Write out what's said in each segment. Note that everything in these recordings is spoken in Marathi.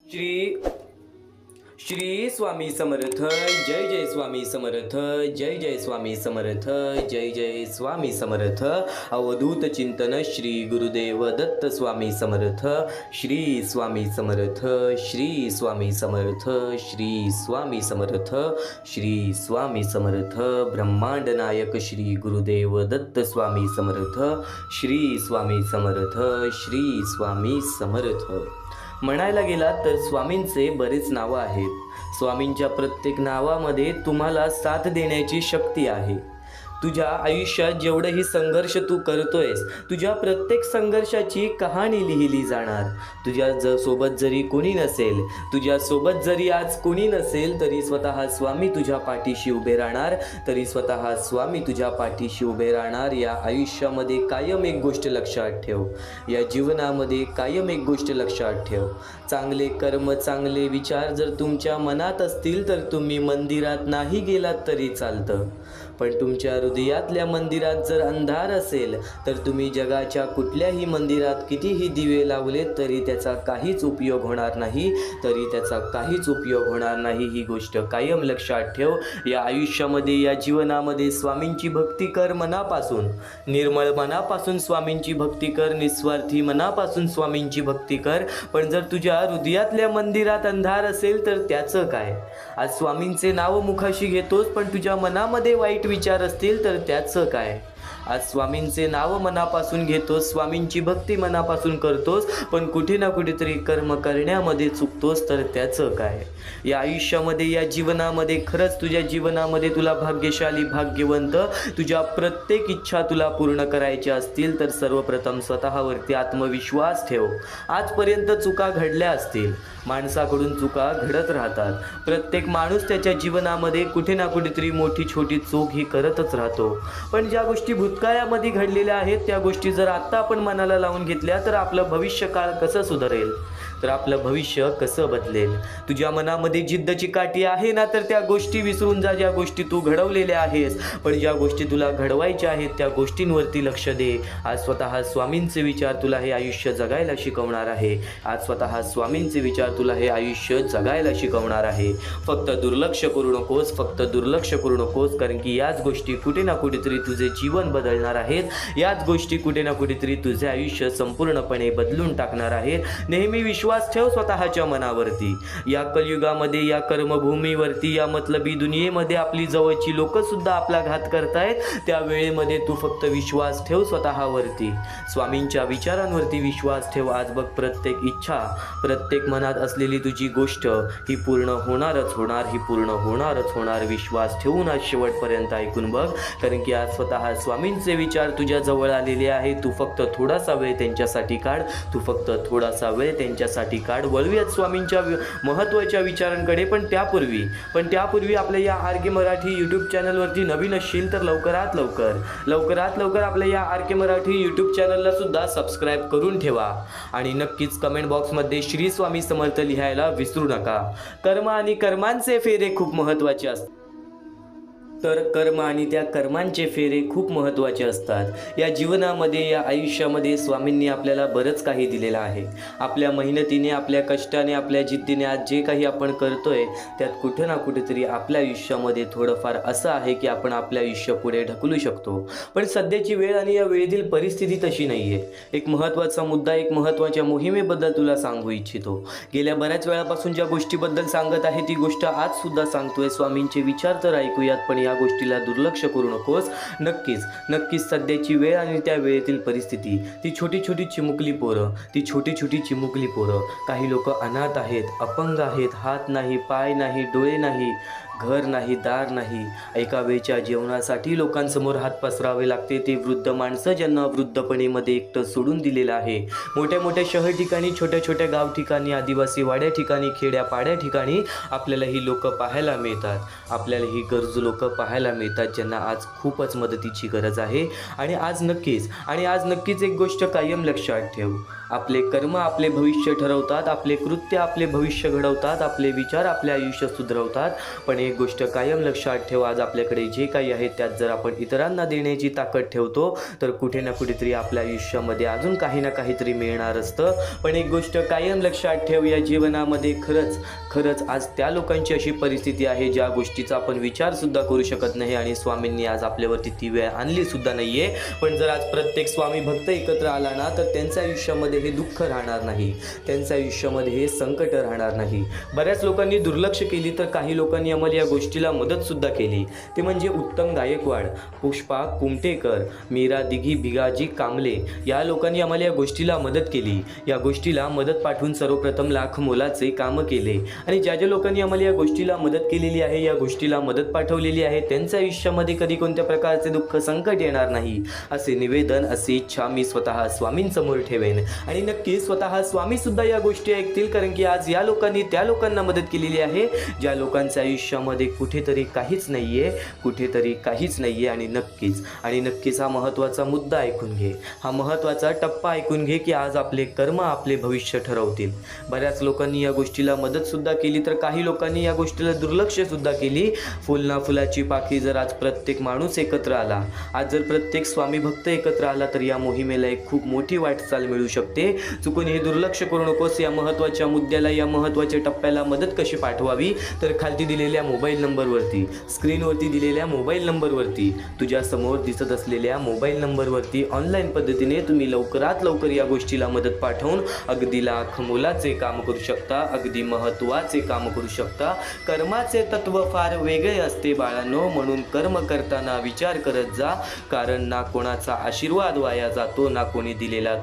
श्री श्री स्वामी समर्थ. जय जय स्वामी समर्थ. जय जय स्वामी समर्थ. जय जय स्वामी समर्थ. अवधूत चिंतन श्री गुरुदेव दत्त स्वामी समर्थ. श्री स्वामी समर्थ. श्री स्वामी समर्थ. श्री स्वामी समर्थ. श्री स्वामी समर्थ. ब्रह्मांड नायक श्री गुरुदेव दत्त स्वामी समर्थ. श्री स्वामी समर्थ. श्री स्वामी समर्थ. म्हणायला गेला तर स्वामींचे बरेच नावं आहेत. स्वामींच्या प्रत्येक नावामध्ये तुम्हाला साथ देण्याची शक्ती आहे. तुझ्या आयुष्यात जेवढंही संघर्ष तू करतोयस, तुझ्या प्रत्येक संघर्षाची कहाणी लिहिली जाणार. तुझ्या सोबत जरी कोणी नसेल, तुझ्यासोबत जरी आज कोणी नसेल, तरी स्वतः स्वामी तुझ्या पाठीशी उभे राहणार. तरी स्वतः स्वामी तुझ्या पाठीशी उभे राहणार. या आयुष्यामध्ये कायम एक गोष्ट लक्षात ठेव. या जीवनामध्ये कायम एक गोष्ट लक्षात ठेव. चांगले कर्म, चांगले विचार जर तुमच्या मनात असतील तर तुम्ही मंदिरात नाही गेलात तरी चालतं. पण तुमच्या हृदयातल्या मंदिरात जर अंधार असेल तर तुम्ही जगाच्या कुठल्याही मंदिरात कितीही दिवे लावले तरी त्याचा काहीच उपयोग होणार नाही. तरी त्याचा काहीच उपयोग होणार नाही. ही गोष्ट कायम लक्षात ठेव. या आयुष्यामध्ये, या जीवनामध्ये स्वामींची भक्ती कर मनापासून. निर्मळ मनापासून स्वामींची भक्ती कर. निस्वार्थी मनापासून स्वामींची भक्ती कर. पण जर तुझ्या हृदयातल्या मंदिरात अंधार असेल तर त्याचं काय? आज स्वामींचे नाव मुखाशी घेतोस पण तुझ्या मनामध्ये वाईट विचार असतील तर त्याचं काय? आज स्वामींचे नाव मनापासून घेतोस, स्वामींची भक्ती मनापासून करतोस, पण कुठे ना कुठेतरी कर्म करण्यामध्ये चुकतोस तर त्याचं काय? या आयुष्यामध्ये, या जीवनामध्ये खरंच तुझ्या जीवनामध्ये तुला भाग्यशाली, भाग्यवंत, तुझ्या प्रत्येक इच्छा तुला पूर्ण करायच्या असतील तर सर्वप्रथम स्वतःवरती आत्मविश्वास ठेव. आजपर्यंत चुका घडल्या असतील, माणसाकडून चुका घडत राहतात. प्रत्येक माणूस त्याच्या जीवनामध्ये कुठे ना कुठेतरी मोठी छोटी चूक ही करतच राहतो. पण ज्या गोष्टी भूतकाळामध्ये घडलेल्या आहेत त्या गोष्टी जर आत्ता आपण मनाला लावून घेतल्या तर आपलं भविष्यकाळ कसं सुधारेल, तर आपलं भविष्य कसं बदलेल? तुझ्या मनामध्ये जिद्दची काठी आहे ना, तर त्या गोष्टी विसरून जा ज्या गोष्टी तू घडवलेल्या आहेस. पण ज्या गोष्टी तुला घडवायच्या आहेत त्या गोष्टींवरती लक्ष दे. आज स्वतः स्वामींचे विचार तुला हे आयुष्य जगायला शिकवणार आहे. आज स्वतः स्वामींचे विचार तुला हे आयुष्य जगायला शिकवणार आहे. फक्त दुर्लक्ष करू नकोस. फक्त दुर्लक्ष करू नकोस. कारण की याच गोष्टी कुठे ना कुठेतरी तुझे जीवन बदलणार आहेत. याच गोष्टी कुठे ना कुठेतरी तुझे आयुष्य संपूर्णपणे बदलून टाकणार आहेत. नेहमी विश्वास ठेव स्वतःच्या मनावरती. या कलियुगामध्ये, या कर्मभूमीवरती, या मतलबी दुनियेमध्ये आपली जवळची लोक सुद्धा आपला घात करतायत. त्या वेळेमध्ये तू फक्त विश्वास ठेव स्वतःवरती. स्वामींच्या विचारांवरती विश्वास ठेव. आज बघ, प्रत्येक इच्छा, प्रत्येक मनात असलेली तुझी गोष्ट ही पूर्ण होणारच होणार. ही पूर्ण होणारच होणार. विश्वास ठेवून आज शेवटपर्यंत ऐकून बघ. कारण की आज स्वतः स्वामींचे विचार तुझ्या जवळ आलेले आहे. तू फक्त थोडासा वेळ त्यांच्यासाठी काढ. तू फक्त थोडासा वेळ त्यांच्यासाठी काढ. वळूयात स्वामींच्या महत्त्वाच्या विचारांकडे. पण त्यापूर्वी आपल्या या आर के मराठी यूट्यूब चॅनलवरती नवीन असशील तर लवकरात लवकर आपल्या या आर के मराठी यूट्यूब चॅनलला सुद्धा सबस्क्राईब करून ठेवा. आणि नक्कीच कमेंट बॉक्समध्ये श्री स्वामी समर्थ लिहायला विसरू नका. कर्म आणि कर्मांचे फेरे खूप महत्त्वाचे असतात. तर कर्म आणि त्या कर्मांचे फेरे खूप महत्त्वाचे असतात. या जीवनामध्ये, या आयुष्यामध्ये स्वामींनी आपल्याला बरंच काही दिलेलं आहे. आपल्या मेहनतीने, आपल्या कष्टाने, आपल्या जिद्दीने आज जे काही आपण करतोय त्यात कुठे ना कुठेतरी आपल्या आयुष्यामध्ये थोडंफार असं आहे की आपण आपल्या आयुष्य पुढे ढकलू शकतो. पण सध्याची वेळ आणि या वेळेतील परिस्थिती तशी नाही आहे. एक महत्त्वाचा मुद्दा, एक महत्त्वाच्या मोहिमेबद्दल तुला सांगू इच्छितो. गेल्या बऱ्याच वेळापासून ज्या गोष्टीबद्दल सांगत आहे ती गोष्ट आज सुद्धा सांगतोय. स्वामींचे विचार तर ऐकूयात, पण या गोष्टीला दुर्लक्ष करू नकोस. नक्कीच सध्याची वेळ आणि त्या वेळेतील परिस्थिती, ती छोटी छोटी चिमुकली पोरं, काही लोक अनाथ आहेत, अपंग आहेत, हात नाही, पाय नाही, डोळे नाही, घर नाही, दार नाही. एका वेळच्या जेवणासाठी लोकांसमोर हात पसरावे लागते. ते वृद्ध माणसं ज्यांना वृद्धपणेमध्ये एकटं सोडून दिलेलं आहे. मोठ्या मोठ्या शहर ठिकाणी, छोट्या छोट्या गाव ठिकाणी, आदिवासी वाड्या ठिकाणी, खेड्यापाड्या ठिकाणी आपल्याला ही लोक पाहायला मिळतात. आपल्याला ही गरजू लोक पाहायला मिळतात ज्यांना आज खूपच मदतीची गरज आहे. आणि आज नक्कीच एक गोष्ट कायम लक्षात ठेव. आपले कर्म आपले भविष्य ठरवतात, आपले कृत्य आपले भविष्य घडवतात, आपले विचार आपले आयुष्य सुधरवतात. पण एक गोष्ट कायम लक्षात ठेव, आज आपल्याकडे जे काही आहे त्यात जर आपण इतरांना देण्याची ताकद ठेवतो तर कुठे ना कुठेतरी आपल्या आयुष्यामध्ये अजून काही ना काहीतरी मिळणार असतं. पण एक गोष्ट कायम लक्षात ठेव, या जीवनामध्ये खरंच आज त्या लोकांची अशी परिस्थिती आहे ज्या गोष्टीचा आपण विचारसुद्धा करू शकत नाही आणि स्वामींनी आज आपल्यावरती ती वेळ आणली सुद्धा नाही आहे. पण जर आज प्रत्येक स्वामी भक्त एकत्र आला ना तर त्यांच्या आयुष्यामध्ये हे दुःख राहणार नाही, त्यांच्या आयुष्यामध्ये हे संकट राहणार नाही. बऱ्याच लोकांनी दुर्लक्ष केली तर काही लोकांनी आम्हाला या गोष्टीला मदतसुद्धा केली. ते म्हणजे उत्तम गायकवाड, पुष्पा कुमटेकर, मीरा दिघी भिगाजी कांबले या लोकांनी आम्हाला या गोष्टीला मदत केली. या गोष्टीला मदत पाठवून सर्वप्रथम लाख मोलाचे कामं केले. आणि ज्या लोकांनी आम्हाला या गोष्टीला मदत केलेली आहे, या गोष्टीला मदत पाठवलेली आहे, त्यांच्या आयुष्यामध्ये कधी कोणत्या प्रकारचे दुःख संकट येणार नाही असे निवेदन, अशी इच्छा मी स्वतः स्वामींसमोर ठेवेन. आणि नक्की स्वतः स्वामी सुद्धा या गोष्टी ऐकतील, कारण की आज या लोकांनी त्या लोकांना मदत केलेली आहे ज्या लोकांच्या आयुष्यामध्ये कुठेतरी काहीच नाहीये, कुठेतरी काहीच नाहीये. आणि नक्कीच हा महत्त्वाचा मुद्दा ऐकून घे, हा महत्त्वाचा टप्पा ऐकून घे की आज आपले कर्म आपले भविष्य ठरवतील. बऱ्याच लोकांनी या गोष्टीला मदतसुद्धा केली तर काही लोकांनी या गोष्टीला दुर्लक्षसुद्धा केली. फुल ना फुलाची पाखी जर आज प्रत्येक माणूस एकत्र आला, आज जर प्रत्येक स्वामी भक्त एकत्र आला तर या मोहिमेला एक खूप मोठी वाटचाल मिळू शकते. चुकून हे दुर्लक्ष करू नकोस. या महत्त्वाच्या मुद्द्याला, या महत्त्वाच्या टप्प्याला मदत कशी पाठवावी तर खालती दिलेल्या मोबाईल नंबरवरती, स्क्रीनवरती दिलेल्या मोबाईल नंबरवरती, तुझ्या समोर दिसत असलेल्या मोबाईल नंबरवरती ऑनलाईन पद्धतीने तुम्ही लवकरात लवकर या गोष्टीला मदत पाठवून अगदी लाख मोलाचे काम करू शकता, अगदी महत्त्वाचे काम करू शकता. कर्माचे तत्व फार वेगळे असते बाळांनो, म्हणून कर्म करताना विचार करत जा, कारण ना कोणाचा आशीर्वाद वाया जातो, ना कोणी दिलेला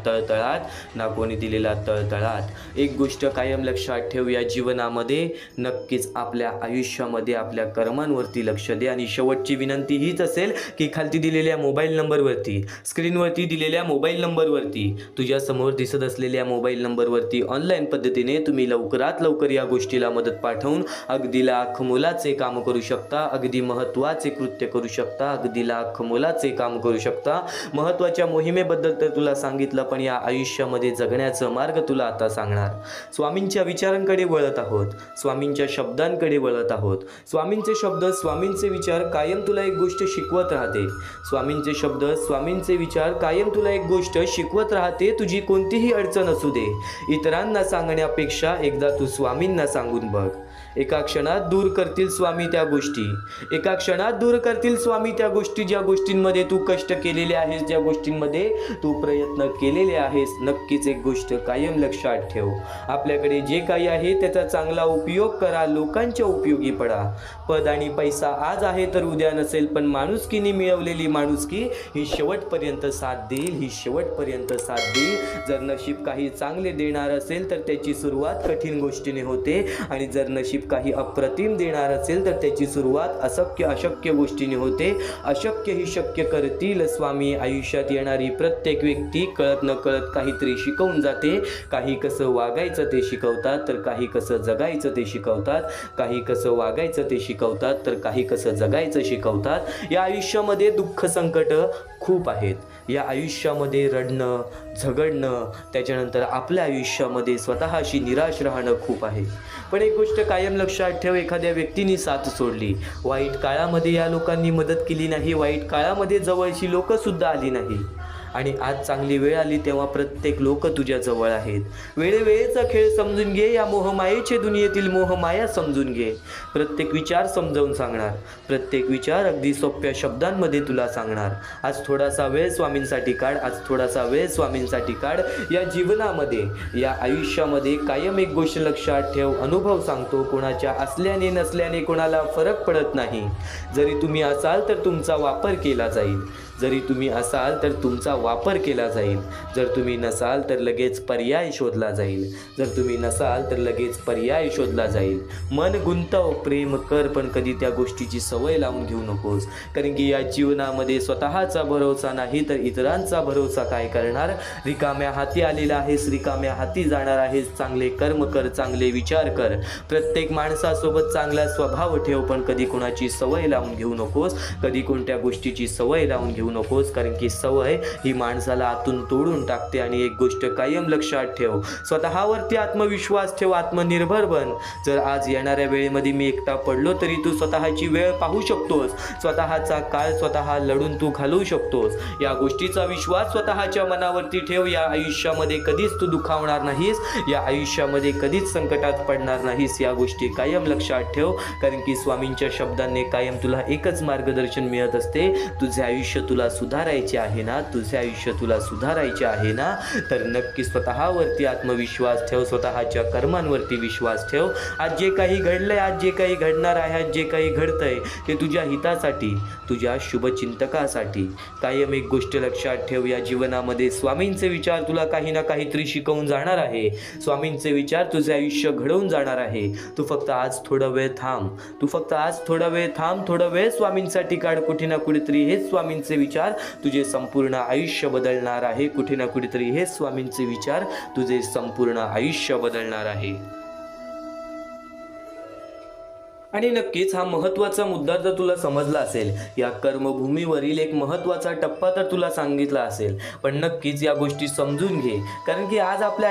तळतळात. एक गोष्ट कायम लक्षात ठेव, या जीवनामध्ये नक्कीच आपल्या आयुष्यामध्ये आपल्या कर्मांवरती लक्ष दे. आणि शेवटची विनंती हीच असेल की खालती दिलेल्या मोबाईल नंबरवरती, स्क्रीनवरती दिलेल्या मोबाईल नंबरवरती, तुझ्या समोर दिसत असलेल्या मोबाईल नंबरवरती ऑनलाईन पद्धतीने तुम्ही लवकरात लवकर या गोष्टीला मदत पाठवून अगदी लाख मोलाचे काम करू शकता, अगदी महत्त्वाचे कृत्य करू शकता, अगदी लाख मोलाचे काम करू शकता. महत्त्वाच्या मोहिमेबद्दल तर तुला सांगितलं, पण या आयुष्यामध्ये जगण्याचा मार्ग तुला आता सांगणार. स्वामींच्या विचारांकडे वळत आहोत, स्वामींच्या शब्दांकडे वळत आहोत. स्वामींचे शब्द, स्वामींचे विचार कायम तुला एक गोष्ट शिकवत राहते. स्वामींचे शब्द, स्वामींचे विचार कायम तुला एक गोष्ट शिकवत राहते. तुझी कोणतीही अडचण असू दे, इतरांना सांगण्यापेक्षा एकदा तू स्वामींना सांगून बघ. एका क्षणात दूर करतील स्वामी त्या गोष्टी, एका क्षणात दूर करतील स्वामी त्या गोष्टी, ज्या गोष्टींमध्ये तू कष्ट केलेले आहेस, ज्या गोष्टींमध्ये तू प्रयत्न केलेले आहेस. नक्कीच एक गोष्ट कायम लक्षात ठेव, आपल्याकडे जे काही आहे त्याचा चांगला उपयोग करा, लोकांच्या उपयोगी पडा. पद आणि पैसा आज आहे तर उद्या नसेल, पण माणुसकीने मिळवलेली माणुसकी ही शेवटपर्यंत साथ देईल, ही शेवटपर्यंत साथ देईल. जर नशीब काही चांगले देणार असेल तर त्याची सुरुवात कठीण गोष्टीने होते, आणि जर नशीब काही अप्रतिम देणार असेल तर त्याची सुरुवात अशक्य गोष्टीने होते. अशक्य ही शक्य करतील स्वामी. आयुष्यात येणारी प्रत्येक व्यक्ती कळत न कळत काहीतरी शिकवून जाते. काही कसं वागायचं ते शिकवतात, तर काही कसं जगायचं ते शिकवतात. काही कसं वागायचं ते शिकवतात, तर काही कसं जगायचं शिकवतात. या आयुष्यामध्ये दुःख संकट खूप आहेत. या आयुष्यामध्ये रडणं, झगडणं, त्याच्यानंतर आपल्या आयुष्यामध्ये स्वतःशी निराश राहणं खूप आहे. पण एक गोष्ट कायम लक्षात ठेव, एखाद्या व्यक्तीने साथ सोडली, वाईट काळामध्ये या लोकांनी मदत केली नाही, वाईट काळामध्ये जवळची लोकंसुद्धा आली नाही, आणि आज चांगली वेळ आली तेव्हा प्रत्येक लोक तुझ्या जवळ आहेत. वेळेवेळेचा खेळ समजून घे, या मोहमायेच्या दुनियेतील मोहमाया समजून घे. प्रत्येक विचार समजावून सांगणार, प्रत्येक विचार अगदी सोप्या शब्दांमध्ये तुला सांगणार. आज थोडासा वेळ स्वामींसाठी काढ, आज थोडासा वेळ स्वामींसाठी काढ. या जीवनामध्ये, या आयुष्यामध्ये कायम एक गोष्ट लक्षात ठेव, अनुभव सांगतो, कोणाच्या असल्याने नसल्याने कोणाला फरक पडत नाही. जरी तुम्ही असाल तर तुमचा वापर केला जाईल, जरी तुम्ही असाल तर तुमचा वापर केला जाईल. जर तुम्ही नसाल तर लगेच पर्याय शोधला जाईल, जर तुम्ही नसाल तर लगेच पर्याय शोधला जाईल. मन गुंतव, प्रेम कर, पण कधी त्या गोष्टीची सवय लावून घेऊ नकोस. कारण की या जीवनामध्ये स्वतःचा भरोसा नाही तर इतरांचा भरोसा काय करणार. रिकाम्या हाती आलेला आहेस, रिकाम्या हाती जाणार आहेस. चांगले कर्म कर, चांगले विचार कर. प्रत्येक माणसासोबत चांगला स्वभाव ठेव, पण कधी कोणाची सवय लावून घेऊ नकोस, कधी कोणत्या गोष्टीची सवय लावून घेऊ ठेवू नकोस, कारण की सवय ही माणसाला आतून तोडून टाकते. आणि एक गोष्ट कायम लक्षात ठेव, स्वतःवरती आत्मविश्वास ठेव, आत्मनिर्भर बन. जर आज येणाऱ्या वेळेमध्ये मी एकटा पडलो तरी तू स्वतःची वेळ पाहू शकतोस, स्वतःचा काळ स्वतः लढून तू घालवू शकतोस. या गोष्टीचा विश्वास स्वतःच्या मनावरती ठेव. या आयुष्यामध्ये कधीच तू दुखावणार नाहीस, या आयुष्यामध्ये कधीच संकटात पडणार नाहीस. या गोष्टी कायम लक्षात ठेव, कारण की स्वामींच्या शब्दांनी कायम तुला एकच मार्गदर्शन मिळत असते. तुझे आयुष्य तुला सुधारायचे आहे ना, तुझे आयुष्य तुला सुधारायचे आहे ना, तर नक्की स्वतःवरती आत्मविश्वास ठेव, स्वतःच्या कर्मांवरती विश्वास ठेव. आज जे काही घडलंय, आज जे काही घडणार आहे, आज जे काही घडतंय ते तुझ्या हितासाठी, तुझ्या शुभचिंतकासाठी. कायम एक गोष्ट लक्षात ठेव, या जीवनामध्ये स्वामींचे विचार तुला काही ना काहीतरी शिकवून जाणार आहे. स्वामींचे विचार तुझे आयुष्य घडवून जाणार आहे. तू फक्त आज थोडा वेळ थांब, तू फक्त आज थोडा वेळ थांब, थोडा वेळ स्वामींसाठी काढ. कुठे ना कुठेतरी हेच स्वामींचे विचार तुझे संपूर्ण आयुष्य बदलणार आहे. कुठे ना कुठेतरी हेच स्वामींचे विचार तुझे संपूर्ण आयुष्य बदलणार आहे. आणि नक्कीच हा महत्त्वाचा मुद्दा जर तुला समजला असेल, या कर्मभूमीवरील एक महत्त्वाचा टप्पा तर तुला सांगितला असेल, पण नक्कीच या गोष्टी समजून घे. कारण की आज आपल्या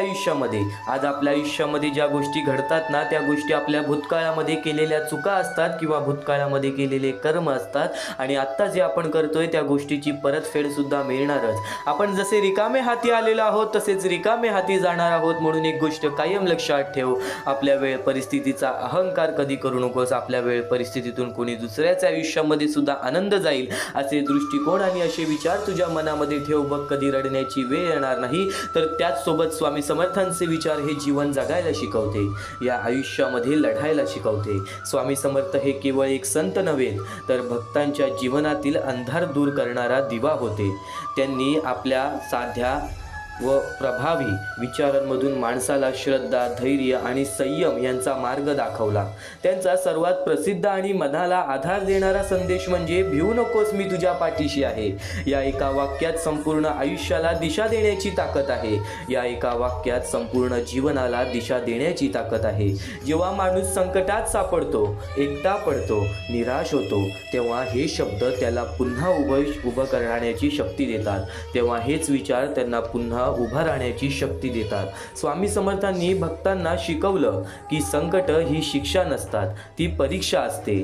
आयुष्यामध्ये ज्या गोष्टी घडतात ना, त्या गोष्टी आपल्या भूतकाळामध्ये केलेल्या चुका असतात किंवा भूतकाळामध्ये केलेले कर्म असतात. आणि आत्ता जे आपण करतोय त्या गोष्टीची परतफेडसुद्धा मिळणारच. आपण जसे रिकामे हाती आलेलो आहोत तसेच रिकामे हाती जाणार आहोत. म्हणून एक गोष्ट कायम लक्षात ठेव, आपल्या वेळ परिस्थितीचा अहंकार कधी करू नकोस. आपल्या वेळ परिस्थितीतून कोणी दुसऱ्याच्या आयुष्यामध्ये सुद्धा आनंद जाईल असे दृष्टिकोन आणि असे विचार तुझ्या मनामध्ये ठेव. बघ, कधी रडण्याची वेळ येणार नाही. तर त्याचसोबत स्वामी समर्थांचे विचार हे जीवन जगायला शिकवते, या आयुष्यामध्ये लढायला शिकवते. स्वामी समर्थ हे केवळ एक संत नव्हे, तर भक्तांच्या जीवनातील अंधार दूर करणारा दिवा होते. त्यांनी आपल्या साध्या व प्रभावी विचारांमधून माणसाला श्रद्धा, धैर्य आणि संयम यांचा मार्ग दाखवला. त्यांचा सर्वात प्रसिद्ध आणि मनाला आधार देणारा संदेश म्हणजे भिवू नकोस, मी तुझ्या पाठीशी आहे. या एका वाक्यात संपूर्ण आयुष्याला दिशा देण्याची ताकद आहे. या एका वाक्यात संपूर्ण जीवनाला दिशा देण्याची ताकद आहे. जेव्हा माणूस संकटात सापडतो, एकटा पडतो, निराश होतो, तेव्हा हे शब्द त्याला पुन्हा उभं करण्याची शक्ती देतात. तेव्हा हेच विचार त्यांना पुन्हा उभा राहण्याची शक्ती देतात. स्वामी समर्थांनी भक्तांना शिकवलं की संकट ही शिक्षा नसतात, ती परीक्षा असते.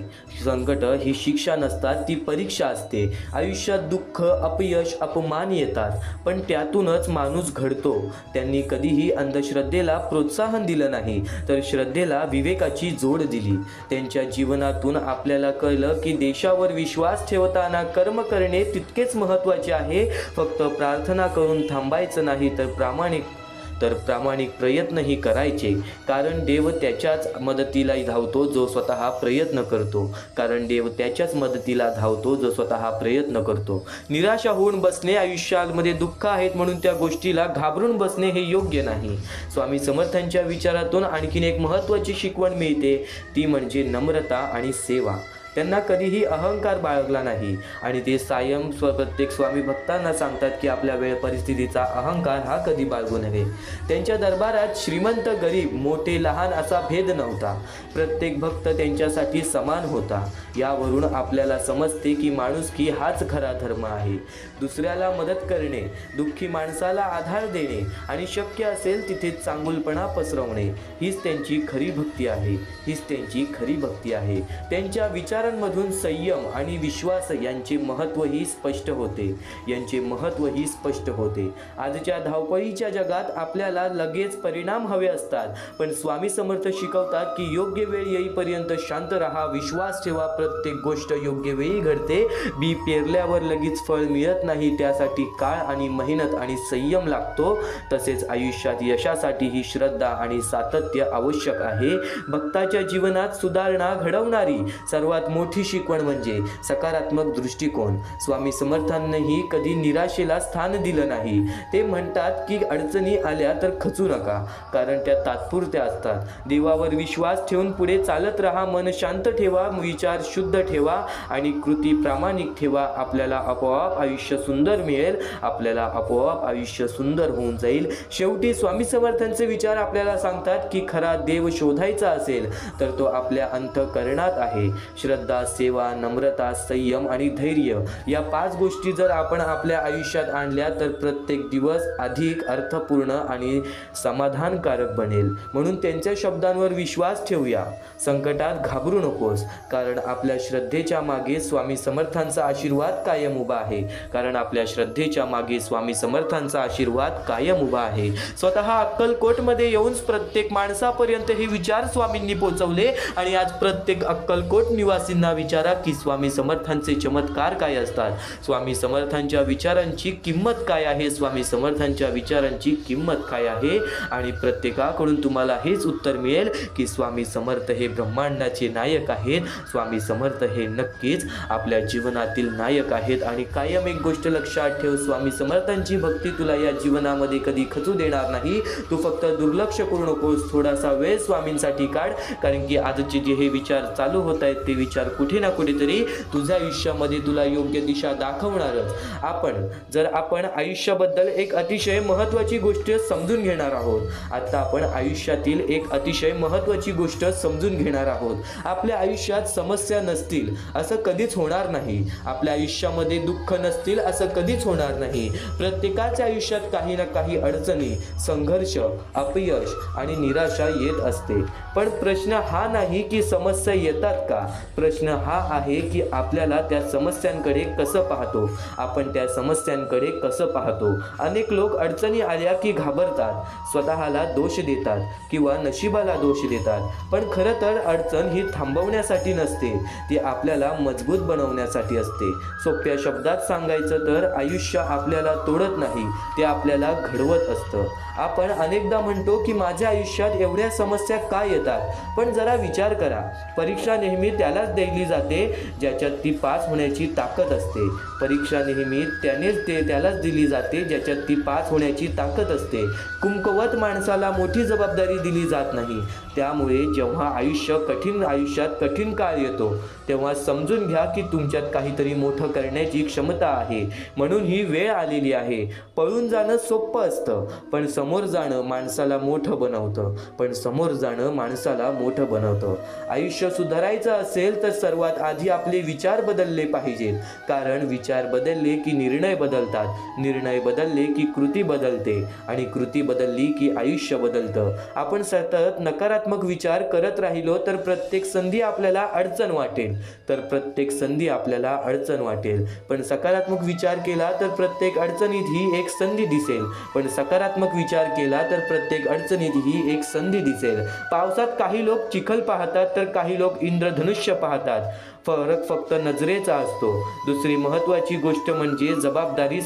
संकट ही शिक्षा नसतात, ती परीक्षा असते. आयुष्यात दुःख, अपयश, अपमान येतात, पण त्यातूनच माणूस घडतो. त्यांनी कधीही अंधश्रद्धेला प्रोत्साहन दिलं नाही, तर श्रद्धेला विवेकाची जोड दिली. त्यांच्या जीवनातून आपल्याला कळलं की देशावर विश्वास ठेवताना कर्म करणे तितकेच महत्त्वाचे आहे. फक्त प्रार्थना करून थांबायचं नाही, तर प्रामाणिक प्रयत्नही करायचे. कारण देव त्याच्याच मदतीला धावतो जो स्वतः प्रयत्न करतो. निराशा होऊन बसणे, आयुष्यामध्ये दुःख आहेत म्हणून त्या गोष्टीला घाबरून बसणे हे योग्य नाही. स्वामी समर्थांच्या विचारातून आणखीन एक महत्त्वाची शिकवण मिळते, ती म्हणजे नम्रता आणि सेवा. त्यांना कधीही अहंकार बाळगला नाही आणि ते प्रत्येक स्वामी भक्तांना सांगतात की आपल्या वेळ परिस्थितीचा अहंकार हा कधी बाळगू नये. त्यांच्या दरबारात श्रीमंत, गरीब, मोठे, लहान असा भेद नव्हता. प्रत्येक भक्त त्यांच्यासाठी समान होता. यावरून आपल्याला समजते की माणुसकी हाच खरा धर्म आहे. दुसऱ्याला मदत करणे, दुःखी माणसाला आधार देणे आणि शक्य असेल तिथे चांगुलपणा पसरवणे हीच त्यांची खरी भक्ती आहे. त्यांच्या विचारांमधून संयम आणि विश्वास यांचे महत्त्वही स्पष्ट होते. आजच्या धावपळीच्या जगात आपल्याला लगेच परिणाम हवे असतात, पण स्वामी समर्थ शिकवतात की योग्य वेळ येईपर्यंत शांत राहा, विश्वास ठेवा. प्रत्येक गोष्ट योग्य वेळी घडते. बी पेरल्यावर लगेच फळ मिळत नाही, त्यासाठी काळ आणि मेहनत आणि संयम लागतो. तसेच आयुष्यात यशासाठी ही श्रद्धा आणि सातत्य आवश्यक आहे. भक्ताच्या जीवनात सुधारणा घडवणारी सर्वात मोठी शिकवण म्हणजे सकारात्मक दृष्टिकोन. स्वामी समर्थांनीही कधी निराशेला स्थान दिलं नाही. ते म्हणतात की अडचणी आल्या तर खचू नका, कारण त्या तात्पुरत्या असतात. देवावर विश्वास ठेवून पुढे चालत राहा. मन शांत ठेवा, विचार शुद्ध ठेवा आणि कृती प्रामाणिक ठेवा. आपल्याला आपोआप आयुष्य सुंदर मिळेल, आपल्याला आपोआप आयुष्य सुंदर होऊन जाईल. शेवटी स्वामी समर्थांचे विचार आपल्याला सांगतात की खरा देव शोधायचा असेल तर तो आपल्या अंतःकरणात आहे. श्रद्धा श्रद्धा, सेवा, नम्रता, संयम आणि धैर्य या 5 गोष्टी जर आपण आपल्या आयुष्यात आणल्या तर प्रत्येक दिवस अधिक अर्थपूर्ण आणि समाधानकारक बनेल. म्हणून त्यांच्या शब्दांवर विश्वास ठेवूया. संकटात घाबरू नकोस, कारण आपल्या श्रद्धेच्या मागे स्वामी समर्थांचा आशीर्वाद कायम उभा आहे. कारण आपल्या श्रद्धेच्या मागे स्वामी समर्थांचा आशीर्वाद कायम उभा आहे. स्वतः अक्कलकोटमध्ये येऊन प्रत्येक माणसापर्यंत हे विचार स्वामींनी पोहोचवले आणि आज प्रत्येक अक्कलकोट निवासींना विचारा की स्वामी समर्थांचे चमत्कार काय असतात, स्वामी समर्थांच्या विचारांची किंमत काय आहे, स्वामी समर्थांच्या विचारांची किंमत काय आहे. आणि प्रत्येकाकडून तुम्हाला हेच उत्तर मिळेल की स्वामी समर्थ हे ब्रह्मांडाचे नायक आहेत. स्वामी समर्थ हे नक्कीच आपल्या जीवनातील नायक आहेत. आणि कायम एक गोष्ट लक्षात ठेव, स्वामी समर्थांची भक्ती तुला या जीवनामध्ये कधी खचू देणार नाही. तू फक्त दुर्लक्ष करू नकोस, थोडासा वेळ स्वामींसाठी काढ, कारण की आजचे जे हे विचार चालू होत आहेत ते विचार कुठे ना कुठेतरी तुझ्या आयुष्यामध्ये तुला योग्य दिशा दाखवणारच. आपण आयुष्याबद्दल एक अतिशय महत्त्वाची गोष्ट समजून घेणार आहोत. आता आपण आयुष्यातील एक अतिशय महत्त्वाची गोष्ट समजून घेणार आहोत. आपल्या आयुष्यात समस्या नसतील असं कधीच होणार नाही. आपल्या आयुष्यामध्ये दुःख नसतील असं कधीच होणार नाही. प्रत्येकाच्या आयुष्यात काही ना काही अडचणी, संघर्ष, अपयश आणि निराशा येत असते. पण प्रश्न हा नाही की समस्या येतात का, प्रश्न हा आहे की आपल्याला त्या समस्यांकडे कसं पाहतो, आपण त्या समस्यांकडे कसं पाहतो. अनेक लोक अडचणी आल्या की घाबरतात, स्वतःला दोष देतात किंवा नशिबाला दोष देतात. पण खरं तर अडचण ही थांबवण्यासाठी नसते, ती आपल्याला मजबूत बनवण्यासाठी असते. सोप्या शब्दात सांगायचं तर आयुष्य आपल्याला तोडत नाही, ते आपल्याला घडवत असतं. आपण अनेकदा म्हणतो की माझ्या आयुष्यात एवढ्या समस्या का येतात, पण जरा विचार करा, परीक्षा नेहमी त्यालाच दिली जाते ज्याच्यात ती पास होण्याची ताकद असते. परीक्षा नेहमी त्यालाच दिली जाते ज्याच्यात ती पास होण्याची ताकद असते. कुमकुवत माणसाला मोठी जबाबदारी दिली जात नाही. त्यामुळे जेव्हा आयुष्यात कठीण काळ येतो तेव्हा समजून घ्या की तुमच्यात काहीतरी मोठं करण्याची क्षमता आहे. म्हणून ही वेळ आलेली आहे. पळून जाणं सोपं असतं, पण समोर जाणं माणसाला मोठं बनवतं. आयुष्य सुधारायचं असेल तर सर्वात आधी आपले विचार बदलले पाहिजेत. कारण विचार बदलले की निर्णय बदलतात, निर्णय बदलले की कृती बदलते आणि कृती बदलली की आयुष्य बदलतं. आपण सतत नकारात्मक विचार करत राहिलो तर प्रत्येक संधी आपल्याला अडचण वाटेल. पण सकारात्मक विचार केला तर प्रत्येक अडचणीत ही एक संधी दिसेल. पावसात काही लोक चिखल पाहतात तर काही लोक इंद्रधनुष्य पाहतात. फरक फक्त नजरेचा असतो. दुसरी महत्त्वाची गोष्ट म्हणजे जबाबदारी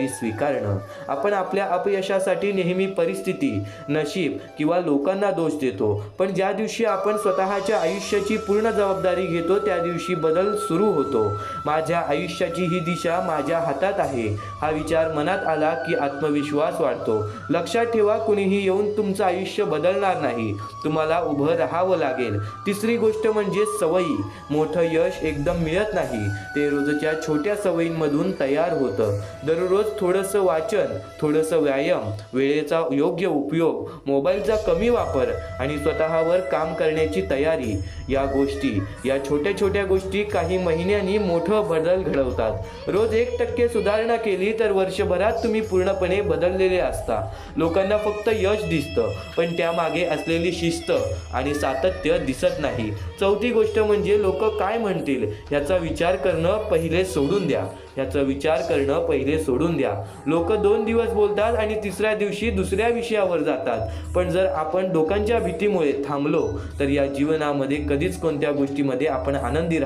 स्वीकारणं. आपण आपल्या अपयशासाठी नेहमी परिस्थिती, नशीब किंवा लोकांना दोष देतो. पण ज्या दिवशी आपण स्वतःच्या आयुष्याची पूर्ण जबाबदारी घेतो त्या दिवशी बदल सुरू होतो. माझ्या आयुष्याची ही दिशा माझ्या हातात आहे हा विचार मनात आला की आत्मविश्वास वाढतो. लक्षात ठेवा, कुणीही येऊन तुमचं आयुष्य बदलणार नाही, तुम्हाला उभं राहावं लागेल. तिसरी गोष्ट म्हणजे सवयी. मोठं यश एकदम मिळत नाही, ते रोजच्या छोट्या सवयींमधून तयार होतं. दररोज थोडंसं वाचन, थोडंसं व्यायाम, वेळेचा योग्य उपयोग, मोबाईलचा कमी वापर आणि स्वतःवर काम करण्याची तयारी, या छोट्या गोष्टी काही महिन्यांनी मोठं बदल घडवतात. रोज 1% सुधारणा केली तर वर्षभरात तुम्ही पूर्णपणे बदललेले असता. लोकांना फक्त यश दिसतं, पण त्यामागे असलेली शिस्त आणि सातत्य दिसत नाही. चौथी गोष्ट म्हणजे लोक काय म्हणतील याचा विचार करणं पहिले सोडून द्या. लोक 2 दिवस बोलतात आणि तिसऱ्या दिवशी दुसऱ्या विषयावर जातात. पण जर आपण लोकांच्या भीतीमुळे थांबलो तर या जीवनामध्ये कधीच कोणत्या गोष्टीमध्ये आपण आनंदी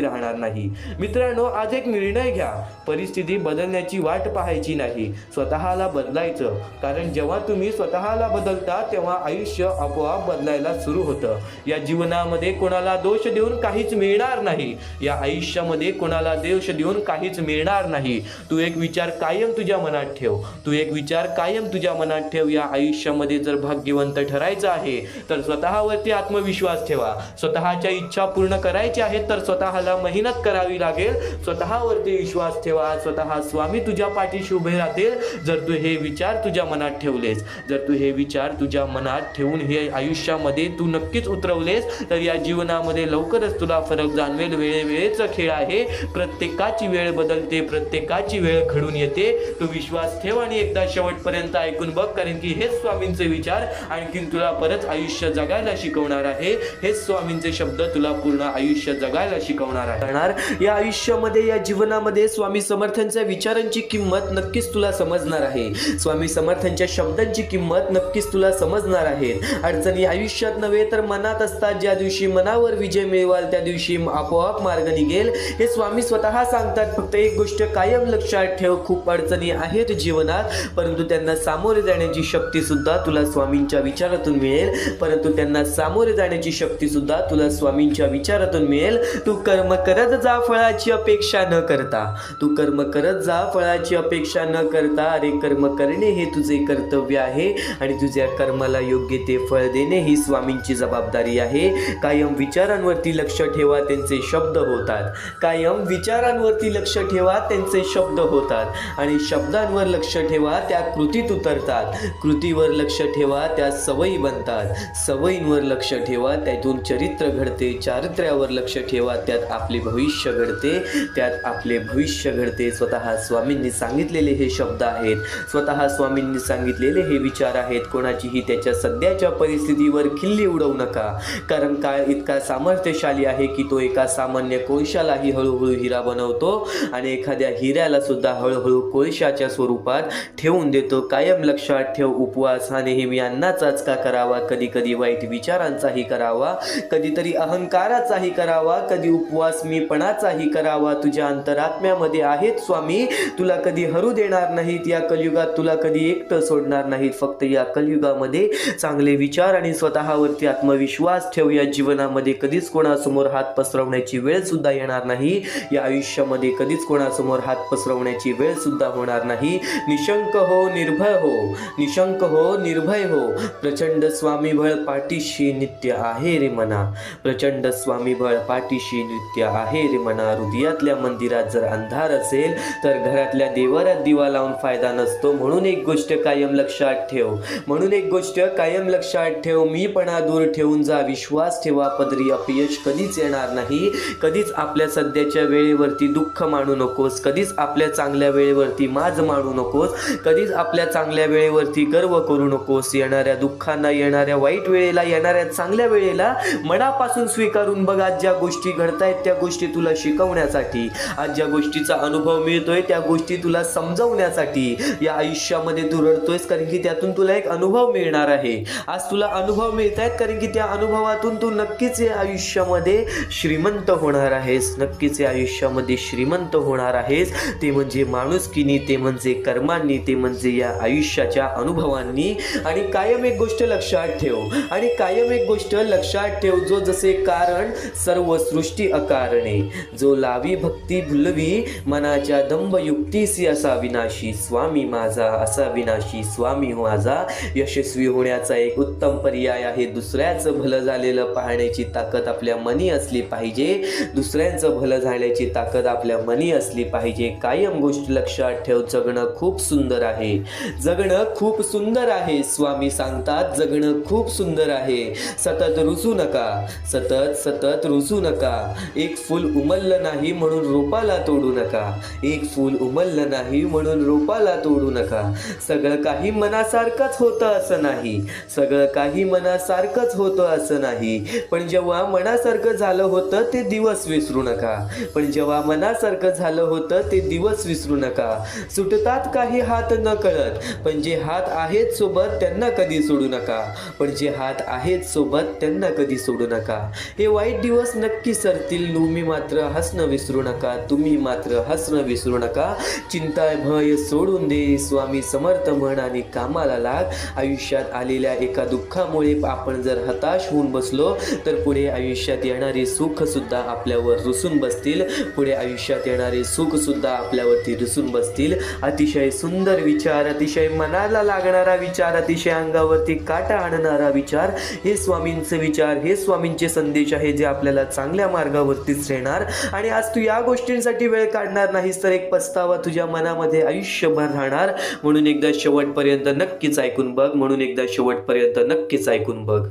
राहणार नाही. मित्रांनो, आज एक निर्णय घ्या. परिस्थिती बदलण्याची वाट पाहायची नाही, स्वतःला बदलायचं. कारण जेव्हा तुम्ही स्वतःला बदलता तेव्हा आयुष्य आपोआप बदलायला सुरू होतं. या जीवनामध्ये कोणाला दोष देऊन काहीच मिळणार मिळणार नाही. या आयुष्यामध्ये कोणाला दोष देऊन काहीच मिळणार नाही. तू एक विचार कायम तुझ्या मनात ठेव. तू एक विचार कायम तुझ्या मनात ठेव. या आयुष्यामध्ये जर भाग्यवंत ठरायचं आहे तर स्वतःवरती आत्मविश्वास ठेवा. स्वतःच्या इच्छा पूर्ण करायच्या आहेत तर स्वतःला मेहनत करावी लागेल. स्वतःवरती विश्वास ठेवा. स्वतः स्वामी तुझ्या पाठीशी उभे राहतील जर तू हे विचार तुझ्या मनात ठेवलेस. जर तू हे विचार तुझ्या मनात ठेवून हे आयुष्यामध्ये तू नक्कीच उतरवलेस तर या जीवनामध्ये लवकरच तुला फरक जाणवेल. वेळेचा खेळ आहे. प्रत्येकाची वेळ बदलते. प्रत्येकाची वेळ घडून येते. तू विश्वास ठेव आणि एकदा शेवटपर्यंत ऐकून बघ, कारण की हेच स्वामींचे विचार आणखीन तुला परत आयुष्य जगायला शिकवणार आहे. हेच स्वामींचे शब्द तुला पूर्ण आयुष्य जगायला शिकवणार आहे. या आयुष्यामध्ये या जीवनामध्ये स्वामी समर्थांच्या विचारांची किंमत नक्कीच तुला समजणार आहे. स्वामी समर्थांच्या शब्दांची किंमत नक्कीच तुला समजणार आहे. अडचणी आयुष्यात नव्हे तर मनात असतात. ज्या दिवशी मनावर विजय मिळवाल त्या दिवशी आपोआप मार्ग निघेल. हे स्वामी स्वतः सांगतात. फक्त एक गोष्ट कायम लक्षात ठेव, खूप अडचणी आहेत जीवनात परंतु त्यांना सामोरे जाण्याची शक्ती सुद्धा तुला स्वामींच्या विचारातून मिळेल. परंतु त्यांना सामोरे जाण्याची शक्ती सुद्धा तुला स्वामींच्या विचारातून मिळेल. तू कर्म करत जा फळाची अपेक्षा न करता. तू कर्म करत जा फळाची अपेक्षा न करता. अरे कर्म करणे हे तुझे कर्तव्य आहे आणि तुझ्या कर्माला योग्य ते फळ देणे ही स्वामींची जबाबदारी आहे. कायम विचारांवरती लक्ष ठेवा, त्यांचे शब्द होतात. कायम विचारांवरती लक्ष ठेवा, त्यांचे शब्द होतात आणि शब्दांवर लक्ष ठेवा, त्या कृतीत उतरतात. कृतीवर लक्ष ठेवा, त्या सवयी बनतात. सवयींवर लक्ष ठेवा, त्यातून चरित्र घडते. चारित्र्यावर लक्ष ठेवा, त्यात आपले भविष्य घडते. त्यात आपले भविष्य घडते. स्वतः स्वामींनी सांगितलेले हे शब्द आहेत. स्वतः स्वामींनी सांगितलेले हे विचार आहेत. कोणाचीही त्याच्या सध्याच्या परिस्थितीवर खिल्ली उडवू नका, कारण काळ इतका सामर्थ्यशाली आहे की तो एका सामान्य कोळशालाही हळूहळू हिरा बनवतो आणि एखाद्या हिऱ्याला सुद्धा हळूहळू कोळशाच्या स्वरूपात ठेवून देतो. कायम लक्षात ठेव, उपवास हा नेहमी अन्नाचाच का करावा, कधी कधी वाईट विचारांचाही करावा, कधीतरी अहंकाराचाही करावा, कधी उपवास मीपणाचाही करावा. तुझ्या अंतरात्म्यामध्ये आहेत स्वामी, तुला कधी हरू देणार नाहीत. या कलियुगात तुला कधी एकटं सोडणार नाहीत. फक्त या कलियुगामध्ये चांगले विचार आणि स्वतःवरती आत्मविश्वास ठेव. या जीवनामध्ये कधीच कोणासमोर हात पसरवण्याची वेळ सुद्धा येणार नाही. या आयुष्यामध्ये कधीच कोणासमोर हात पसरवण्याची वेळ सुद्धा होणार नाही. निशंक हो, निर्भय हो. निशंक हो, निर्भय हो. प्रचंड स्वामीबळ पाठीशी नित्य आहे रे मना. प्रचंड स्वामीबळ पाठीशी नित्य आहे रे मना. हृदयातल्या मंदिरात जर अंधार असेल तर घरातल्या देवारात दिवा लावून फायदा नसतो. म्हणून एक गोष्ट कायम लक्षात ठेव. म्हणून एक गोष्ट कायम लक्षात ठेव. मीपणा दूर ठेवून जा. विश्वास ठेवा. पदरी अपयश कधीच येणार नाही. कधीच आपल्या सध्याच्या वेळेवरती दुःख मानू नकोस. कधीच आपल्या चांगल्या वेळेवरती माज मानू नकोस. कधीच आपल्या चांगल्या वेळेवरती गर्व करू नकोस. येणाऱ्या दुःखांना, येणाऱ्या वाईट वेळेला, येणाऱ्या चांगल्या वेळेला मनापासून स्वीकारून बघ. आज ज्या गोष्टी घडतायत त्या गोष्टी तुला शिकवण्यासाठी, आज ज्या गोष्टीचा अनुभव मिळतोय त्या गोष्टी तुला समजवण्यासाठी. या आयुष्यामध्ये तू रडतोयस कारण की त्यातून तुला एक अनुभव मिळणार आहे. आज तुला अनुभव मिळत आहेत कारण की त्या अनुभवातून तू नक्कीच या आयुष्यामध्ये श्रीमंत होणार आहेस. नक्कीच या आयुष्यामध्ये श्रीमंत होणार आहेस. ते म्हणजे माणुसकीनी, ते म्हणजे कर्मांनी, ते म्हणजे या आयुष्याच्या अनुभवांनी. आणि कायम एक गोष्ट लक्षात ठेव. आणि कायम एक गोष्ट लक्षात ठेव. जो जसे कारण सर्व सृष्टी अकारणे. जो लावी भक्ती भुलवी मनाच्या दंभ युक्तीसी असा विनाशी. स्वामी माझा असा विनाशी स्वामी माझा. यशस्वी होण्याचा एक उत्तम पर्याय आहे. दुसऱ्याचं भलं झालेलं पाहण्याची ताकद आपल्या मनी असली पाहिजे. दुसऱ्यांचं भलं झाल्याची ताकद आपल्या मनी असली पाहिजे. कायम गोष्ट लक्षात ठेव. जगणं खूप सुंदर आहे. जगणं खूप सुंदर आहे. स्वामी सांगतात जगणं खूप सुंदर आहे. सतत रुसू नका. सतत सतत रुसू नका. एक फूल उमललं नाही म्हणून रोपाला तोडू नका. एक फूल उमललं नाही म्हणून रोपाला तोडू नका. सगळं काही मनासारखंच होतं असं नाही. सगळं काही मनासारखंच होतं असं नाही. पण जेव्हा मनासारखं झालं होतं ते दिवस विसरू नका. पण जेव्हा मनासारखं झालं होतं ते दिवस विसरू नका. सुटतात काही हात न कळत, पण जे हात आहेत सोबत त्यांना कधी सोडू नका. पण जे हात आहेत सोबत त्यांना कधी सोडू नका. हे वाईट दिवस नक्की सरतील. तुम्ही मात्र हसणं विसरू नका. तुम्ही मात्र हसणं विसरू नका. चिंता भय सोडून दे. स्वामी समर्थ म्हण आणि कामाला लाग. आयुष्यात आलेल्या एका दुःखामुळे आपण जर हताश होऊन बसलो तर पुढे आयुष्यात येणारे सुख दुःख सुद्धा आपल्यावर रुसून बसतील, पुढे आयुष्यात येणारे सुख सुद्धा आपल्यावरती रुसून बसतील. अतिशय सुंदर विचार, अतिशय मनाला लागणारा विचार, अतिशय अंगावरती काटा आणणारा विचार, हे स्वामींचे विचार, हे स्वामींचे संदेश आहे जे आपल्याला चांगल्या मार्गावरतीच नेणार. आणि आज तू या गोष्टींसाठी वेळ काढणार नाहीस तर एक पस्तावा तुझ्या मनामध्ये आयुष्यभर राहणार. म्हणून एकदा शेवटपर्यंत नक्कीच ऐकून बघ, म्हणून एकदा शेवटपर्यंत नक्कीच ऐकून बघ.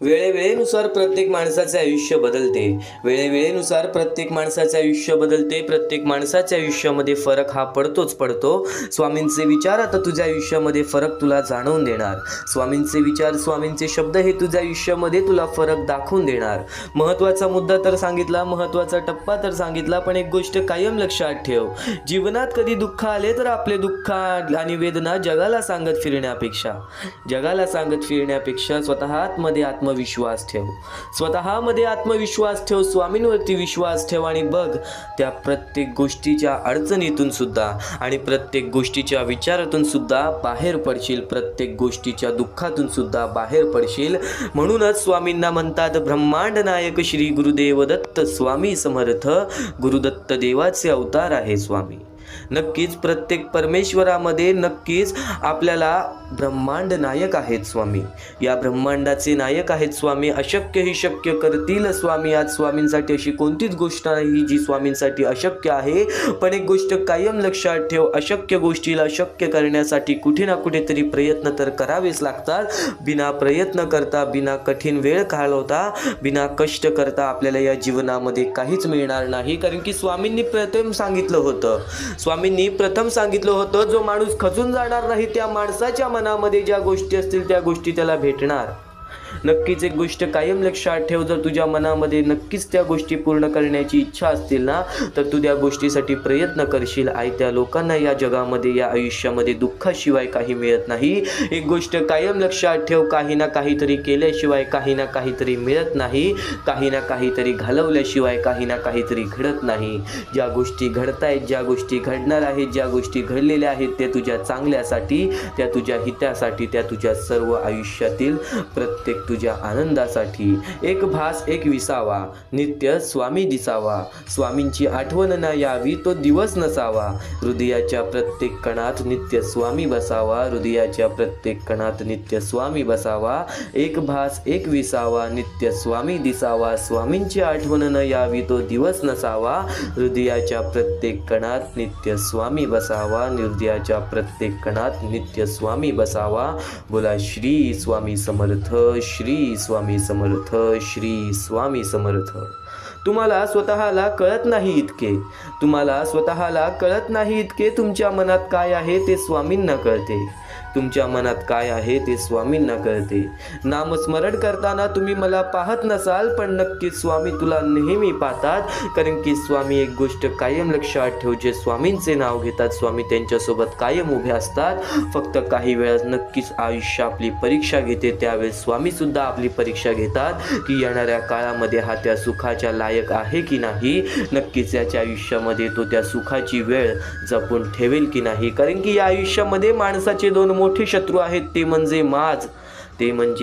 वेळेवेळेनुसार प्रत्येक माणसाचे आयुष्य बदलते, वेळेवेळेनुसार प्रत्येक माणसाचे आयुष्य बदलते. प्रत्येक माणसाच्या आयुष्यामध्ये फरक हा पडतोच पडतो. स्वामींचे विचार आता तुझ्या आयुष्यामध्ये फरक तुला जाणवून देणार. स्वामींचे विचार, स्वामींचे शब्द हे तुझ्या आयुष्यामध्ये तुला फरक दाखवून देणार. महत्त्वाचा मुद्दा तर सांगितला, महत्त्वाचा टप्पा तर सांगितला, पण एक गोष्ट कायम लक्षात ठेव. जीवनात कधी दुःख आले तर आपले दुःख आणि वेदना जगाला सांगत फिरण्यापेक्षा स्वतः आतमध्ये आत्मविश्वास ठेव, स्वतःमध्ये आत्मविश्वास ठेव, स्वामींवरती विश्वास ठेव आणि बघ त्या प्रत्येक गोष्टीच्या अडचणीतून सुद्धा आणि प्रत्येक गोष्टीच्या विचारातून सुद्धा बाहेर पडशील, प्रत्येक गोष्टीच्या दुःखातून सुद्धा बाहेर पडशील. म्हणूनच स्वामींना म्हणतात ब्रह्मांड नायक श्री गुरुदेव दत्त स्वामी समर्थ. गुरुदत्त देवाचे अवतार आहे स्वामी. नक्कीच प्रत्येक परमेश्वरामध्ये नक्कीच आपल्याला ब्रह्मांड नायक आहेत स्वामी. या ब्रह्मांडाचे नायक आहेत स्वामी. अशक्य ही शक्य करतील स्वामी. आज स्वामींसाठी अशी कोणतीच गोष्ट नाही जी स्वामींसाठी अशक्य आहे. पण एक गोष्ट कायम लक्षात ठेव, अशक्य गोष्टीला शक्य करण्यासाठी कुठे ना कुठेतरी प्रयत्न तर करावेच लागतात. बिना प्रयत्न करता, बिना कठीण वेळ घालवता, बिना कष्ट करता आपल्याला या जीवनामध्ये काहीच मिळणार नाही. कारण की स्वामींनी प्रथम सांगितलं होतं, जो माणूस खचून जाणार नाही त्या माणसाच्या मनामध्ये ज्या गोष्टी असतील त्या गोष्टी त्याला भेटणार. नक्कीच एक गोष्ट कायम लक्षात ठेव, जर तुझ्या मनामध्ये नक्कीच त्या गोष्टी पूर्ण करण्याची इच्छा असतील ना तर तू त्या गोष्टीसाठी प्रयत्न करशील. त्या लोकांना या जगामध्ये, या आयुष्यामध्ये दुःखाशिवाय काही मिळत नाही. एक गोष्ट कायम लक्षात ठेव, काही ना काहीतरी केल्याशिवाय काही ना काहीतरी मिळत नाही. काही ना काहीतरी घालवल्याशिवाय काही ना काहीतरी घडत नाही. ज्या गोष्टी घडतायत, ज्या गोष्टी घडणार आहेत, ज्या गोष्टी घडलेल्या आहेत त्या तुझ्या चांगल्यासाठी, त्या तुझ्या हितासाठी, त्या तुझ्या सर्व आयुष्यातील प्रत्येक तुझ्या आनंदासाठी. एक भास एक विसावा, नित्य स्वामी दिसावा. स्वामींची आठवण ना यावी तो दिवस नसावा. हृदयाच्या प्रत्येक कणात नित्य स्वामी बसावा. हृदयाच्या प्रत्येक कणात नित्य स्वामी बसावा. एक भास एक विसावा, नित्य स्वामी दिसावा. स्वामींची आठवण न यावी तो दिवस नसावा. हृदयाच्या प्रत्येक कणात नित्य स्वामी बसावा. हृदयाच्या प्रत्येक कणात नित्य स्वामी बसावा. बोला श्री स्वामी समर्थ, श्री स्वामी समर्थ, श्री स्वामी समर्थ. तुम्हाला स्वतःला कळत नाही इतके तुमच्या मनात काय आहे ते स्वामींना कळते. तुमच्या मनात काय आहे ते स्वामींना कळते. नामस्मरण करताना तुम्ही मला पाहत नसाल पण नक्की स्वामी तुला नेहमी पाहतात. कारण की स्वामी एक गोष्ट कायम लक्षात ठेव, जे स्वामींचे नाव घेतात स्वामी त्यांच्यासोबत कायम उभे असतात. फक्त काही वेळात नक्कीच आयुष्य आपली परीक्षा घेते, त्यावेळेस स्वामी सुद्धा आपली परीक्षा घेतात की येणाऱ्या काळामध्ये हा त्या सुखाच्या लायक आहे की नाही. नक्कीच याच्या आयुष्यामध्ये तो त्या सुखाची वेळ जपून ठेवेल की नाही. कारण की या आयुष्यामध्ये माणसाचे दोन मोठे शत्रू आहेत, ते म्हणजे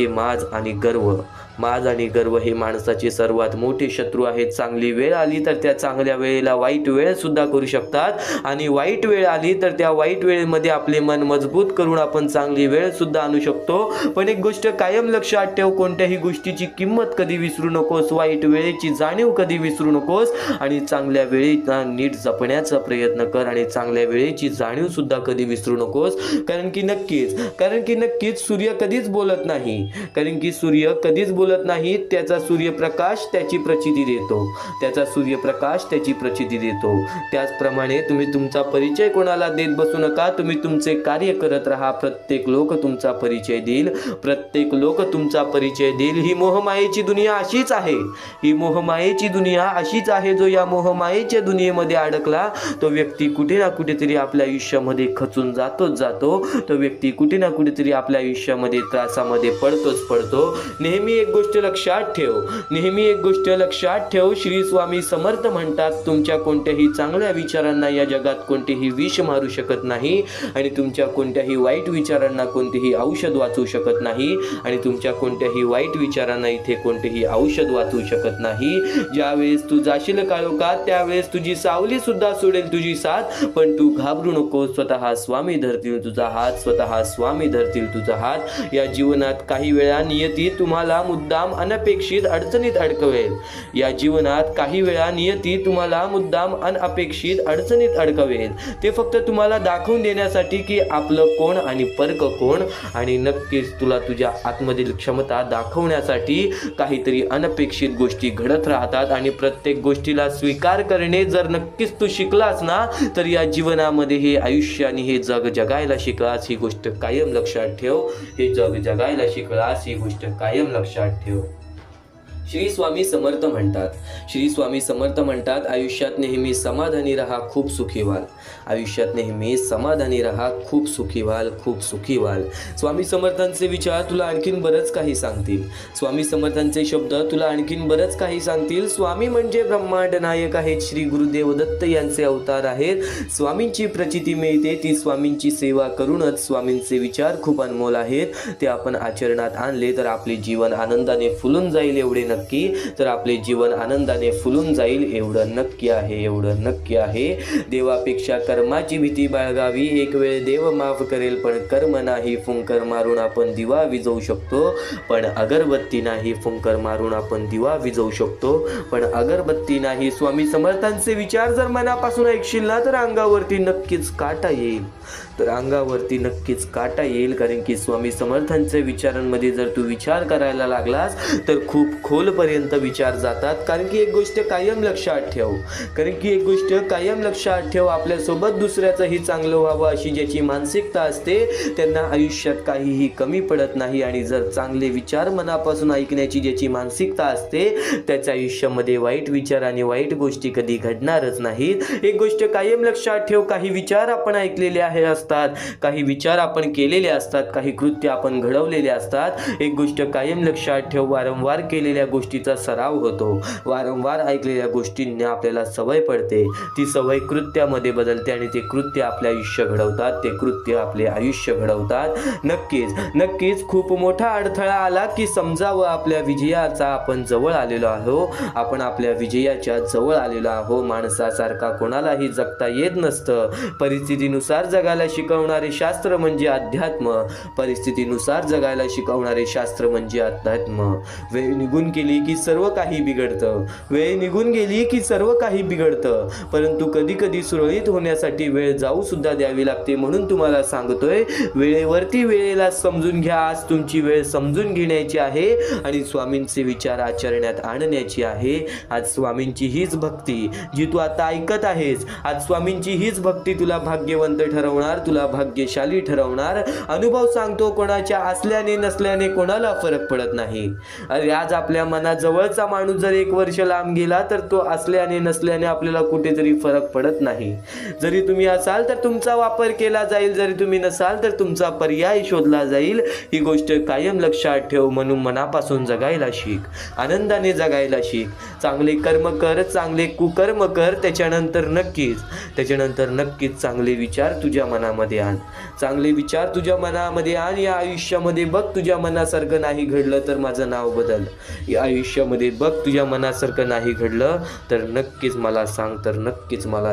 माज आणि गर्व. माज आणि गर्व हे माणसाचे सर्वात मोठे शत्रू आहेत. चांगली वेळ आली तर त्या चांगल्या वेळेला वाईट वेळ सुद्धा करू शकतात आणि वाईट वेळ आली तर त्या वाईट वेळेमध्ये आपले मन मजबूत करून आपण चांगली वेळ सुद्धा आणू शकतो. पण एक गोष्ट कायम लक्षात ठेव, कोणत्याही गोष्टीची किंमत कधी विसरू नकोस, वाईट वेळेची जाणीव कधी विसरू नकोस आणि चांगल्या वेळेला नीट जपण्याचा प्रयत्न कर आणि चांगल्या वेळेची जाणीव सुद्धा कधी विसरू नकोस. कारण की नक्कीच सूर्य कधीच बोलत नाही. त्याचा सूर्यप्रकाश त्याची प्रचिती देतो. त्याचप्रमाणे तुम्ही तुमचा परिचय कोणाला देत बसू नका. तुम्ही तुमचे कार्य करत राहा. प्रत्येक लोक तुमचा परिचय देईल. ही मोहमायेची दुनिया अशीच आहे. जो या मोहमायेच्या दुनियेमध्ये अडकला तो व्यक्ती कुठे ना कुठेतरी आपल्या आयुष्यामध्ये खचून जातो. तो व्यक्ती कुठे ना कुठेतरी आपल्या आयुष्यामध्ये त्रासामध्ये यामध्ये पडतो. नेहमी एक गोष्ट लक्षात ठेव, श्री स्वामी समर्थ म्हणतात, तुमच्या कोणत्याही चांगल्या विचारांना या जगात कोणतेही विष मारू शकत नाही आणि तुमच्या कोणत्याही वाईट विचारांना कोणतेही औषध वाचू शकत नाही आणि तुमच्या कोणत्याही वाईट विचारांना इथे कोणतेही औषध वाचू शकत नाही. ज्यावेळेस तू जाशील काळोखात त्यावेळेस तुझी सावली सुद्धा सोडेल तुझी साथ, पण तू घाबरू नको. स्वतः स्वामी धरतील तुझा हात. या जीवनात काही वेळा नियती तुम्हाला मुद्दाम अनपेक्षित अडचणीत अडकवेल. ते फक्त तुम्हाला दाखवून देण्यासाठी की आपलं कोण आणि परक कोण, आणि नक्कीच तुला तुझ्या आतमधील क्षमता दाखवण्यासाठी काहीतरी अनपेक्षित गोष्टी घडत राहतात. आणि प्रत्येक गोष्टीला स्वीकार करणे जर नक्कीच तू शिकलास ना, तर या जीवनामध्ये हे आयुष्य आणि हे जग जगायला शिकलास, ही गोष्ट कायम लक्षात ठेव. श्री स्वामी समर्थ म्हणतात, आयुष्यात नेहमी समाधानी राहा, खूप सुखी व्हाल. स्वामी समर्थांचे विचार तुला आणखीन बरंच काही सांगतील. स्वामी समर्थांचे शब्द तुला आणखीन बरंच काही सांगतील. स्वामी म्हणजे ब्रह्मांड नायक आहेत. श्री गुरुदेव दत्त यांचे अवतार आहेत. स्वामींची प्रचिती मिळते ती स्वामींची सेवा करूनच. स्वामींचे विचार खूप अनमोल आहेत. ते आपण आचरणात आणले तर आपले जीवन आनंदाने फुलून जाईल, एवढे नक्की आहे. देवापेक्षा कर्माची भीती बाळगावी. एक वेळ देव माफ करेल, पण कर्म नाही. फुंकर मारून आपण दिवा विझवू शकतो, पण अगरबत्ती नाही. स्वामी समर्थांचे विचार जर मनापासून ऐकशील ना, तर अंगावरती नक्कीच काटा येईल. कारण की स्वामी समर्थांच्या विचारांमध्ये जर तू विचार करायला लागलास तर खूप खोलपर्यंत विचार जातात. कारण की एक गोष्ट कायम लक्षात ठेव, आपल्यासोबत दुसऱ्याचंही चांगलं व्हावं अशी ज्याची मानसिकता असते त्यांना आयुष्यात काहीही कमी पडत नाही. आणि जर चांगले विचार मनापासून ऐकण्याची ज्याची मानसिकता असते त्याच्या आयुष्यामध्ये वाईट विचार आणि वाईट गोष्टी कधी घडणारच नाहीत. एक गोष्ट कायम लक्षात ठेव, काही विचार आपण ऐकलेले असतात, काही विचार आपण केलेले असतात, काही कृत्य आपण घडवलेले असतात. एक गोष्ट कायम लक्षात ठेव, वारंवार केलेल्या गोष्टीचा सराव होतो. वारंवार ऐकलेल्या गोष्टींना आपल्याला सवय पडते. ती सवय कृत्यामध्ये बदलते आणि ते कृत्य आपले आयुष्य घडवतात. नक्कीच खूप मोठा अडथळा आला की समजावं, आपल्या विजयाचा आपण जवळ आलेलो आहो. माणसासारखा कोणालाही जगता येत नसतं. परिस्थितीनुसार जगायला शिकवणारे शास्त्र म्हणजे अध्यात्म. वेळ निघून गेली की सर्व काही बिघडतं. परंतु कधी कधी सुरळीत होण्यासाठी वेळ जाऊ सुद्धा द्यावी लागते. म्हणून तुम्हाला सांगतोय, वेळेवरती वेळेला समजून घ्या. आज तुमची वेळ समजून घेण्याची आहे आणि स्वामींचे विचार आचरण्यात आणण्याची आहे. आज स्वामींची हीच भक्ती जी तू आता ऐकत आहेस, आज स्वामींची हीच भक्ती तुला भाग्यवंत ठरवणार, तुला भाग्यशाली ठरवणार. अनुभव सांगतो, कोणाच्या असल्याने नसल्याने कोणाला फरक पडत नाही. अरे आज आपल्या मनाजवळचा माणूस जर 1 वर्ष लांब गेला तर तो असल्याने नसल्याने आपल्याला कुठेतरी फरक पडत नाही. जरी तुम्ही असाल तर तुमचा वापर केला जाईल, जरी तुम्ही नसाल तर तुमचा पर्याय शोधला जाईल. ही गोष्ट कायम लक्षात ठेव. म्हणून मनापासून जगायला शिक, आनंदाने जगायला शिक. चांगले कर्म कर, चांगले कुकर्म कर. त्याच्यानंतर नक्कीच चांगले विचार तुझ्या मनामध्ये आण. या आयुष्यामध्ये बघ, तुझ्या मनासारखं नाही घडलं तर माझं नाव बदल. या आयुष्यामध्ये बघ, तुझ्या मनासारखं नाही घडलं तर नक्कीच मला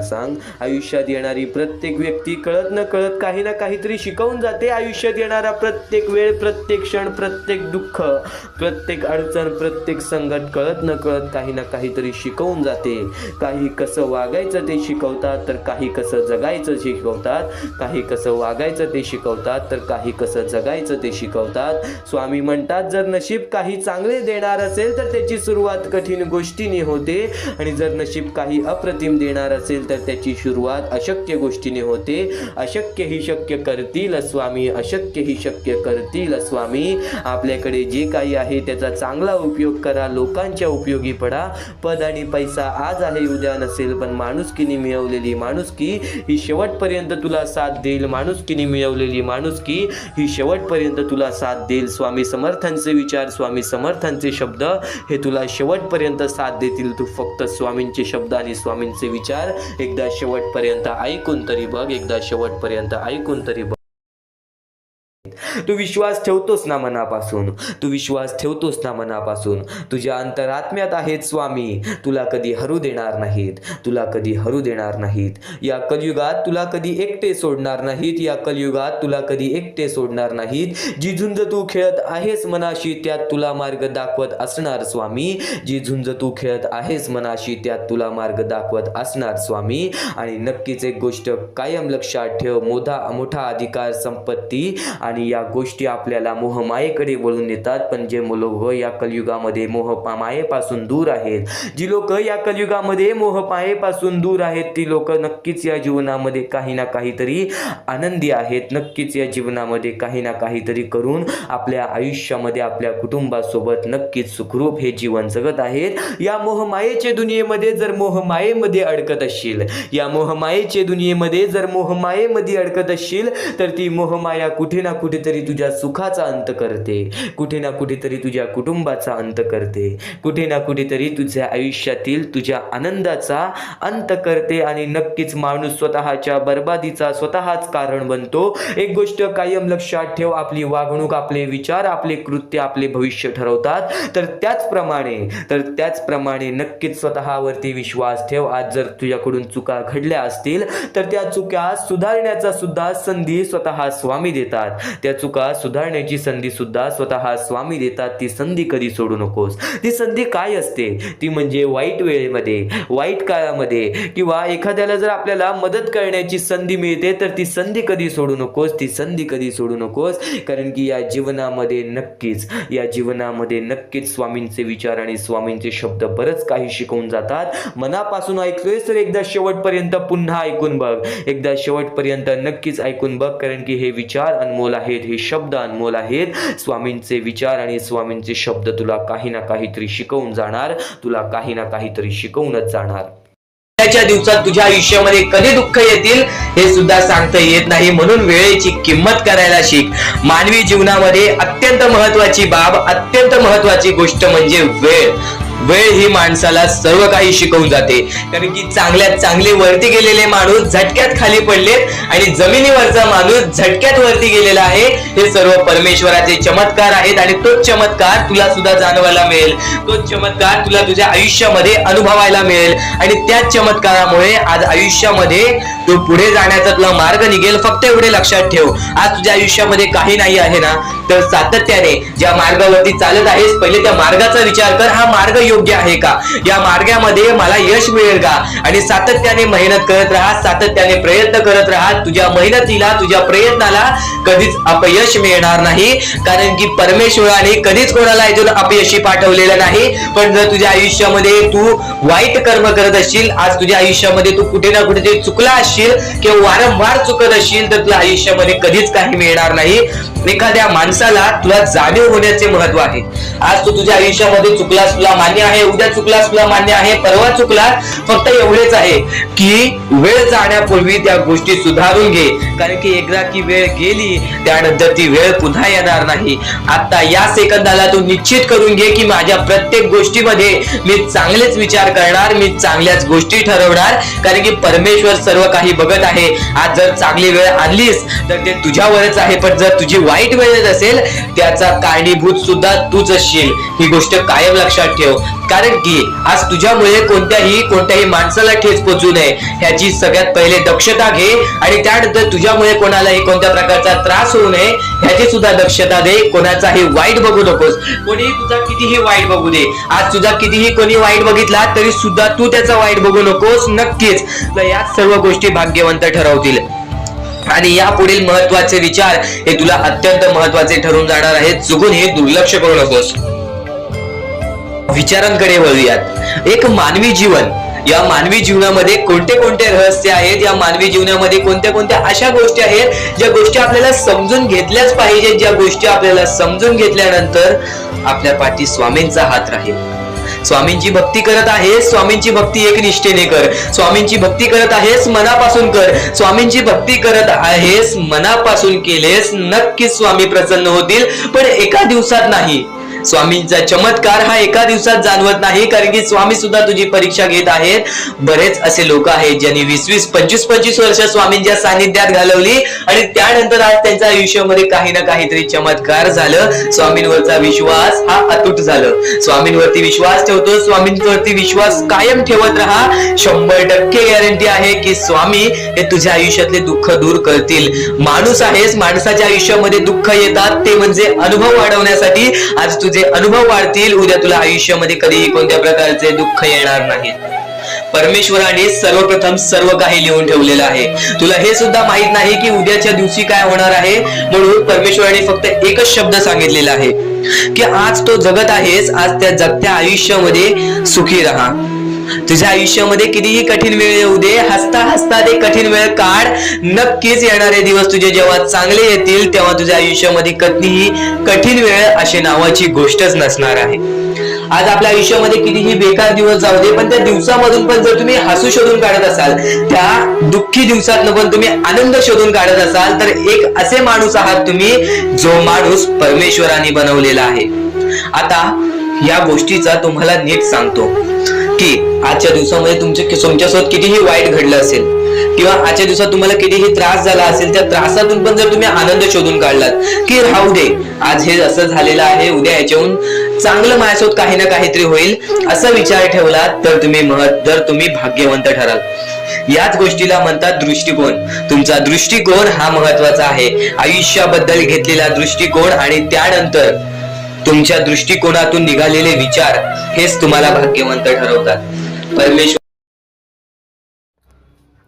सांग. आयुष्यात येणारी प्रत्येक व्यक्ती कळत न कळत काही ना काहीतरी शिकवून जाते. आयुष्यात येणारा प्रत्येक वेळ, प्रत्येक क्षण, प्रत्येक दुःख, प्रत्येक अडचण, प्रत्येक संकट कळत न कळत काही ना काहीतरी शिकवून जाते. काही कसं वागायचं ते शिकवतात, तर काही कसं जगायचं शिकवतात. काही कसं वागायचं ते शिकवतात, तर काही कसं जगायचं ते शिकवतात. स्वामी म्हणतात, जर नशीब काही चांगले देणार असेल असेल तर त्याची सुरुवात कठीण गोष्टीने होते आणि जर नशीब काही अप्रतिम देणार असेल तर त्याची सुरुवात अशक्य गोष्टीने होते. अशक्य ही शक्य करतील स्वामी, अशक्य ही शक्य करतील स्वामी. आपल्याकडे जे काही आहे त्याचा चांगला उपयोग करा, लोकांच्या उपयोगी पडा. पद आणि पैसा आज आहे उद्या नसेल, पण माणुसकीने मिळवलेली माणुसकी ही शेवटपर्यंत तुला साथ देईल. माणुसकीने मिळवलेली माणुसकी ही शेवटपर्यंत तुला साथ देईल. स्वामी समर्थांचे विचार, स्वामी समर्थांचे शब्द हे तुला शेवटपर्यंत साथ देतील. तू फक्त स्वामींचे शब्द आणि स्वामींचे विचार एकदा शेवटपर्यंत ऐकून तरी बघ, एकदा शेवटपर्यंत ऐकून तरी बघ. तू विश्वास ठेवतोस ना मनापासून, तू विश्वास ठेवतोस ना मनापासून. तुझ्या अंतरात्म्यात आहेत स्वामी, तुला कधी हरू देणार नाहीत, तुला कधी हरू देणार नाहीत. या कलियुगात तुला कधी एकटे सोडणार नाहीत, या कलियुगात तुला कधी एकटे सोडणार नाहीत. जी झुंज तू खेळत आहेस मनाशी त्यात तुला मार्ग दाखवत असणार स्वामी. जी झुंज तू खेळत आहेस मनाशी त्यात तुला मार्ग दाखवत असणार स्वामी. आणि नक्कीच एक गोष्ट कायम लक्षात ठेव, मोठा अधिकार, संपत्ती आणि या गोष्टी आपल्याला मोहमायेकडे वळून नेतात. पण जे लोक या कलियुगामध्ये मोहमायेपासून दूर आहेत, जी लोक या कलियुगामध्ये मोहमायेपासून दूर आहेत, ती लोक नक्कीच या जीवनामध्ये काही ना काहीतरी आनंदी आहेत. नक्कीच या जीवनामध्ये काही ना काहीतरी करून आपल्या आयुष्यामध्ये आपल्या कुटुंबासोबत नक्कीच सुखरूप हे जीवन जगत आहेत. या मोहमायेच्या दुनियेमध्ये जर मोहमायेमध्ये अडकत असशील, या मोहमायेच्या दुनियेमध्ये जर मोहमायेमध्ये अडकत असशील तर ती मोहमाया कुठे ना कुठेतरी तुझ्या सुखाचा अंत करते, कुठे ना कुठेतरी तुझ्या कुटुंबाचा अंत करते, कुठे ना कुठेतरी तुझ्या आयुष्यातील तुझ्या आनंदाचा अंत करते. आणि नक्कीच माणूस स्वतःच्या बर्बादीचा स्वतःच कारण बनतो. एक गोष्ट कायम लक्षात ठेव, आपली वागणूक, आपले विचार, आपले कृत्य आपले भविष्य ठरवतात. तर त्याचप्रमाणे नक्कीच स्वतःवरती विश्वास ठेव. आज जर तुझ्याकडून चुका घडल्या असतील तर त्या चुका सुधारण्याचा सुद्धा संधी स्वतः स्वामी देतात. त्या चुका सुधारण्याची संधी सुद्धा स्वतः स्वामी देतात. ती संधी कधी सोडू नकोस. ती संधी काय असते? ती म्हणजे वाईट वेळेमध्ये, वाईट काळामध्ये किंवा एखाद्याला जर आपल्याला मदत करण्याची संधी मिळते तर ती संधी कधी सोडू नकोस, ती संधी कधी सोडू नकोस. कारण की या जीवनामध्ये नक्कीच स्वामींचे विचार आणि स्वामींचे शब्द बरंच काही शिकवून जातात. मनापासून ऐकतोय तर एकदा शेवटपर्यंत पुन्हा ऐकून बघ, एकदा शेवटपर्यंत नक्कीच ऐकून बघ. कारण की हे विचार अनमोल आहेत, हे शब्द अनमोल आहेत. स्वामींचे विचार आणि स्वामींचे शब्द तुला काही ना काहीतरी शिकवून जाणार, तुला काही ना काहीतरी शिकवूनच जाणार. त्याच्या दिवसात तुझ्या आयुष्यामध्ये कधी दुःख येतील हे सुद्धा सांगता येत नाही. म्हणून वेळेची किंमत करायला शिक. मानवी जीवनामध्ये अत्यंत महत्वाची बाब, अत्यंत महत्वाची गोष्ट म्हणजे वेळ. वेळ ही माणसाला सर्व काही शिकवून जाते. कारण की चांगल्यात चांगले वरती गेलेले माणूस झटक्यात खाली पडलेत आणि जमिनीवरचा माणूस झटक्यात वरती गेलेला आहे. हे सर्व परमेश्वराचे चमत्कार आहेत आणि तोच चमत्कार तुला सुद्धा जाणवायला मिळेल, तोच चमत्कार तुला तुझ्या आयुष्यामध्ये अनुभवायला मिळेल. आणि त्याच चमत्कारामुळे आज आयुष्यामध्ये तो पुढे जाण्याचा तुला मार्ग निघेल. फक्त एवढे लक्षात ठेव, आज तुझ्या आयुष्यामध्ये काही नाही आहे ना, तर सातत्याने ज्या मार्गावरती चालत आहेस पहिले त्या मार्गाचा विचार कर. हा मार्ग योग्य आहे का? या मार्गामध्ये मला यश मिळेल का? आणि सातत्याने मेहनत करत राहा, सातत्याने प्रयत्न करत राहा. तुझ्या मेहनतीला, तुझ्या प्रयत्नाला कधीच अपयश मिळणार नाही. कारण की परमेश्वराने कधीच कोणाला इथून अपयशी पाठवलेलं नाही. पण जर तुझ्या आयुष्यामध्ये तू वाईट कर्म करत असशील, आज तुझ्या आयुष्यामध्ये तू कुठे ना कुठे चुकला असशील किंवा वारंवार चुकत असशील तर तुला आयुष्यामध्ये कधीच काही मिळणार नाही. एखाद्या माणसाला तुला जाणीव होण्याचे महत्व आहे. आज तू तुझ्या आयुष्यामध्ये चुकलास, तुला मान्य आहे. उद्या चुकलास, तुला मान्य आहे. परवा चुकलास, फक्त एवढेच आहे की वेळ जाण्यापूर्वी त्या गोष्टी सुधारून घे. कारण की एकदा की वेळ गेली त्यानंतर ती वेळ पुन्हा येणार नाही. आता या सेकंदाला तू निश्चित करून घे की माझ्या प्रत्येक गोष्टीमध्ये मी चांगलेच विचार करणार, मी चांगल्याच गोष्टी ठरवणार. कारण की परमेश्वर सर्व काही बघत आहे. आज जर चांगली वेळ आणलीस तर ते तुझ्यावरच आहे, पण जर तुझी वाईट वेळ असेल त्याचा कारणीभूत सुद्धा तूच असशील. ही गोष्ट कायम लक्षात ठेव. कारण की आज तुझ्यामुळे कोणत्याही माणसाला ठेच पोहोचू नये ह्याची सगळ्यात पहिले दक्षता घे. आणि त्यानंतर तुझ्यामुळे कोणालाही कोणत्या प्रकारचा त्रास होऊ नये ह्याची सुद्धा दक्षता दे. कोणाचाही वाईट बघू नकोस. कोणीही तुझा कितीही वाईट बघू दे, आज तुझा कितीही कोणी वाईट बघितला तरी सुद्धा तू त्याचा वाईट बघू नकोस. नक्कीच या सर्व गोष्टी भाग्यवंत ठरवतील. आणि या पुढील महत्वाचे विचार हे तुला अत्यंत महत्वाचे ठरून जाणार आहेत. चुकून हे दुर्लक्ष करू नकोस. विचारांकडे वळूयात. एक मानवी जीवन, या मानवी जीवनामध्ये कोणते कोणते रहस्य आहेत, या मानवी जीवनामध्ये कोणत्या कोणत्या अशा गोष्टी आहेत ज्या गोष्टी आपल्याला समजून घेतल्याच पाहिजे, ज्या गोष्टी आपल्याला समजून घेतल्यानंतर आपल्या पाठी स्वामींचा हात राहील. स्वामींची भक्ती करत आहेस, स्वामींची भक्ती एक निष्ठेने कर. स्वामींची भक्ती करत आहेस, मनापासून कर. स्वामींची भक्ती करत आहेस, मनापासून केलेस, नक्कीच स्वामी प्रसन्न होतील, पण एका दिवसात नाही. स्वामींचा चमत्कार हा एका दिवसात जाणवत नाही, कारण की स्वामी सुद्धा तुझी परीक्षा घेत आहेत. बरेच असे लोक आहेत ज्यांनी 20-20, 25-25 वर्ष स्वामींच्या सानिध्यात घालवली आणि त्यानंतर आज त्यांच्या आयुष्यामध्ये काही ना काहीतरी चमत्कार झालं. स्वामींवरचा विश्वास हा अतूट झालं. स्वामींवरती विश्वास ठेवतो, स्वामींवरती विश्वास कायम ठेवत राहा. 100% गॅरंटी आहे की स्वामी हे तुझ्या आयुष्यातले दुःख दूर करतील. माणूस आहेस, माणसाच्या आयुष्यामध्ये दुःख येतात, ते म्हणजे अनुभव वाढवण्यासाठी. आज तुझे अनुभव वाढतील, उद्या तुला आयुष्यामध्ये कधीही कोणत्या प्रकारचे दुःख येणार नाही. परमेश्वराने सर्वप्रथम सर्व काही लिहून ठेवलेलं आहे. तुला हे सुद्धा माहित नाही की उद्याच्या दिवशी काय होणार आहे, म्हणून परमेश्वराने फक्त एकच शब्द सांगितलेला आहे की आज तो जगत आहेस, आज त्या जगत्या आयुष्यामध्ये सुखी राहा. तुझ्या आयुष्यामध्ये कितीही कठीण वेळ येऊ दे, हसता हसता ते कठीण वेळ काढ. नक्कीच येणारे दिवस तुझे जेव्हा चांगले येतील तेव्हा तुझ्या आयुष्यामध्ये कधीही कठीण वेळ अशी नावाची गोष्टच नसणार आहे. आज आपल्या आयुष्यामध्ये कितीही बेकार दिवस जाऊ दे, पण त्या दिवसामधून पण जर तुम्ही हसू शोधून काढत असाल, त्या दुःखी दिवसातनं पण तुम्ही आनंद शोधून काढत असाल, तर एक असे माणूस आहात तुम्ही जो माणूस परमेश्वराने बनवलेला आहे. आता या गोष्टीचा तुम्हाला नीट सांगतो की आजच्या दिवसामध्ये तुमच्यासोबत कितीही वाईट घडलं असेल किंवा आजच्या दिवसात तुम्हाला कितीही त्रास झाला असेल, त्या त्रासातून पण जर तुम्ही आनंद शोधून काढलात की राहू दे, आज हे असं झालेलं आहे, उद्या याच्याहून चांगलं माझ्यासोबत काही ना काहीतरी होईल, असा विचार ठेवलात तर तुम्ही भाग्यवंत ठराल. याच गोष्टीला म्हणतात दृष्टिकोन. तुमचा दृष्टिकोन हा महत्वाचा आहे. आयुष्याबद्दल घेतलेला दृष्टिकोन आणि त्यानंतर तुमच्या दृष्टिकोनातून निघालेले विचार हेच तुम्हाला भाग्यवंत ठरवतात. परमेश्वर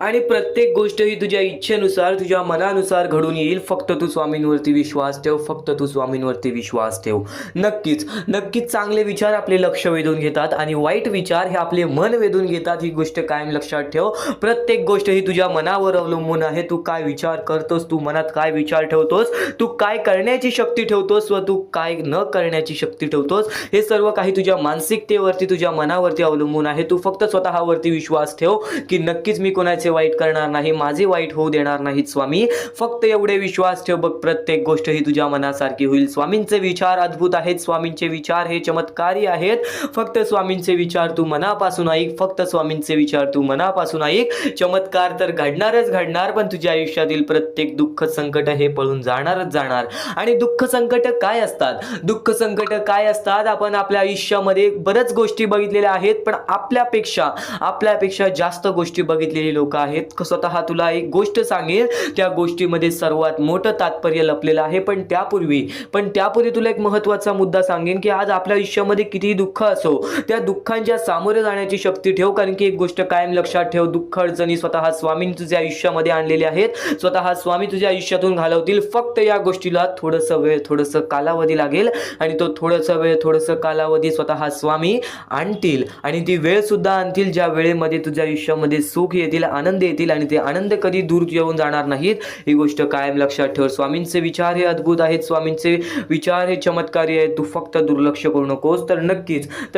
आणि प्रत्येक गोष्ट ही तुझ्या इच्छेनुसार, तुझ्या मनानुसार घडून येईल. फक्त तू स्वामींवरती विश्वास ठेव, फक्त तू स्वामींवरती विश्वास ठेव. नक्कीच नक्कीच चांगले विचार आपले लक्ष वेधून घेतात आणि वाईट विचार हे आपले मन वेधून घेतात. ही गोष्ट कायम लक्षात ठेव. प्रत्येक गोष्ट ही तुझ्या मनावर अवलंबून आहे. तू काय विचार करतोस, तू मनात काय विचार ठेवतोस, तू काय करण्याची शक्ती ठेवतोस व तू काय न करण्याची शक्ती ठेवतोस, हे सर्व काही तुझ्या मानसिकतेवरती, तुझ्या मनावरती अवलंबून आहे. तू फक्त स्वतःवरती विश्वास ठेव की नक्कीच मी कोणाचे वाईट करणार नाही, माझे वाईट होऊ देणार नाहीत स्वामी. फक्त एवढे विश्वास ठेव, बघ प्रत्येक गोष्ट ही तुझ्या मनासारखी होईल. स्वामींचे विचार अद्भुत आहेत, स्वामींचे विचार हे चमत्कारी आहेत. फक्त स्वामींचे विचार तू मनापासून ऐक, फक्त स्वामींचे विचार तू मनापासून ऐक. चमत्कार तर घडणारच घडणार, पण तुझ्या आयुष्यातील प्रत्येक दुःख संकट हे पळून जाणारच जाणार. आणि दुःख संकट काय असतात, दुःख संकट काय असतात, आपण आपल्या आयुष्यामध्ये बऱ्याच गोष्टी बघितलेल्या आहेत, पण आपल्यापेक्षा जास्त गोष्टी बघितलेली लोक आहेत. स्वतः तुला एक गोष्ट सांगेल, त्या गोष्टीमध्ये सर्वात मोठं तात्पर्य लपलेलं आहे. पण त्यापूर्वी तुला एक महत्त्वाचा मुद्दा सांगेन की आज आपल्या आयुष्यामध्ये कितीही दुःख असो, त्या दुःखांच्या सामोरे जाण्याची शक्ती ठेव. कारण की एक गोष्ट कायम लक्षात ठेव, दुःख अडचणी स्वतः स्वामी तुझ्या आयुष्यामध्ये आणलेले आहेत, स्वतः स्वामी तुझ्या आयुष्यातून घालवतील. फक्त या गोष्टीला थोडंसं वेळ, थोडंसं कालावधी लागेल आणि तो थोडंसं वेळ, थोडंसं कालावधी स्वतः स्वामी आणतील. आणि ती वेळ सुद्धा आणतील ज्या वेळेमध्ये तुझ्या आयुष्यामध्ये सुख येतील, आनंद येतील आणि ते आनंद कधी दूर येऊन जाणार नाहीत. ही गोष्ट कायम लक्षात ठेव. स्वामींचे विचार हे अद्भुत आहेत, स्वामींचे विचार हे चमत्कारी आहेत. तू फक्त दुर्लक्ष करू नकोस. तर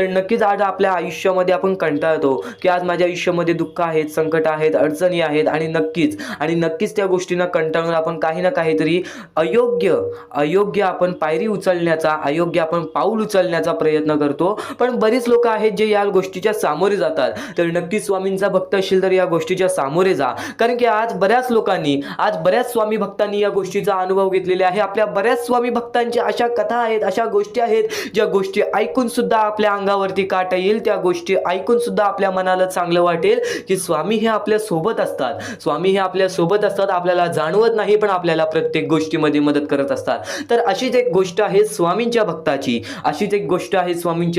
नक्कीच आज आपल्या आयुष्यामध्ये आपण कंटाळतो की आज माझ्या आयुष्यामध्ये दुःख आहेत, संकट आहेत, अडचणी आहेत आणि नक्कीच त्या गोष्टींना कंटाळून आपण काही ना काहीतरी अयोग्य आपण पायरी उचलण्याचा, अयोग्य आपण पाऊल उचलण्याचा प्रयत्न करतो. पण बरीच लोक आहेत जे या गोष्टीच्या सामोरे जातात. तर नक्कीच स्वामींचा भक्त असशील तर या गोष्टीच्या सामोरे जा. कारण की आज बऱ्याच स्वामी भक्तांनी या गोष्टीचा अनुभव घेतलेला आहे. आपल्या बऱ्याच स्वामी भक्तांच्या अशा कथा आहेत, अशा गोष्टी आहेत ज्या गोष्टी ऐकून सुद्धा आपल्या अंगावरती काटा येईल, त्या गोष्टी ऐकून सुद्धा आपल्या मनाला चांगलं वाटेल की स्वामी हे आपल्या सोबत असतात. स्वामी हे आपल्या सोबत असतात, आपल्याला जाणवत नाही पण आपल्याला प्रत्येक गोष्टीमध्ये मदत करत असतात. तर अशीच एक गोष्ट आहे स्वामींच्या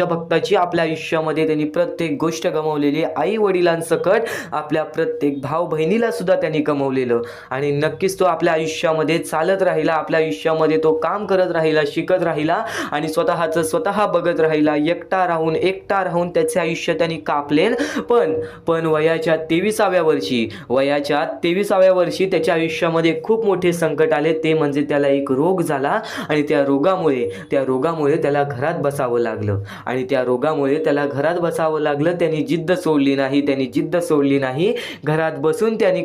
भक्ताची. आपल्या आयुष्यामध्ये त्यांनी प्रत्येक गोष्ट गमावलेली, आई वडिलांसकट आपल्या प्रत्येक प्रत्येक भाऊ बहिणीला सुद्धा त्यांनी कमवलेलं. आणि नक्कीच तो आपल्या आयुष्यामध्ये चालत राहिला, आपल्या आयुष्यामध्ये तो काम करत राहिला, शिकत राहिला आणि स्वतःचं स्वतः बघत राहिला. एकटा राहून त्याचे आयुष्य त्यांनी कापलेन. पण वयाच्या 23व्या वर्षी त्याच्या आयुष्यामध्ये खूप मोठे संकट आले. ते म्हणजे त्याला एक रोग झाला आणि त्या रोगामुळे त्याला घरात बसावं लागलं. आणि त्या रोगामुळे त्याला घरात बसावं लागलं. त्यांनी जिद्द सोडली नाही. घरात बसून त्यांनी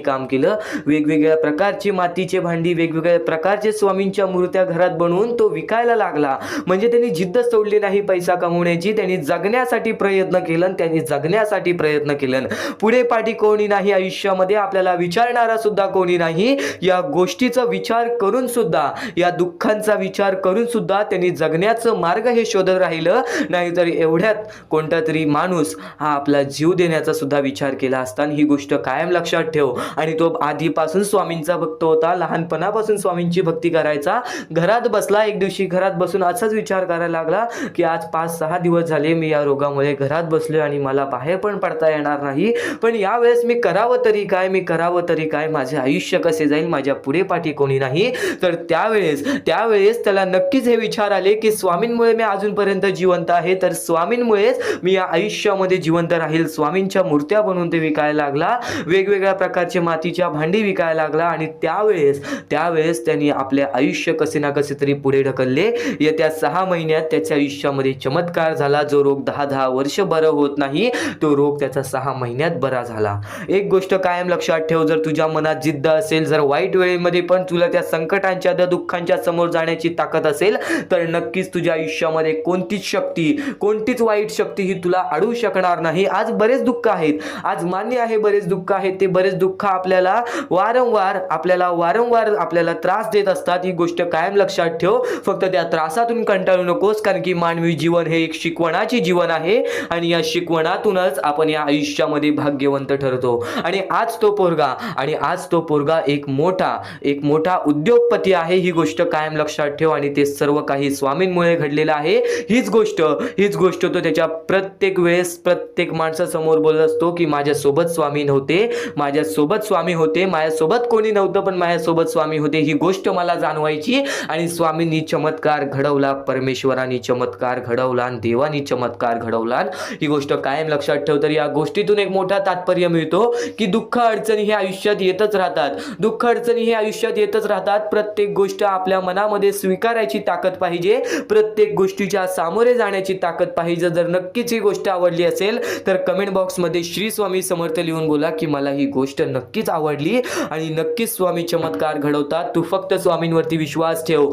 काम केलं. वेगवेगळ्या प्रकारची मातीचे भांडी, वेगवेगळ्या प्रकारचे स्वामींच्या मूर्त्या घरात बनवून तो विकायला लागला. म्हणजे त्यांनी जिद्द सोडली नाही पैसा कमवण्याची. त्यांनी जगण्यासाठी प्रयत्न केलं. पुढे पाठी कोणी नाही आयुष्यामध्ये, आपल्याला विचारणारा सुद्धा कोणी नाही. या गोष्टीचा विचार करून सुद्धा, या दुःखांचा विचार करून सुद्धा त्यांनी जगण्याचं मार्ग हे शोधत राहिलं. नाहीतर एवढ्यात कोणता तरी माणूस हा आपला जीव देण्याचा सुद्धा विचार केला असता. ही गोष्ट कायम लक्षात ठेव. आणि तो आधीपासून स्वामींचा भक्त होता, लहानपणापासून स्वामींची भक्ती करायचा. घरात बसला, एक दिवशी घरात बसून असाच विचार करायला लागला की आज 5-6 दिवस झाले मी या रोगामुळे घरात बसलोय आणि मला बाहेर पण पडता येणार नाही. पण यावेळेस मी करावं तरी काय, माझे आयुष्य कसे जाईल, माझ्या पुढे पाठी कोणी नाही. तर त्यावेळेस त्याला नक्कीच हे विचार आले की स्वामींमुळे मी अजूनपर्यंत जिवंत आहे, तर स्वामींमुळेच मी या आयुष्यामध्ये जिवंत राहील. स्वामींच्या मूर्त्या बनवून ते विकायला लागला, वेगवेगळ्या प्रकारचे मातीच्या भांडी विकायला लागला. आणि त्यावेळेस त्यांनी आपले आयुष्य कसे ना कसे तरी पुढे ढकलले. येत्या 6 महिन्यात त्याच्या आयुष्यामध्ये चमत्कार झाला. जो रोग 10 वर्ष बरं होत नाही, तो रोग त्याचा 6 महिन्यात बरा झाला. एक गोष्ट कायम लक्षात ठेव, जर तुझ्या मनात जिद्द असेल, जर वाईट वेळेमध्ये पण तुला त्या संकटांच्या, त्या दुःखांच्या समोर जाण्याची ताकद असेल, तर नक्कीच तुझ्या आयुष्यामध्ये कोणतीच वाईट शक्ती ही तुला अडवू शकणार नाही. आज बरेच दुःख आहेत, आज मान्य आहे बरेच दुःख आहेत. ते बरेच दुःख आपल्याला वारंवार आपल्याला त्रास देत असतात. ही गोष्ट कायम लक्षात ठेव. फक्त त्या त्रासातून कंटाळू नकोस, कारण की मानवी जीवन हे एक शिकवणाचे जीवन आहे आणि या शिकवणातूनच आपण या आयुष्यामध्ये भाग्यवंत ठरतो. आणि आज तो पोरगा एक मोठा उद्योगपती आहे. ही गोष्ट कायम लक्षात ठेव. आणि ते सर्व काही स्वामींमुळे घडलेलं आहे. हीच गोष्ट तो त्याच्या प्रत्येक माणसासमोर बोलत असतो की माझ्यासोबत स्वामी होते, माझ्यासोबत कोणी नव्हतं पण माझ्यासोबत स्वामी होते. ही गोष्ट मला जाणवायची. आणि स्वामींनी चमत्कार घडवला, परमेश्वरांनी चमत्कार घडवला, देवानी चमत्कार घडवला. ही गोष्ट कायम लक्षात ठेव. तर या गोष्टीतून एक मोठा तात्पर्य मिळतो की दुःख अडचणी हे आयुष्यात येतच राहतात. प्रत्येक गोष्ट आपल्या मनामध्ये स्वीकारायची ताकद पाहिजे, प्रत्येक गोष्टीच्या सामोरे जाण्याची ताकद पाहिजे. जर नक्कीच ही गोष्ट आवडली असेल तर कमेंट बॉक्समध्ये श्री स्वामी समर्थ लिहून बोला की मला ही गोष्ट नक्कीच आवडली आणि नक्कीच स्वामी चमत्कार घडवतात. तू फक्त स्वामींवरती विश्वास ठेव.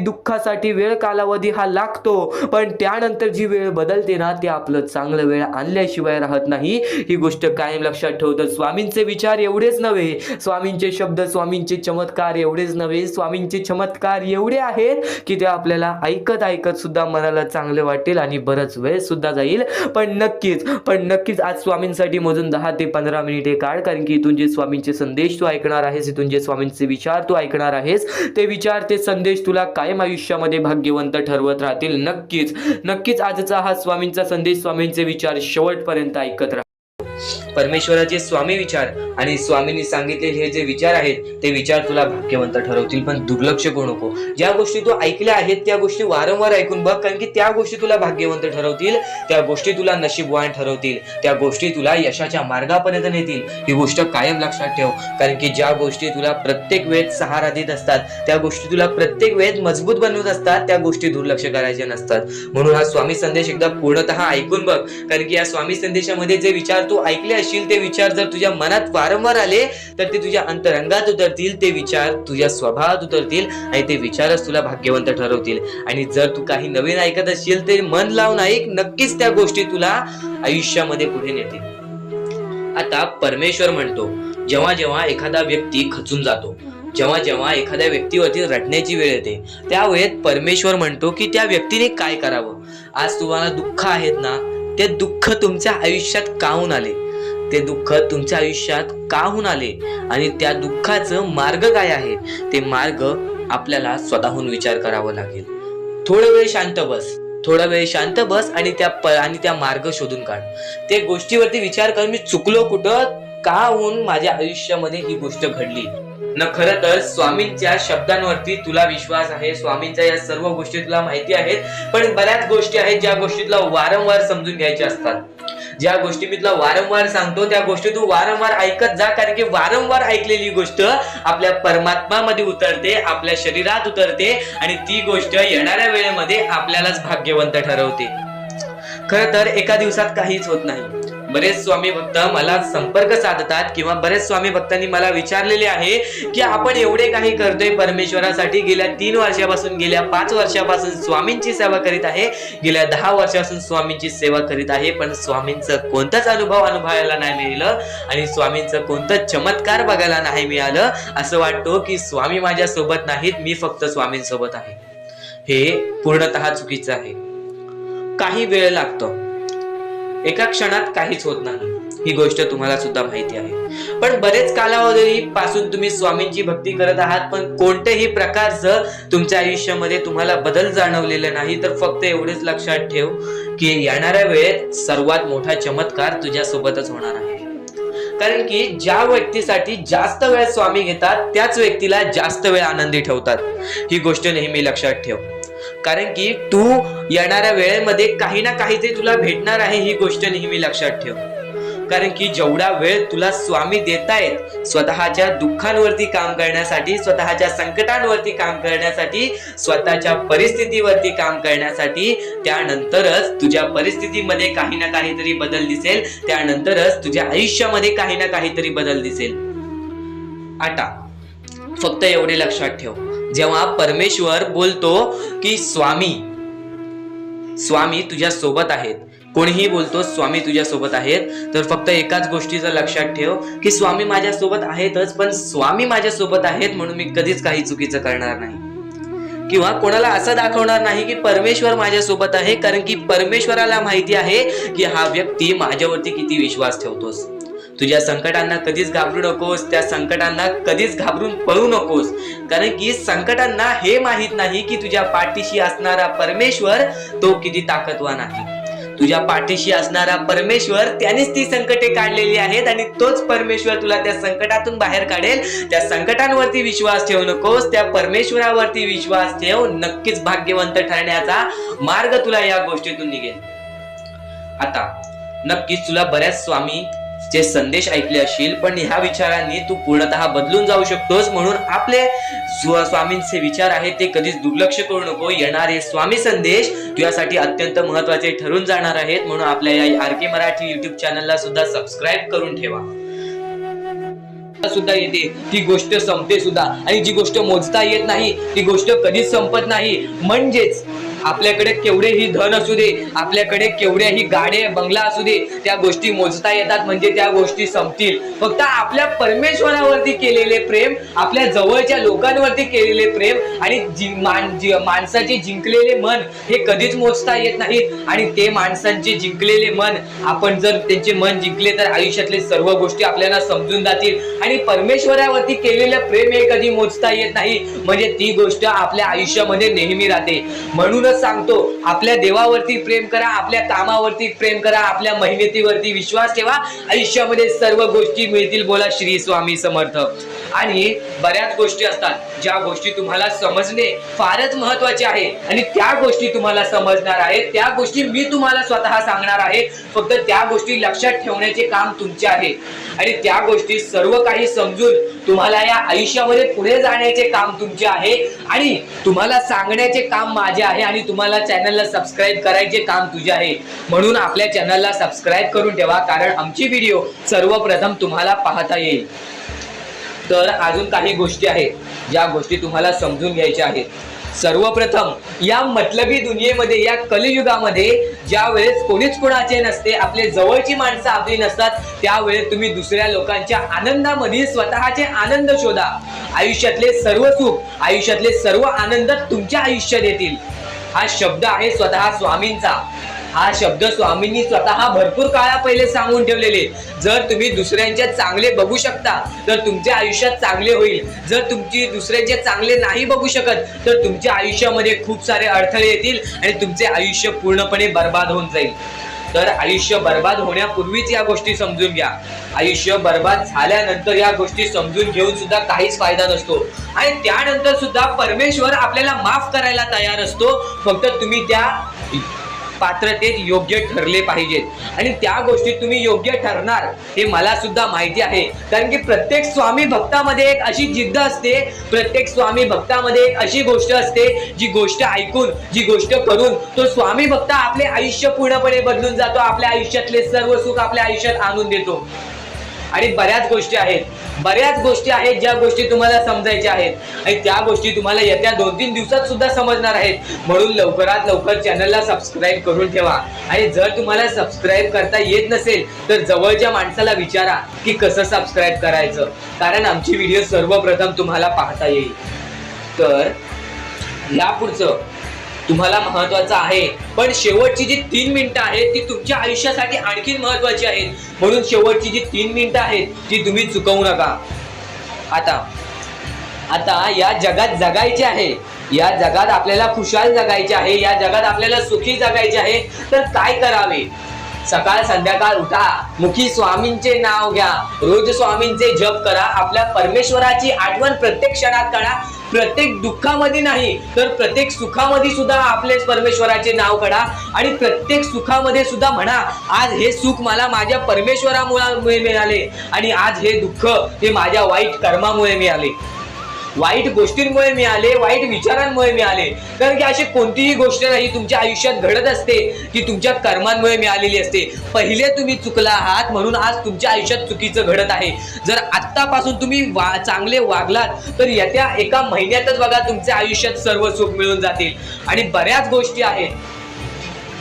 दुःखासाठी वेळ कालावधी हा लागतो, पण त्यानंतर जी वेळ बदलते ना, ते आपलं चांगलं वेळ आणल्याशिवाय राहत नाही. ही गोष्ट कायम लक्षात ठेव. तर स्वामींचे विचार एवढेच नव्हे, स्वामींचे शब्द, स्वामींचे चमत्कार एवढेच नव्हे, स्वामींचे चमत्कार एवढे आहेत की ते आपल्याला ऐकत सुद्धा मनाला चांगले वाटेल आणि बराच वेळ सुद्धा जाईल. पण नक्कीच आज स्वामींसाठी मोजून 10 ते 15 मिनिटे काढ, कारण की इथून जे स्वामींचे संदेश तू ऐकणार आहेस, इथून जे स्वामींचे विचार तू ऐकणार आहेस, ते विचार, ते संदेश तुला कायम आयुष्यामध्ये भाग्यवंत ठरवत राहतील. नक्कीच आजचा हा स्वामींचा संदेश, स्वामींचे विचार शेवटपर्यंत ऐकत राहा. परमेश्वराचे स्वामी विचार आणि स्वामींनी सांगितलेले हे जे विचार आहेत ते विचार तुला भाग्यवंत ठरवतील. पण दुर्लक्ष करू नको. ज्या गोष्टी तू ऐकल्या आहेत त्या गोष्टी वारंवार ऐकून बघ, कारण की त्या गोष्टी तुला भाग्यवंत ठरवतील, त्या गोष्टी तुला नशीबवान ठरवतील, त्या गोष्टी तुला यशाच्या मार्गापर्यंत नेतील. ही गोष्ट कायम लक्षात ठेव, कारण की ज्या गोष्टी तुला प्रत्येक वेळेत सहारा देत असतात, त्या गोष्टी तुला प्रत्येक वेळेत मजबूत बनवत असतात, त्या गोष्टी दुर्लक्ष करायचे नसतात. म्हणून हा स्वामी संदेश एकदा पूर्णतः ऐकून बघ, कारण की या स्वामी संदेशामध्ये जे विचार तू ऐकले असतील ते विचार जर तुझ्या मनात वारंवार आले तर ते तुझ्या अंतरंगात उतरतील, ते विचार तुझ्या स्वभावात उतरतील आणि ते विचारच तुला भाग्यवंत ठरवतील. आणि जर तू काही नवीन ऐकत असशील ते मन लावून ऐक, नक्कीच त्या गोष्टी तुला आयुष्यामध्ये पुढे नेतील. आता परमेश्वर म्हणतो, जेव्हा एखादा व्यक्ती खचून जातो, जेव्हा एखाद्या व्यक्तीवरती रडण्याची वेळ येते, त्यावेळेत परमेश्वर म्हणतो की त्या व्यक्तीने काय करावं. आज तुम्हाला दुःख आहेत ना, ते दुःख तुमच्या आयुष्यात काहून आले, ते दुःख तुमच्या आयुष्यात काहून आले आणि त्या दुःखाचं मार्ग काय आहे, ते मार्ग आपल्याला स्वतःहून विचार करावा लागेल. थोडा वेळ शांत बस, थोडा वेळ शांत बस आणि त्या मार्ग शोधून काढ. त्या गोष्टीवरती विचार कर, मी चुकलो कुठं, का होऊन माझ्या आयुष्यामध्ये ही गोष्ट घडली. न खरं तर स्वामींच्या शब्दांवरती तुला विश्वास आहे, स्वामींच्या या सर्व गोष्टी तुला माहिती आहेत, पण बऱ्याच गोष्टी आहेत ज्या गोष्टी तुला वारंवार समजून घ्यायच्या असतात. ज्या गोष्टी मी तुला वारंवार सांगतो त्या गोष्टी तू वारंवार ऐकत जा, कारण की वारंवार ऐकलेली गोष्ट आपल्या परमात्मामध्ये उतरते, आपल्या शरीरात उतरते आणि ती गोष्ट येणाऱ्या वेळेमध्ये आपल्यालाच भाग्यवंत ठरवते. खरं तर एका दिवसात काहीच होत नाही. बरेच स्वामी भक्त मला संपर्क साधतात किंवा बरेच स्वामी भक्तांनी मला विचारलेले आहे की आपण एवढे काही करतोय परमेश्वरासाठी, गेल्या 3 वर्षापासून, गेल्या 5 वर्षापासून स्वामींची सेवा करीत आहे, गेल्या 10 वर्षापासून स्वामींची सेवा करीत आहे, पण स्वामींचं कोणताच अनुभव अनुभवायला नाही मिळालं आणि स्वामींचं कोणतं चमत्कार बघायला नाही मिळालं. असं वाटतं की स्वामी माझ्या सोबत नाहीत, मी फक्त स्वामींसोबत आहे. हे पूर्णतः चुकीचं आहे. काही वेळ लागतो, एका क्षणात काहीच होत नाही, ही गोष्ट तुम्हाला सुद्धा माहिती आहे. पण बरेच कालावधी पासून तुम्ही स्वामींची भक्ती करत आहात, पण कोणत्याही प्रकारचं तुमच्या आयुष्यामध्ये तुम्हाला बदल जाणवलेला नाही. तर फक्त एवढेच लक्षात ठेव की येणाऱ्या वेळेत सर्वात मोठा चमत्कार तुझ्या सोबतच होणार आहे. कारण की ज्या व्यक्तीसाठी जास्त वेळ स्वामी घेतात त्याच व्यक्तीला जास्त वेळ आनंदी ठेवतात. ही गोष्ट नेहमी लक्षात ठेव, कारण की तू येणाऱ्या वेळेमध्ये काही ना काहीतरी तुला भेटणार आहे, ही गोष्ट नेहमी लक्षात ठेव. कारण की जेवढा वेळ तुला स्वामी देतायत स्वतःच्या दुःखांवरती काम करण्यासाठी, स्वतःच्या संकटांवरती काम करण्यासाठी, स्वतःच्या परिस्थितीवरती काम करण्यासाठी, त्यानंतरच तुझ्या परिस्थितीमध्ये काही ना काहीतरी बदल दिसेल, त्यानंतरच तुझ्या आयुष्यामध्ये काही ना काहीतरी बदल दिसेल. आता फक्त एवढे लक्षात ठेव, जेव्हा परमेश्वर बोलतो की स्वामी तुझ्या सोबत आहेत, कोणीही बोलतो स्वामी तुझ्या सोबत आहेत, तर फक्त एकाच गोष्टीचं लक्षात ठेव की स्वामी माझ्या सोबत आहेतच, पण स्वामी माझ्या सोबत आहेत म्हणून मी कधीच काही चुकीचं करणार नाही किंवा कोणाला असं दाखवणार नाही की परमेश्वर माझ्या सोबत आहे, कारण की परमेश्वराला माहिती आहे की हा व्यक्ती माझ्यावरती किती विश्वास ठेवतोस. तुझ्या संकटांना कधीच घाबरू नकोस, त्या संकटांना कधीच घाबरून पळू नकोस, कारण की संकटांना हे माहित नाही की तुझ्या पाठीशी असणारा परमेश्वर तो किती ताकदवान आहे. तुझ्या पाठीशी असणारा परमेश्वर त्यानेच ती संकटे काढलेली आहेत आणि तोच परमेश्वर तुला त्या संकटातून बाहेर काढेल. त्या संकटांवरती विश्वास ठेवू नकोस, त्या परमेश्वरावरती विश्वास ठेव. नक्कीच भाग्यवंत ठरण्याचा मार्ग तुला या गोष्टीतून निघेल. आता नक्कीच तुला बऱ्याच स्वामी चे संदेश ऐकले असतील, पण ह्या विचारांनी तू पूर्णतः बदलून जाऊ शकतोस. म्हणून आपले स्वामींचे विचार आहेत ते कधीच दुर्लक्ष करू नको. येणारे स्वामी संदेश तुझ्यासाठी अत्यंत महत्वाचे ठरून जाणार आहेत. म्हणून आपल्या या आरके मराठी युट्यूब चॅनलला सुद्धा सबस्क्राईब करून ठेवा. सुद्धा येते ती गोष्ट संपते सुद्धा, आणि जी गोष्ट मोजता येत नाही ती गोष्ट कधीच संपत नाही. म्हणजेच आपल्याकडे केवढेही धन असू दे, आपल्याकडे केवढेही गाडे बंगला असू दे, त्या गोष्टी मोजता येतात म्हणजे त्या गोष्टी संपतील. फक्त आपल्या परमेश्वरावरती केलेले प्रेम, आपल्या जवळच्या लोकांवरती केलेले प्रेम आणि माणसाचे जिंकलेले मन हे कधीच मोजता येत नाहीत. आणि ते माणसांचे जिंकलेले मन, आपण जर त्यांचे मन जिंकले तर आयुष्यातले सर्व गोष्टी आपल्याला समजून जातील. आणि परमेश्वरावरती केलेलं प्रेम हे कधी मोजता येत नाही, म्हणजे ती गोष्ट आपल्या आयुष्यामध्ये नेहमी राहते. म्हणूनच सांगतो, आपल्या देवावरती प्रेम करा, आपल्या कामावरती प्रेम करा, आपल्या मेहनतीवरती विश्वास ठेवा, आयुष्यामध्ये सर्व गोष्टी मिळतील. बोला श्री स्वामी समर्थ. आणि बऱ्याच गोष्टी असतात ज्या गोष्टी तुम्हाला समजणे फारच महत्वाचे आहे, आणि त्या गोष्टी तुम्हाला समजणार आहेत, त्या गोष्टी मी तुम्हाला स्वतः सांगणार आहे. फक्त त्या गोष्टी लक्षात ठेवण्याचे काम तुमचे आहे, आणि त्या गोष्टी सर्व काही समजून तुम्हाला या आयुष्यामध्ये पुढे जाण्याचे काम तुमचे आहे, आणि तुम्हाला सांगण्याचे काम माझे आहे, आणि तुम्हाला चॅनलला सबस्क्राईब करायचे काम तुझे आहे. म्हणून आपल्या चॅनलला सबस्क्राईब करून ठेवा, कारण आमची व्हिडिओ सर्वप्रथम तुम्हाला पाहता येईल. तर अजून काही गोष्टी आहेत ज्या गोष्टी तुम्हाला समजून घ्यायच्या आहेत. सर्वप्रथम, या मतलबी दुनियेमध्ये, या कलियुगामध्ये ज्या वेळेस कोणीच कोणाचे नसते, आपले जवळची माणसं आपली नसतात, त्यावेळेस तुम्ही दुसऱ्या लोकांच्या आनंदामध्ये स्वतःचे आनंद शोधा. आयुष्यातले सर्व सुख, आयुष्यातले सर्व आनंद तुमच्या आयुष्यात येतील. हा शब्द आहे स्वतः स्वामींचा. हा शब्द स्वामींनी स्वतः भरपूर काळा पहिले सांगून ठेवलेले. जर तुम्ही दुसऱ्यांचे चांगले बघू शकता तर तुमच्या आयुष्यात चांगले होईल. जर तुमची दुसऱ्यांचे चांगले नाही बघू शकत तर तुमच्या आयुष्यामध्ये खूप सारे अडथळे येतील आणि तुमचे आयुष्य पूर्णपणे बर्बाद होऊन जाईल. तर आयुष्य बर्बाद होण्यापूर्वीच या गोष्टी समजून घ्या. आयुष्य बर्बाद झाल्यानंतर या गोष्टी समजून घेऊन सुद्धा काहीच फायदा नसतो आणि त्यानंतर सुद्धा परमेश्वर आपल्याला माफ करायला तयार असतो. फक्त तुम्ही त्या पात्रतेत योग्य ठरले पाहिजेत आणि त्या गोष्टीत तुम्ही योग्य ठरणार हे मला सुद्धा माहिती आहे. कारण की प्रत्येक स्वामी भक्तामध्ये एक अशी जिद्द असते, प्रत्येक स्वामी भक्तामध्ये एक अशी गोष्ट असते, जी गोष्ट ऐकून, जी गोष्ट करून तो स्वामी भक्त आपले आयुष्य पूर्णपणे बदलून जातो. आपल्या आयुष्यातले सर्व सुख आपल्या आयुष्यात आणून देतो. आणि बऱ्याच गोष्टी आहेत ज्या गोष्टी तुम्हाला समजायच्या आहेत आणि त्या गोष्टी तुम्हाला येत्या 2-3 दिवसात सुद्धा समजणार आहेत. म्हणून लवकरात लवकर चॅनलला सबस्क्राईब करून ठेवा आणि जर तुम्हाला सबस्क्राईब करता येत नसेल तर जवळच्या माणसाला विचारा की कसं सबस्क्राईब करायचं, कारण आमची व्हिडिओ सर्वप्रथम तुम्हाला पाहता येईल. तर यापुढचं तुम्हाला महत्वाचं आहे, पण शेवटची जी 3 मिनिटं आहेत ती तुमच्या आयुष्यासाठी आणखी महत्वाची आहेत. म्हणून शेवटची जी 3 मिनिटं आहेत ती तुम्ही चुकवू नका. आता या जगात जगायचे आहे, या जगात आपल्याला खुशाल जगायचे आहे, या जगात आपल्याला सुखी जगायचे आहे. तर काय करावे? सकाळ संध्याकाळ उठा, मुखी स्वामींचे नाव घ्या, रोज स्वामींचे जप करा, आपल्या परमेश्वराची आठवण प्रत्येक क्षणात करा. प्रत्येक दुःखामध्ये नाही तर प्रत्येक सुखामध्ये सुद्धा आपले परमेश्वराचे नाव काढा आणि प्रत्येक सुखामध्ये सुद्धा म्हणा, आज हे सुख मला माझ्या परमेश्वरामुळे मिळाले आणि आज हे दुःख हे माझ्या वाईट कर्मामुळे मिळाले, वाईट गोष्टींमुळे मिळाले, वाईट विचारांमुळे मिळाले. कारण की अशी कोणतीही गोष्ट नाही तुमच्या आयुष्यात घडत असते की तुमच्या कर्मांमुळे मिळालेली असते. पहिले तुम्ही चुकला आहात म्हणून आज तुमच्या आयुष्यात चुकीचं घडत आहे. जर आत्तापासून तुम्ही चांगले वागलात तर येत्या 1 महिन्यातच बघा तुमच्या आयुष्यात सर्व सुख मिळून जातील. आणि बऱ्याच गोष्टी आहेत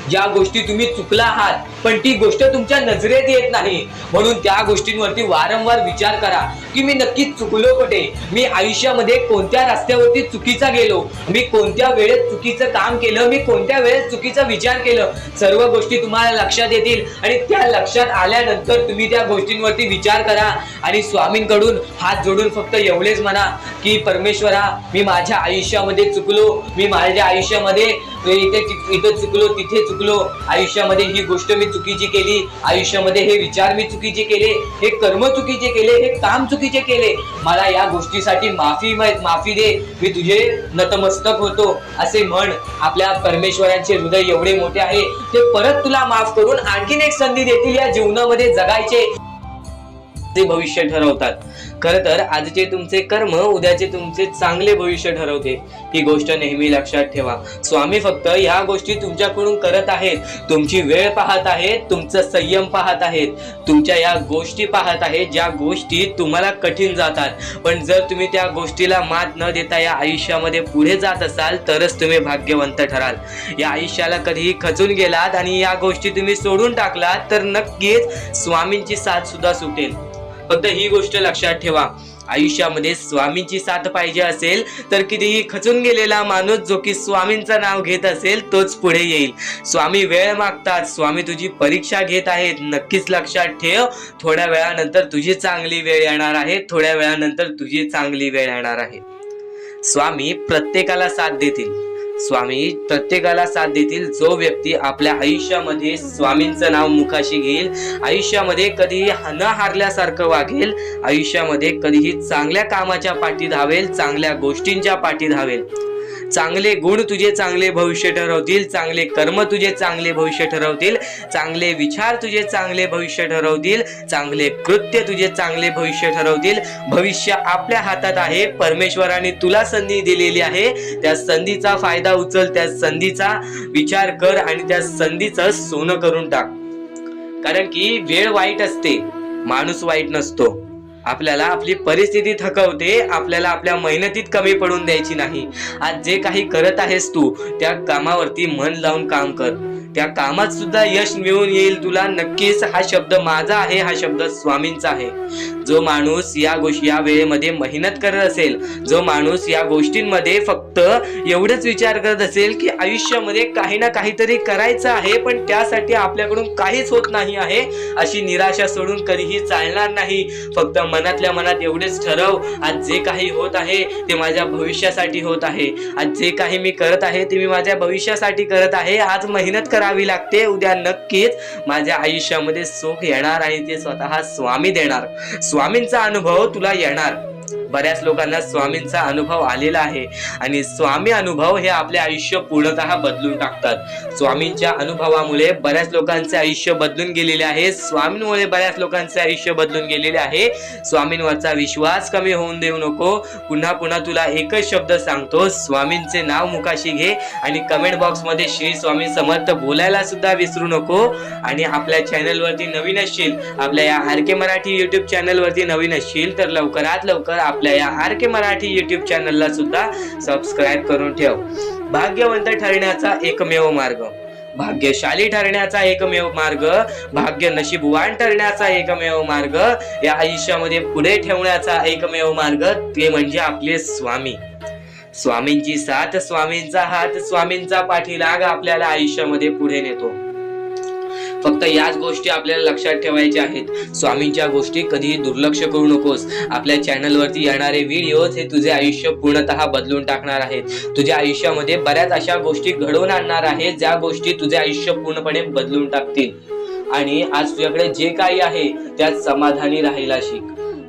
ज्या गोष्टी तुम्ही चुकला आहात पण ती गोष्ट तुमच्या नजरेत येत नाही. म्हणून त्या गोष्टींवरती वारंवार विचार करा की मी नक्की चुकलो कुठे, मी आयुष्यामध्ये कोणत्या रस्त्यावरती चुकीचा गेलो, मी कोणत्या वेळेत चुकीचं काम केलं, मी कोणत्या वेळेत चुकीचा विचार केलं. सर्व गोष्टी तुम्हाला लक्षात येतील आणि त्या लक्षात आल्यानंतर तुम्ही त्या गोष्टींवरती विचार करा आणि स्वामींकडून हात जोडून फक्त एवढेच म्हणा की परमेश्वरा, मी माझ्या आयुष्यामध्ये चुकलो, मी माझ्या आयुष्यामध्ये इथं चुकलो, तिथे चुकलो, आयुष्यामध्ये ही गोष्ट मी चुकीची केली, आयुष्यामध्ये हे विचार मी चुकीचे केले, हे कर्म चुकीचे केले, हे काम चुकीचे केले, मला या गोष्टीसाठी माफी दे, मी तुझे नतमस्तक होतो असे म्हण. आपल्या परमेश्वरांचे हृदय एवढे मोठे आहे, ते परत तुला माफ करून आणखीन एक संधी देतील या जीवनामध्ये जगायचे. ते भविष्य ठरवतात. खरं तर आजचे तुमचे कर्म उद्याचे तुमचे चांगले भविष्य ठरवते. ही गोष्ट नेहमी लक्षात ठेवा. स्वामी फक्त या गोष्टी तुमच्याकडून करत आहेत, तुमची वेळ पाहत आहेत, तुमचा संयम पाहत आहेत, तुमच्या या गोष्टी पाहत आहेत ज्या गोष्टी तुम्हाला कठीण जातात. पण जर तुम्ही त्या गोष्टीला मात न देता या आयुष्यामध्ये पुढे जात असाल तरच तुम्ही भाग्यवंत ठराल. या आयुष्याला कधीही खचून गेलात आणि या गोष्टी तुम्ही सोडून टाकलात तर नक्कीच स्वामींची साथ सुद्धा सुटेल. फक्त ही गोष्ट लक्षात ठेवा, आयुष्यामध्ये स्वामींची साथ पाहिजे असेल तर कितीही खचून गेलेला माणूस जो की स्वामींचं नाव घेत असेल तोच पुढे येईल. स्वामी वेळ मागतात, स्वामी तुझी परीक्षा घेत आहेत. नक्कीच लक्षात ठेव, थोड्या वेळानंतर तुझी चांगली वेळ येणार आहे, थोड्या वेळानंतर तुझी चांगली वेळ येणार आहे. स्वामी प्रत्येकाला साथ देतील, स्वामी प्रत्येकाला साथ देतील. जो व्यक्ती आपल्या आयुष्यामध्ये स्वामींचं नाव मुखाशी घेईल, आयुष्यामध्ये कधीही न हारल्यासारखं वागेल, आयुष्यामध्ये कधीही चांगल्या कामाच्या पाठी धावेल, चांगल्या गोष्टींच्या पाठी धावेल. चांगले गुण तुझे चांगले भविष्य ठरवतील, चांगले कर्म तुझे चांगले भविष्य ठरवतील, चांगले विचार तुझे चांगले भविष्य ठरवतील, चांगले कृत्य तुझे चांगले भविष्य ठरवतील. भविष्य आपल्या हातात आहे. परमेश्वराने तुला संधी दिलेली आहे. त्या संधीचा फायदा उचल, त्या संधीचा विचार कर आणि त्या संधीचं सोनं करून टाक. कारण की वेळ वाईट असते, माणूस वाईट नसतो. आपल्याला आपली परिस्थिती थकवते, आपल्याला आपल्या मेहनतीत कमी पडून द्यायची नाही. आज जे काही करत आहेस तू त्या कामावरती मन लावून काम कर. त्या कामात सुद्धा यश मिळून येईल तुला नक्कीच. हा शब्द माझा आहे, हा शब्द स्वामींचा आहे. जो माणूस या वेळेमध्ये मेहनत करत असेल, जो माणूस या गोष्टींमध्ये फक्त एवढंच विचार करत असेल की आयुष्यामध्ये काही ना काहीतरी करायचं आहे पण त्यासाठी आपल्याकडून काहीच होत नाही आहे, अशी निराशा सोडून कधीही चालणार नाही. फक्त मनातल्या मनात एवढेच ठरव, आज जे काही होत आहे ते माझ्या भविष्यासाठी होत आहे. आज जे काही मी करत आहे ते मी माझ्या भविष्यासाठी करत आहे. आज मेहनत करावी लागते, उद्या नक्कीच माझ्या आयुष्यामध्ये सुख येणार आणि ते स्वतः स्वामी देणार. स्वामींचा अनुभव तुला येणार. बऱ्याच लोकांना स्वामींचा अनुभव आलेला आहे आणि स्वामी अनुभव हे आपले आयुष्य पूर्णतः बदलून टाकतात. स्वामींच्या अनुभवामुळे बऱ्याच लोकांचे आयुष्य बदलून गेलेले आहे. स्वामींमुळे बऱ्याच लोकांचे आयुष्य बदलून गेलेले आहे. स्वामींवरचा विश्वास कमी होऊन देऊ नको. पुन्हा पुन्हा तुला एकच शब्द सांगतो, स्वामींचे नाव मुखाशी घे आणि कमेंट बॉक्स मध्ये श्री स्वामी समर्थ बोलायला सुद्धा विसरू नको. आणि आपल्या चॅनलवरती नवीन असशील, आपल्या या आर.के. मराठी युट्यूब चॅनलवरती नवीन असशील तर लवकरात लवकर आपल्या या आर.के. मराठी युट्यूब चॅनलला सुद्धा सबस्क्राईब करून ठेव. भाग्यवंत ठरण्याचा एकमेव मार्ग, भाग्यशाली ठरण्याचा एकमेव मार्ग, भाग्य नशीबवान ठरण्याचा एकमेव मार्ग, या आयुष्यामध्ये पुढे ठेवण्याचा एकमेव मार्ग ते म्हणजे आपले स्वामी. स्वामींची साथ, स्वामींचा हात, स्वामींचा पाठीलाग आपल्याला आयुष्यामध्ये पुढे नेतो. फक्त याच गोष्टी आपल्याला लक्षात ठेवायच्या आहेत. स्वामींच्या गोष्टी कधीही दुर्लक्ष करू नकोस. आपल्या चॅनलवरती येणारे व्हिडिओज हे तुझे आयुष्य पूर्णतः बदलून टाकणार आहेत. तुझ्या आयुष्यामध्ये बऱ्याच अशा गोष्टी घडवून आणणार आहेत ज्या गोष्टी तुझे आयुष्य पूर्णपणे बदलून टाकतील. आणि आज तुझ्याकडे जे काही आहे त्यात समाधानी राहायला शिक.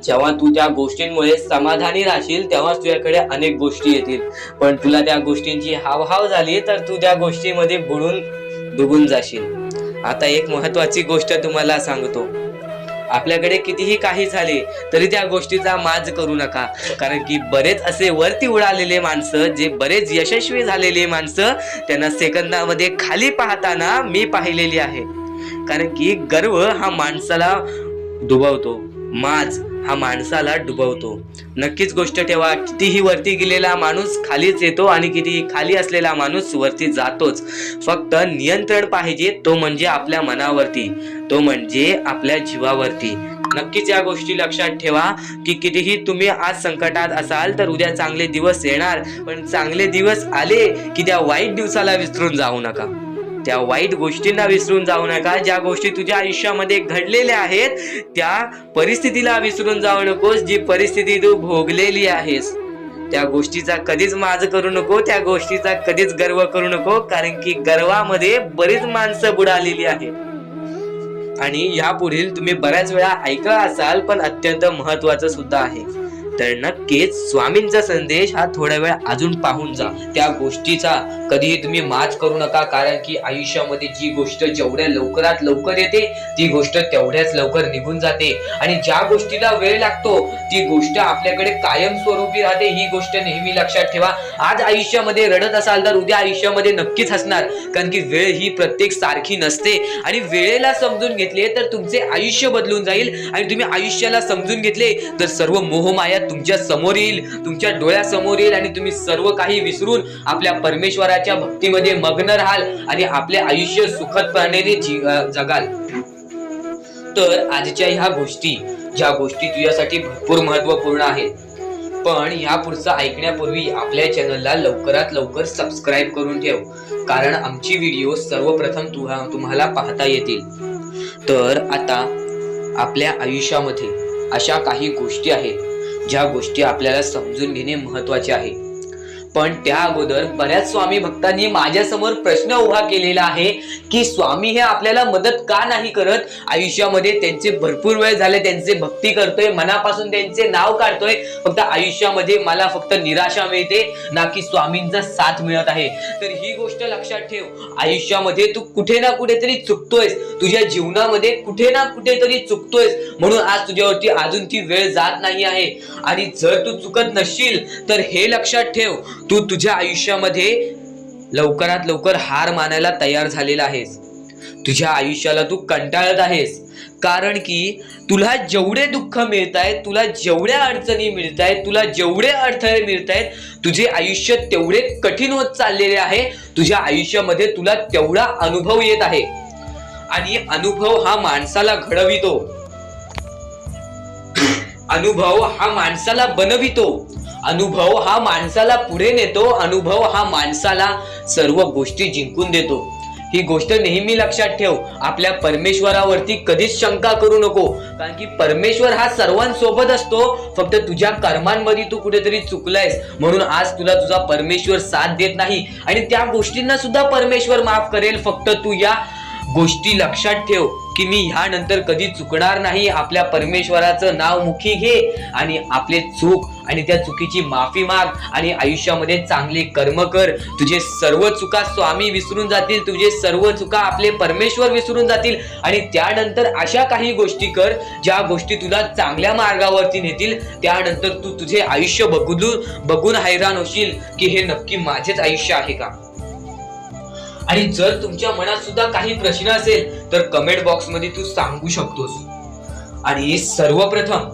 जेव्हा तू त्या गोष्टींमुळे समाधानी राहशील तेव्हाच तुझ्याकडे अनेक गोष्टी येतील. पण तुला त्या गोष्टींची हावभाव झाली तर तू त्या गोष्टीमध्ये बुडून डुबून जाशील. आता एक महत्वाची गोष्ट तुम्हाला सांगतो, आपल्याकडे कितीही काही झाले तरी त्या गोष्टीचा माज करू नका. कारण की बरेच असे वरती उडालेले माणसं, जे बरेच यशस्वी झालेले माणसं, त्यांना सेकंदामध्ये खाली पाहताना मी पाहिलेली आहे. कारण की गर्व हा माणसाला डुबवतो, माज हा माणसाला डुबवतो. नक्कीच गोष्ट ठेवा, कितीही वरती गेलेला माणूस खालीच येतो आणि कितीही खाली असलेला माणूस वरती जातोच. फक्त नियंत्रण पाहिजे, तो म्हणजे आपल्या मनावरती, तो म्हणजे आपल्या जीवावरती. नक्कीच या गोष्टी लक्षात ठेवा की कितीही तुम्ही आज संकटात असाल तर उद्या चांगले दिवस येणार. पण चांगले दिवस आले की त्या वाईट दिवसाला विसरून जाऊ नका, त्या वाईट गोष्टींना विसरून जाऊ नका. ज्या गोष्टी तुझ्या आयुष्यामध्ये घडलेल्या आहेत त्या परिस्थितीला विसरून जाऊ नकोस. जी परिस्थिती तू भोगलेली आहेस त्या गोष्टीचा कधीच माज करू नको, त्या गोष्टीचा कधीच गर्व करू नको. कारण की गर्वामध्ये बरीच माणसं बुडालेली आहेत. आणि यापुढील तुम्ही बऱ्याच वेळा ऐकलं असाल पण अत्यंत महत्वाचं सुद्धा आहे. तर नक्कीच स्वामींचा संदेश हा थोडा वेळ अजून पाहून जा. त्या गोष्टीचा कधीही तुम्ही माज करू नका. कारण की आयुष्यामध्ये जी गोष्ट जेवढ्या लवकरात लवकर येते ती गोष्ट तेवढ्याच लवकर निघून जाते. आणि ज्या गोष्टीला वेळ लागतो ती गोष्ट आपल्याकडे कायमस्वरूपी राहते. ही गोष्ट नेहमी लक्षात ठेवा. आज आयुष्यामध्ये रडत असाल तर उद्या आयुष्यामध्ये नक्कीच हसणार. कारण की वेळ ही प्रत्येक सारखी नसते आणि वेळेला समजून घेतले तर तुमचे आयुष्य बदलून जाईल. आणि तुम्ही आयुष्याला समजून घेतले तर सर्व मोहमाया तुमच्या समोर येईल, तुमच्या डोळ्यासमोर येईल आणि तुम्ही सर्व काही विसरून आपल्या परमेश्वराच्या भक्तीमध्ये मग्न राहाल आणि आपले आयुष्य सुखदपणे जगाल. तर आजच्या ह्या गोष्टी, ज्या गोष्टी तुझ्यासाठी भरपूर महत्वपूर्ण आहेत, पण ह्या पुढचं ऐकण्यापूर्वी आपल्या चॅनलला लवकरात लवकर सबस्क्राईब करून ठेव. कारण आमची व्हिडिओ सर्वप्रथम तुम्हाला पाहता येतील. तर आता आपल्या आयुष्यामध्ये अशा काही गोष्टी आहेत ज्या गोष्टी आपल्याला समजून घेणे महत्वाचे आहे. पण त्या अगोदर बऱ्याच स्वामी भक्तांनी माझ्या समोर प्रश्न उभा केलेला आहे की स्वामी हे आपल्याला मदत का नाही करत. आयुष्यामध्ये त्यांचे भरपूर वेळ झाले त्यांचे भक्ती करतोय, मनापासून त्यांचे नाव काढतोय, फक्त आयुष्यामध्ये मला फक्त निराशा मिळते ना की स्वामींचा साथ मिळत आहे. तर ही गोष्ट लक्षात ठेव, आयुष्यामध्ये तू कुठे ना कुठेतरी चुकतोयस, तुझ्या जीवनामध्ये कुठे ना कुठेतरी चुकतोयस. म्हणून आज तुझ्यावरती अजून ती वेळ जात नाही आहे. आणि जर तू चुकत नसशील तर हे लक्षात ठेव, तू तुझ्या आयुष्यामध्ये लवकरात लवकर हार मानायला तयार झालेला आहेस. तुझ्या आयुष्याला तू कंटाळत आहेस, कारण की तुला जेवढे दुःख मिळत आहेत, तुला जेवढ्या अडचणी मिळत आहेत, तुला जेवढे अडथळे मिळत आहेत, तुझे आयुष्य तेवढे कठीण होत चाललेले आहे. तुझ्या आयुष्यामध्ये तुला तेवढा अनुभव येत आहे. आणि अनुभव हा माणसाला घडवितो, अनुभव हा माणसाला बनवितो, अनुभव हा माणसाला पुढे नेतो, अनुभव हा माणसाला सर्व गोष्टी जिंकून देतो. ही गोष्ट नेहमी लक्षात ठेव. आपल्या परमेश्वरावरती कधीच शंका करू नको, कारण की परमेश्वर हा सर्वांसोबत असतो. फक्त तुझ्या कर्मांमध्ये तू कुठेतरी चुकलायस म्हणून आज तुला तुझा परमेश्वर साथ देत नाही, आणि त्या गोष्टींना सुद्धा परमेश्वर माफ करेल. फक्त तू या गोष्टी लक्षात ठेव की मी ह्यानंतर कधी चुकणार नाही. आपल्या परमेश्वराचं नाव मुखी घे आणि आपले चूक आणि त्या चुकीची माफी माग आणि आयुष्यामध्ये चांगले कर्म कर. तुझे सर्व चुका स्वामी विसरून जातील, तुझे सर्व चुका आपले परमेश्वर विसरून जातील. आणि त्यानंतर अशा काही गोष्टी कर ज्या गोष्टी तुला चांगल्या मार्गावरती नेतील. त्यानंतर तू तुझे आयुष्य बघून हैराण होशील की हे नक्की माझेच आयुष्य आहे का. आणि जर तुमच्या मनात सुद्धा काही प्रश्न असेल तर कमेंट बॉक्स मध्ये तू सांगू शकतोस. आणि सर्वप्रथम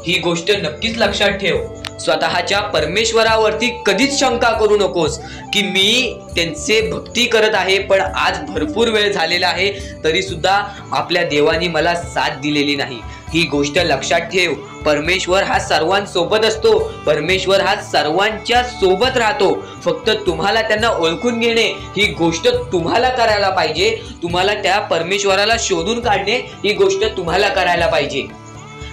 ही गोष्ट नक्कीच लक्षात ठेव, स्वतःच्या परमेश्वरावरती कधीच शंका करू नकोस की मी त्यांचे भक्ती करत आहे, पण आज भरपूर वेळ झालेला आहे तरी सुद्धा आपल्या देवानी मला साथ दिलेली नाही. ही गोष्ट लक्षात ठेव. परमेश्वर हा सर्वांसोबत असतो, परमेश्वर हा सर्वांच्या सोबत राहतो. फक्त तुम्हाला त्यांना ओळखून घेणे ही गोष्ट तुम्हाला करायला पाहिजे. तुम्हाला त्या परमेश्वराला शोधून काढणे ही गोष्ट तुम्हाला करायला पाहिजे.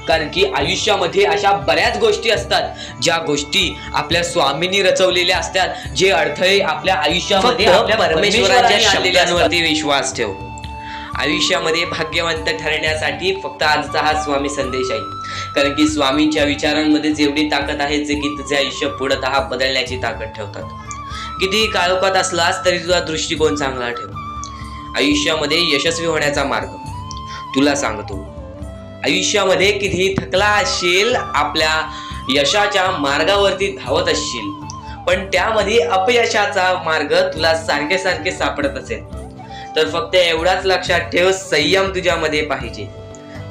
कारण की आयुष्यामध्ये अशा बऱ्याच गोष्टी असतात ज्या गोष्टी आपल्या स्वामींनी रचवलेल्या असतात. जे अडथळे आपल्या आयुष्यामध्ये आपल्या परमेश्वराच्या शब्दांवरती विश्वास ठेव. आयुष्यामध्ये भाग्यवंत ठरण्यासाठी फक्त आजचा हा स्वामी संदेश आहे. कारण की स्वामींच्या विचारांमध्ये जेवढी ताकद आहे जे की तुझे आयुष्य पूर्णतः बदलण्याची ताकद ठेवतात. कितीही काळोखात असलास तरी तुझा दृष्टिकोन चांगला ठेव. आयुष्यामध्ये यशस्वी होण्याचा मार्ग तुला सांगतो. आयुष्यामध्ये कितीही थकला असशील, आपल्या यशाच्या मार्गावरती धावत असशील, पण त्यामध्ये अपयशाचा मार्ग तुला सारखे सारखे सापडत असेल तर फक्त एवढाच लक्षात ठेव, संयम तुझ्यामध्ये पाहिजे,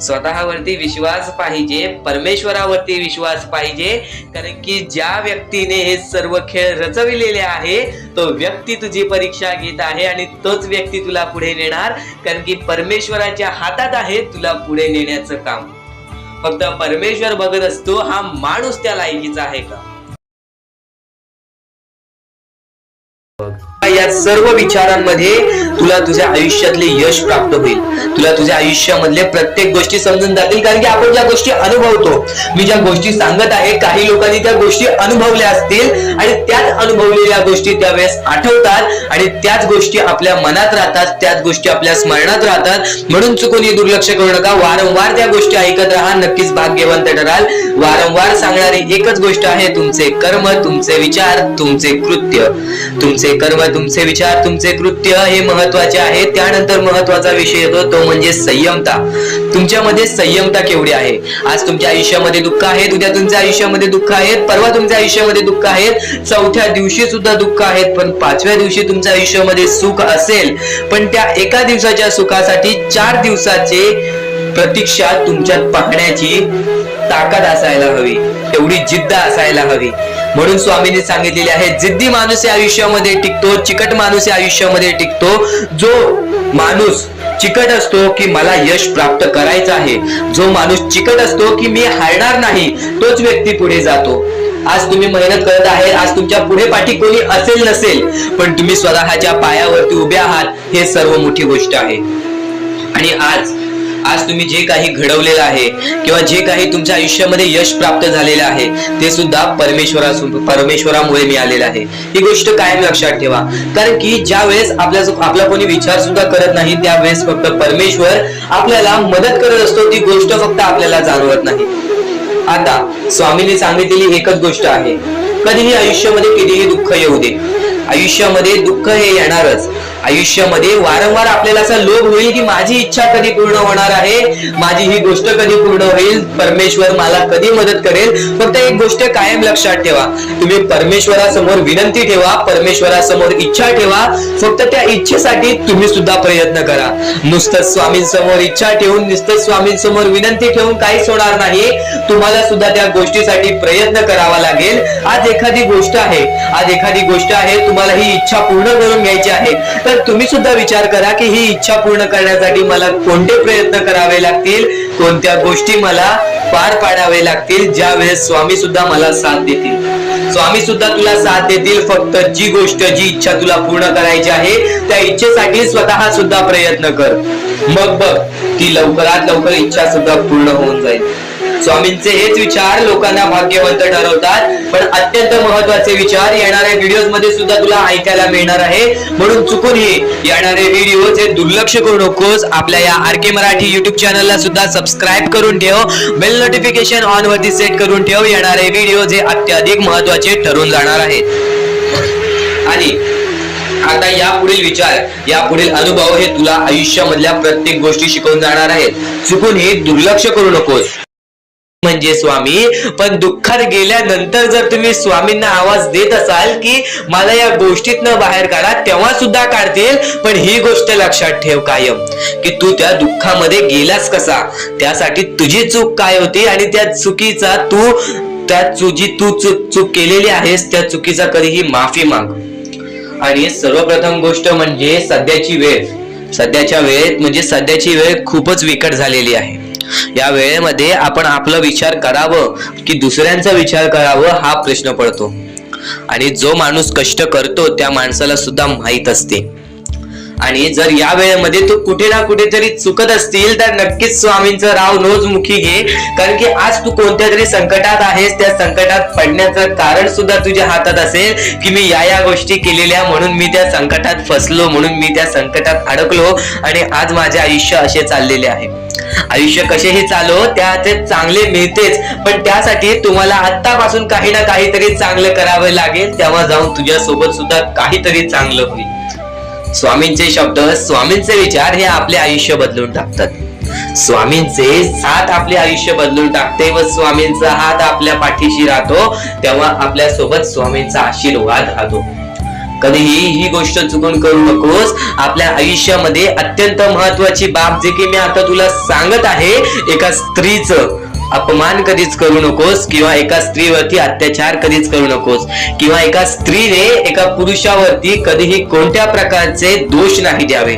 स्वतःवरती विश्वास पाहिजे, परमेश्वरावरती विश्वास पाहिजे. कारण की ज्या व्यक्तीने हे सर्व खेळ रचविलेले आहे तो व्यक्ती तुझी परीक्षा घेत आहे आणि तोच व्यक्ती तुला पुढे नेणार. कारण की परमेश्वराच्या हातात आहे तुला पुढे नेण्याचं काम. फक्त परमेश्वर बघत असतो हा माणूस त्या लायकीचा आहे का. या सर्व विचारांमध्ये तुला तुझ्या आयुष्यातले यश प्राप्त होईल. तुला तुझ्या आयुष्यामधले प्रत्येक गोष्टी समजून जातील. कारण की आपण ज्या गोष्टी अनुभवतो, मी ज्या गोष्टी सांगत आहे काही लोकांनी त्या गोष्टी अनुभवल्या असतील आणि त्याच अनुभवलेल्या गोष्टी त्यावेळेस आठवतात आणि त्याच गोष्टी आपल्या मनात राहतात, त्याच गोष्टी आपल्या स्मरणात राहतात. म्हणून चुकून दुर्लक्ष करू नका. वारंवार त्या गोष्टी ऐकत राहा, नक्कीच भाग्यवंत ठराल. वारंवार सांगणारी एकच गोष्ट आहे, तुमचे कर्म, तुमचे विचार, तुमचे कृत्य. तुमचे कर्म, तुमचे विचार, तुमचे कृत्य हे महत्वाचे आहे. त्यानंतर महत्वाचा विषय येतो तो म्हणजे संयमता. तुमच्यामध्ये संयमता केवढी आहे. आज तुमच्या आयुष्यामध्ये दुःख आहेत, उद्या तुमच्या आयुष्यामध्ये दुःख आहेत, परवा तुमच्या आयुष्यामध्ये दुःख आहेत, चौथ्या दिवशी सुद्धा दुःख आहेत, पण पाचव्या दिवशी तुमच्या आयुष्यामध्ये सुख असेल. पण त्या एका दिवसाच्या सुखासाठी 4 दिवसाचे प्रतीक्षा तुमच्यात पाहण्याची ताकद असायला हवी, तेवढी जिद्द असायला हवी. म्हणून स्वामींनी सांगितलेले आहे, जिद्दी माणूस या आयुष्यामध्ये टिकतो, चिकट माणूस या आयुष्यामध्ये टिकतो. जो माणूस चिकट असतो की मला यश प्राप्त करायचं आहे, जो माणूस चिकट असतो की मी हारणार नाही, तोच व्यक्ती पुढे जातो. आज तुम्ही मेहनत करत आहे, आज तुमच्या पुढे पाठी कोणी असेल नसेल, पण तुम्ही स्वतःच्या पायावरती उभे आहात, हे सर्व मोठी गोष्ट आहे. आणि आज तुम्ही जे काही घडवलेलं आहे किंवा जे काही तुमच्या आयुष्यामध्ये यश प्राप्त झालेलं आहे ते सुद्धा परमेश्वरामुळे मिळालेलं आहे. ही गोष्ट कायम लक्षात ठेवा. कारण की ज्या वेळेस आपला कोणी विचार सुद्धा करत नाही त्यावेळेस फक्त परमेश्वर आपल्याला मदत करत असतो. ती गोष्ट फक्त आपल्याला जाणवत नाही. आता स्वामींनी सांगितलेली एकच गोष्ट आहे, कधीही आयुष्यामध्ये कितीही दुःख येऊ दे, आयुष्यामध्ये दुःख हे येणारच, आयुष्यामध्ये वारंवार आपल्याला असा लोभ होईल की माझी इच्छा कधी पूर्ण होणार आहे, माझी ही गोष्ट कधी पूर्ण होईल, परमेश्वर मला कधी मदत करेल. फक्त एक गोष्ट कायम लक्षात ठेवा, तुम्ही परमेश्वरासमोर विनंती ठेवा, परमेश्वरासमोर इच्छा ठेवा. फक्त त्या इच्छेसाठी तुम्ही सुद्धा प्रयत्न करा. नुसतं स्वामींसमोर इच्छा ठेवून, नुसतं स्वामींसमोर विनंती ठेवून काहीच होणार नाही. तुम्हाला सुद्धा त्या गोष्टीसाठी प्रयत्न करावा लागेल. आज एखादी गोष्ट आहे, तुम्हाला ही इच्छा पूर्ण करून घ्यायची आहे, तर तुम्ही सुद्धा विचार करा की ही इच्छा पूर्ण करण्यासाठी मला कोणते प्रयत्न करावे लागतील, कोणत्या गोष्टी मला पार पाडावे लागतील, ज्या वेळेस स्वामी सुद्धा मला साथ देतील. स्वामी सुद्धा तुला साथ देतील. फक्त जी गोष्ट, जी इच्छा तुला पूर्ण करायची आहे, त्या इच्छेसाठी स्वतः सुद्धा प्रयत्न कर. मग बघ ती लवकरात लवकर इच्छा सुद्धा पूर्ण होऊन जाईल. स्वामींचे हेच विचार लोकांना भाग्यवंत ठरवतात. पण अत्यंत महत्वाचे विचार येणाऱ्या व्हिडिओज मध्ये सुद्धा तुला ऐकायला मिळणार आहे. म्हणून चुकूनही येणारे व्हिडिओ हे दुर्लक्ष करू नकोस. आपल्या या RK मराठी युट्यूब चॅनलला सुद्धा सबस्क्राईब करून ठेव, बेल नोटिफिकेशन ऑन वरती सेट करून ठेव. येणारे व्हिडिओ हे अत्याधिक महत्वाचे ठरून जाणार आहेत. आणि आता यापुढील विचार, यापुढील अनुभव हे तुला आयुष्यामधल्या प्रत्येक गोष्टी शिकवून जाणार आहेत. चुकून हे दुर्लक्ष करू नकोस. म्हणजे स्वामी, पण दुःखात गेल्यानंतर जर तुम्ही स्वामींना आवाज देत असाल की मला या गोष्टीतनं बाहेर काढा, तेव्हा सुद्धा काढतील. पण ही गोष्ट लक्षात ठेव कायम की तू त्या दुःखामध्ये गेलास कसा, त्यासाठी तुझी चूक काय होती आणि त्या चुकीचा चूक केलेली आहेस, त्या चुकीचा कधीही माफी माग. आणि सर्वप्रथम गोष्ट म्हणजे सध्याची वेळ खूपच विकट झालेली आहे. या वेळेमध्ये आपण आपला विचार करावं की दुसऱ्यांचा विचार करावं, हा प्रश्न पडतो. आणि जो माणूस कष्ट करतो त्या माणसाला सुद्धा माहित असते. आणि जर या वेळेमध्ये तू कुठे ना कुठेतरी चुकत असतील तर नक्कीच स्वामींचं राव नोजमुखी घे. कारण की आज तू कोणत्या तरी संकटात आहेस. त्या संकटात पडण्याचं कारण सुद्धा तुझ्या हातात असेल की मी या गोष्टी केलेल्या, म्हणून मी त्या संकटात फसलो, म्हणून मी त्या संकटात अडकलो आणि आज माझे आयुष्य असे चाललेले आहे. आयुष्य कसेही चालो त्याचे चांगले मिळतेच, पण त्यासाठी तुम्हाला आत्तापासून काही ना काहीतरी चांगलं करावं लागेल. तेव्हा जाऊन तुझ्या सोबत सुद्धा काहीतरी चांगलं होईल. स्वामींचे शब्द, स्वामींचे विचार हे आपले आयुष्य बदलून टाकतात. स्वामींचे साथ आपले आयुष्य बदलून टाकते व स्वामींचा हात आपल्या पाठीशी राहतो. तेव्हा आपल्या सोबत स्वामींचा आशीर्वाद राहतो. कधीही ही गोष्ट चुकून करू नकोस. आपल्या आयुष्यामध्ये अत्यंत महत्वाची बाब जे की मी आता तुला सांगत आहे, एका स्त्रीचं अपमान कधीच करू नकोस, किंवा एका स्त्रीवरती अत्याचार कधीच करू नकोस, किंवा एका स्त्रीने एका पुरुषावरती कधीही कोणत्या प्रकारचे दोष नाही द्यावे.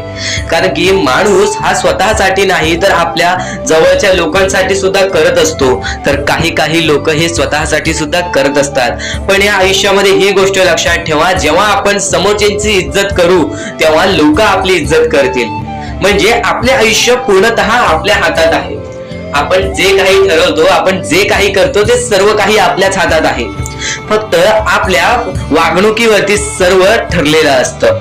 कारण की माणूस हा स्वतःसाठी नाही तर आपल्या जवळच्या लोकांसाठी सुद्धा करत असतो. तर काही लोक हे स्वतःसाठी सुद्धा करत असतात. पण या आयुष्यामध्ये ही गोष्ट लक्षात ठेवा, जेव्हा आपण समोरच्यांची इज्जत करू तेव्हा लोक आपली इज्जत करतील. म्हणजे आपले आयुष्य पूर्णतः आपल्या हातात आहे. आपण जे काही ठरवतो, आपण जे काही करतो ते सर्व काही आपल्याच हातात आहे. फक्त आपल्या वागणुकीवरती सर्व ठरलेलं असतं.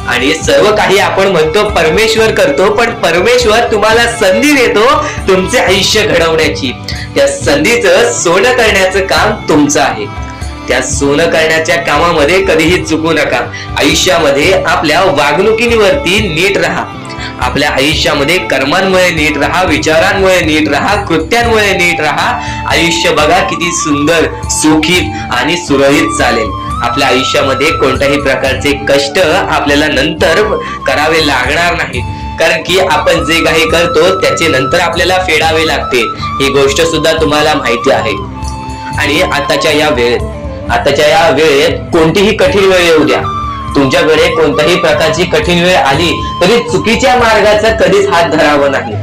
आणि सर्व काही आपण म्हणतो परमेश्वर करतो, पण परमेश्वर तुम्हाला संधी देतो तुमचे आयुष्य घडवण्याची. त्या संधीचं सोनं करण्याचं काम तुमचं आहे. त्या सोनं करण्याच्या कामामध्ये कधीही चुकू नका. आयुष्यामध्ये आपल्या वागणुकीवरती नीट राहा. आपल्या आयुष्यामध्ये कर्मांमुळे नीट राहा, विचारांमुळे नीट राहा, कृत्यांमुळे नीट राहा. आयुष्य बघा किती सुंदर, सुखीत आणि सुरळीत चालेल. आपल्या आयुष्यामध्ये कोणत्याही प्रकारचे कष्ट आपल्याला नंतर करावे लागणार नाहीत. कारण की आपण जे काही करतो त्याचे नंतर आपल्याला फेडावे लागते. ही गोष्ट सुद्धा तुम्हाला माहिती आहे. आणि आताच्या या वेळेत कोणतीही कठीण वेळ येऊ द्या, तुमच्याकडे कोणत्याही प्रकारची कठीण वेळ आली तरी चुकीच्या मार्गाचा कधीच हात धरावा नाही.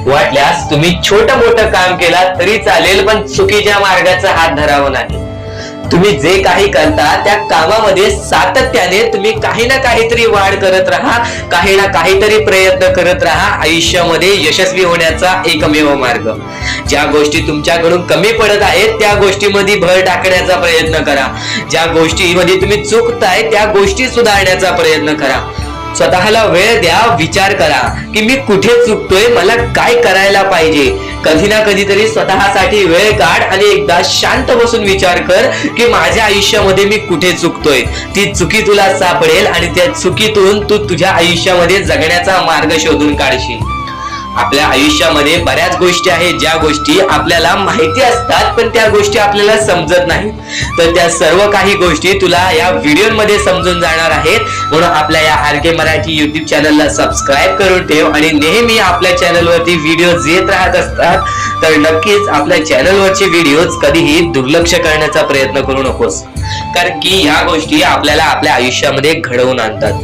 वाटल्यास तुम्ही छोटं मोठं काम केला तरी चालेल, पण चुकीच्या मार्गाचा हात धरावा नाही. तुम्ही जे काही करता त्या कामामध्ये सातत्याने तुम्ही काही ना काहीतरी वाढ करत राहा, काही ना काहीतरी प्रयत्न करत राहा. आयुष्यामध्ये यशस्वी होण्याचा एकमेव मार्ग. ज्या गोष्टी तुमच्याकडून कमी पडत आहेत त्या गोष्टीमध्ये भर टाकण्याचा प्रयत्न करा. ज्या गोष्टीमध्ये तुम्ही चुकताय त्या गोष्टी सुधारण्याचा प्रयत्न करा. स्वतःला वेळ द्या, विचार करा की मी कुठे चुकतोय, मला काय करायला पाहिजे. कधी ना कधीतरी स्वतःसाठी वेळ काढ आणि एकदा शांत बसून विचार कर की माझ्या आयुष्यामध्ये मी कुठे चुकतोय. ती चुकी तुला सापडेल आणि त्या चुकीतून तू तुझ्या आयुष्यामध्ये जगण्याचा मार्ग शोधून काढशील. आपल्या आयुष्यामध्ये बऱ्याच गोष्टी आहेत ज्या गोष्टी आपल्याला माहिती असतात पण त्या गोष्टी आपल्याला समजत नाही. तर त्या सर्व काही गोष्टी तुला या व्हिडिओमध्ये समजून जाणार आहेत. म्हणून आपल्या या RK मराठी YouTube चॅनलला सबस्क्राईब करून ठेव आणि नेहमी आपल्या चॅनलवरती व्हिडिओज येत राहत असतात. तर नक्कीच आपल्या चॅनलवरचे व्हिडिओज कधीही दुर्लक्ष करण्याचा प्रयत्न करू नकोस, कारण की या गोष्टी आपल्याला आपल्या आयुष्यामध्ये घडवून आणतात.